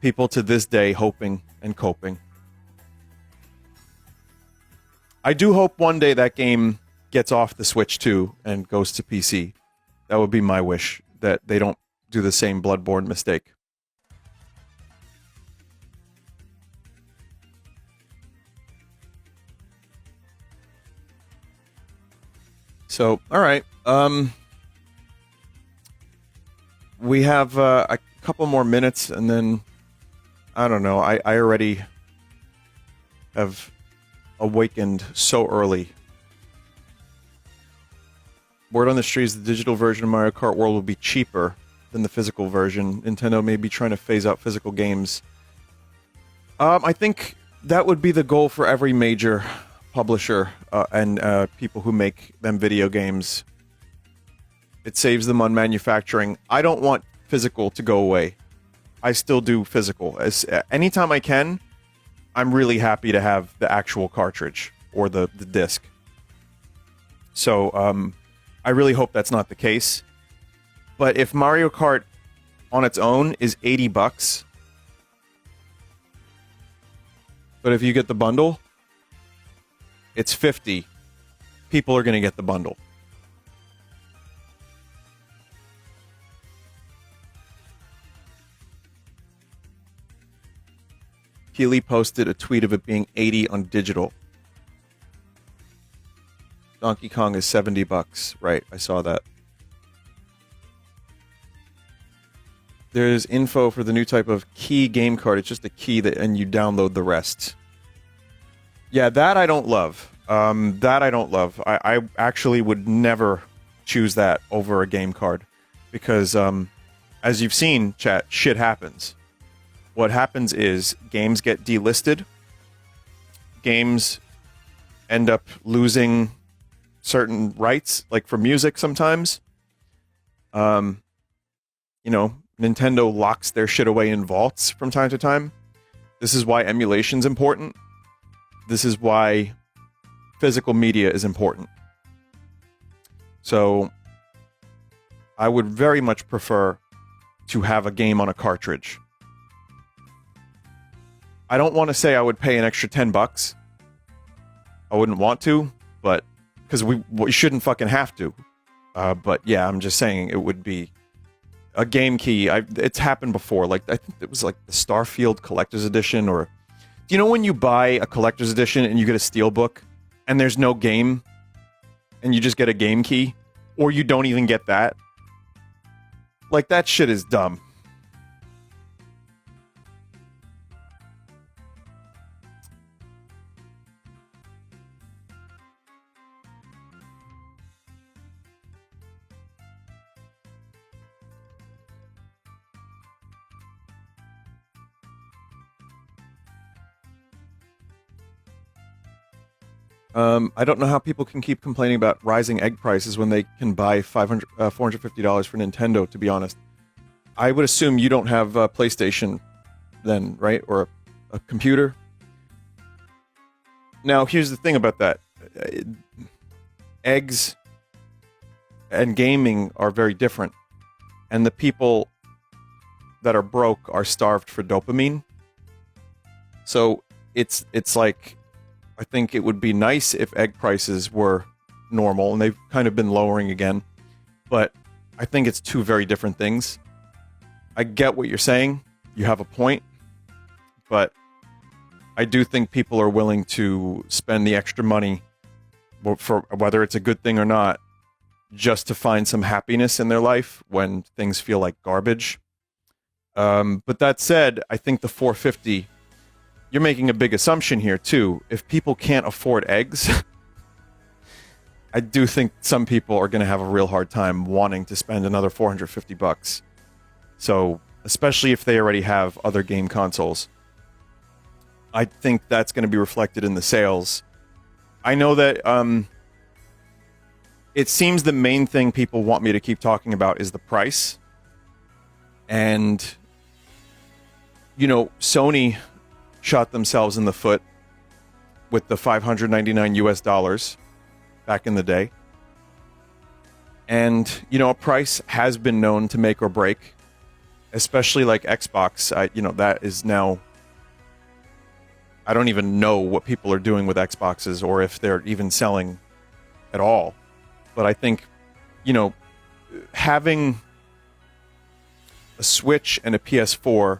People to this day hoping and coping. I do hope one day that game gets off the Switch 2 and goes to PC. That would be my wish, that they don't do the same Bloodborne mistake. So, all right. We have a couple more minutes, and then I don't know. I already have awakened so early. Word on the street is the digital version of Mario Kart World will be cheaper than the physical version. Nintendo may be trying to phase out physical games. I think that would be the goal for every major publisher and people who make them video games. It saves them on manufacturing. I don't want physical to go away. I still do physical. Anytime I can, I'm really happy to have the actual cartridge or the disc. So, I really hope that's not the case. But if Mario Kart on its own is $80, but if you get the bundle, it's $50. People are going to get the bundle. Keely posted a tweet of it being $80 on digital. Donkey Kong is $70. Right, I saw that. There's info for the new type of key game card. It's just a key and you download the rest. Yeah, that I don't love. I actually would never choose that over a game card because, as you've seen, chat, shit happens. What happens is games get delisted. Games end up losing certain rights, like for music sometimes. Nintendo locks their shit away in vaults from time to time. This is why emulation's important. This is why physical media is important. So I would very much prefer to have a game on a cartridge. I don't want to say I would pay an extra $10. I wouldn't want to, but because we shouldn't fucking have to. But yeah, I'm just saying it would be a game key. It's happened before. Like I think it was like the Starfield Collector's Edition, or do you know when you buy a Collector's Edition and you get a Steelbook and there's no game, and you just get a game key, or you don't even get that? Like that shit is dumb. I don't know how people can keep complaining about rising egg prices when they can buy $450 for Nintendo, to be honest. I would assume you don't have a PlayStation then, right? Or a computer? Now, here's the thing about that. Eggs and gaming are very different. And the people that are broke are starved for dopamine. So it's like, I think it would be nice if egg prices were normal, and they've kind of been lowering again. But I think it's two very different things. I get what you're saying. You have a point. But I do think people are willing to spend the extra money, for whether it's a good thing or not, just to find some happiness in their life when things feel like garbage. But that said, I think the $450... You're making a big assumption here, too. If people can't afford eggs, I do think some people are going to have a real hard time wanting to spend another $450. So, especially if they already have other game consoles, I think that's going to be reflected in the sales. I know that it seems the main thing people want me to keep talking about is the price. And, Sony shot themselves in the foot with the $599 back in the day. And, a price has been known to make or break, especially like Xbox. That is now... I don't even know what people are doing with Xboxes or if they're even selling at all. But I think, having a Switch and a PS4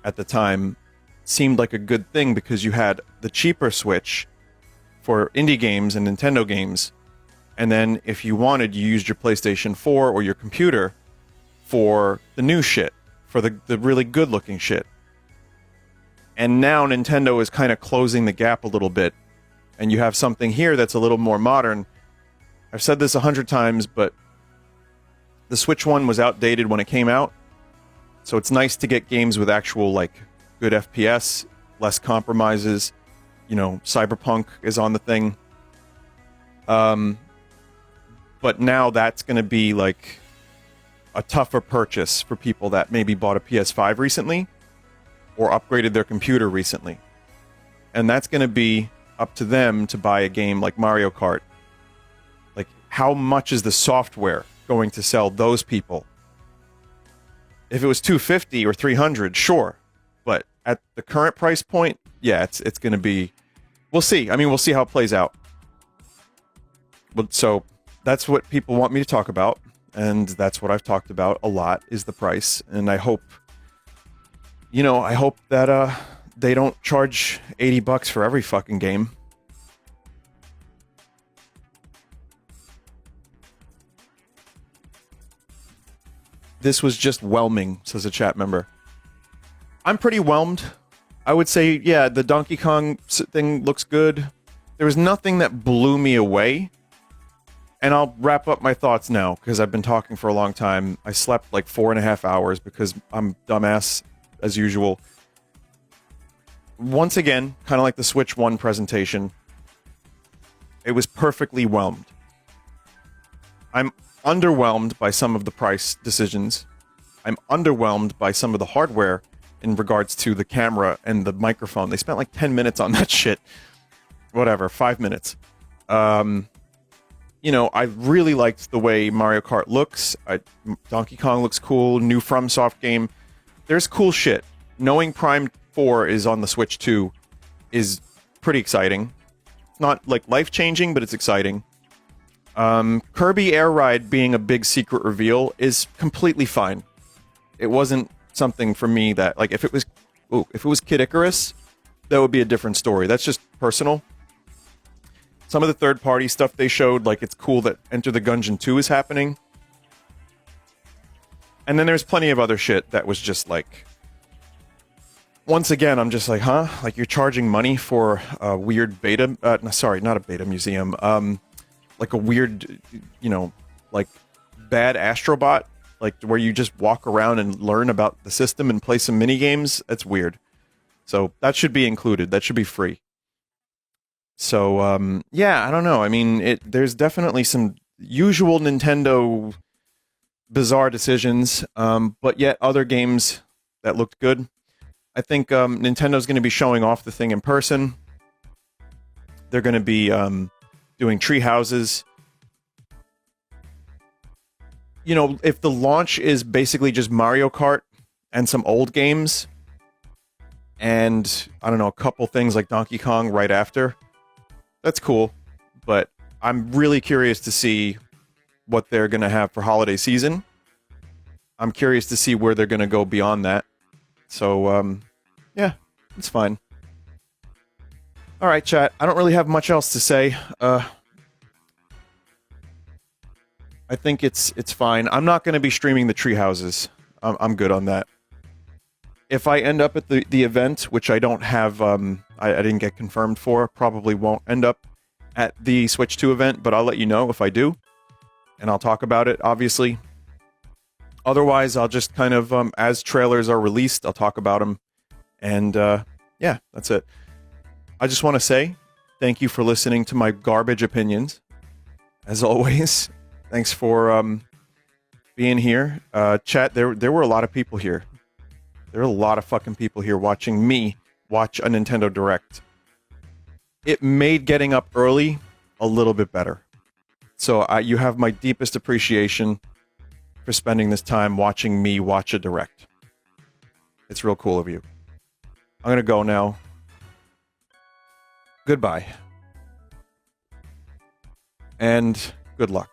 at the time seemed like a good thing because you had the cheaper Switch for indie games and Nintendo games, and then if you wanted, you used your PlayStation 4 or your computer for the new shit, for the really good-looking shit. And now Nintendo is kind of closing the gap a little bit. And you have something here that's a little more modern. I've said this 100 times, but the Switch one was outdated when it came out. So it's nice to get games with actual, like, good FPS, less compromises. You know, Cyberpunk is on the thing. But now that's going to be, like, a tougher purchase for people that maybe bought a PS5 recently or upgraded their computer recently. And that's going to be up to them to buy a game like Mario Kart. Like, how much is the software going to sell those people? If it was $250 or $300, sure. But at the current price point, yeah, it's going to be... We'll see. I mean, we'll see how it plays out. But so, that's what people want me to talk about. And that's what I've talked about a lot, is the price. And I hope... You know, I hope that they don't charge $80 for every fucking game. This was just whelming, says a chat member. I'm pretty whelmed. I would say, yeah, the Donkey Kong thing looks good. There was nothing that blew me away. And I'll wrap up my thoughts now, because I've been talking for a long time. I slept like 4.5 hours because I'm dumbass, as usual. Once again, kind of like the Switch 1 presentation, it was perfectly whelmed. I'm underwhelmed by some of the price decisions. I'm underwhelmed by some of the hardware in regards to the camera and the microphone. They spent like 10 minutes on that shit. Whatever, 5 minutes. You know, I really liked the way Mario Kart looks. Donkey Kong looks cool. New FromSoft game. There's cool shit. Knowing Prime 4 is on the Switch 2 is pretty exciting. It's not, like, life-changing, but it's exciting. Kirby AirRide being a big secret reveal is completely fine. It wasn't something for me that, like, if it was Kid Icarus, that would be a different story. That's just personal. Some of the third-party stuff they showed, like, it's cool that Enter the Gungeon 2 is happening. And then there's plenty of other shit that was just, like... Once again, I'm just like, huh? Like, you're charging money for a weird beta... sorry, not a beta museum. Like a weird, you know, like, bad Astrobot? Like, where you just walk around and learn about the system and play some mini-games? That's weird. So, that should be included. That should be free. So, yeah, I don't know. I mean, there's definitely some usual Nintendo bizarre decisions, but yet other games that looked good. I think Nintendo's going to be showing off the thing in person. They're going to be doing tree houses. You know, if the launch is basically just Mario Kart and some old games, and, I don't know, a couple things like Donkey Kong right after... That's cool, but I'm really curious to see what they're going to have for holiday season. I'm curious to see where they're going to go beyond that. So, yeah, it's fine. Alright, chat. I don't really have much else to say. I think it's fine. I'm not going to be streaming the tree houses. I'm good on that. If I end up at the event, which I don't have... I didn't get confirmed for, probably won't end up at the Switch 2 event, but I'll let you know if I do. And I'll talk about it, obviously. Otherwise, I'll just kind of, as trailers are released, I'll talk about them. And, yeah, that's it. I just want to say, thank you for listening to my garbage opinions. As always, thanks for being here. Chat, there were a lot of people here. There are a lot of fucking people here watching me watch a Nintendo Direct. It made getting up early a little bit better. So you have my deepest appreciation for spending this time watching me watch a Direct. It's real cool of you. I'm gonna go now. Goodbye. And good luck.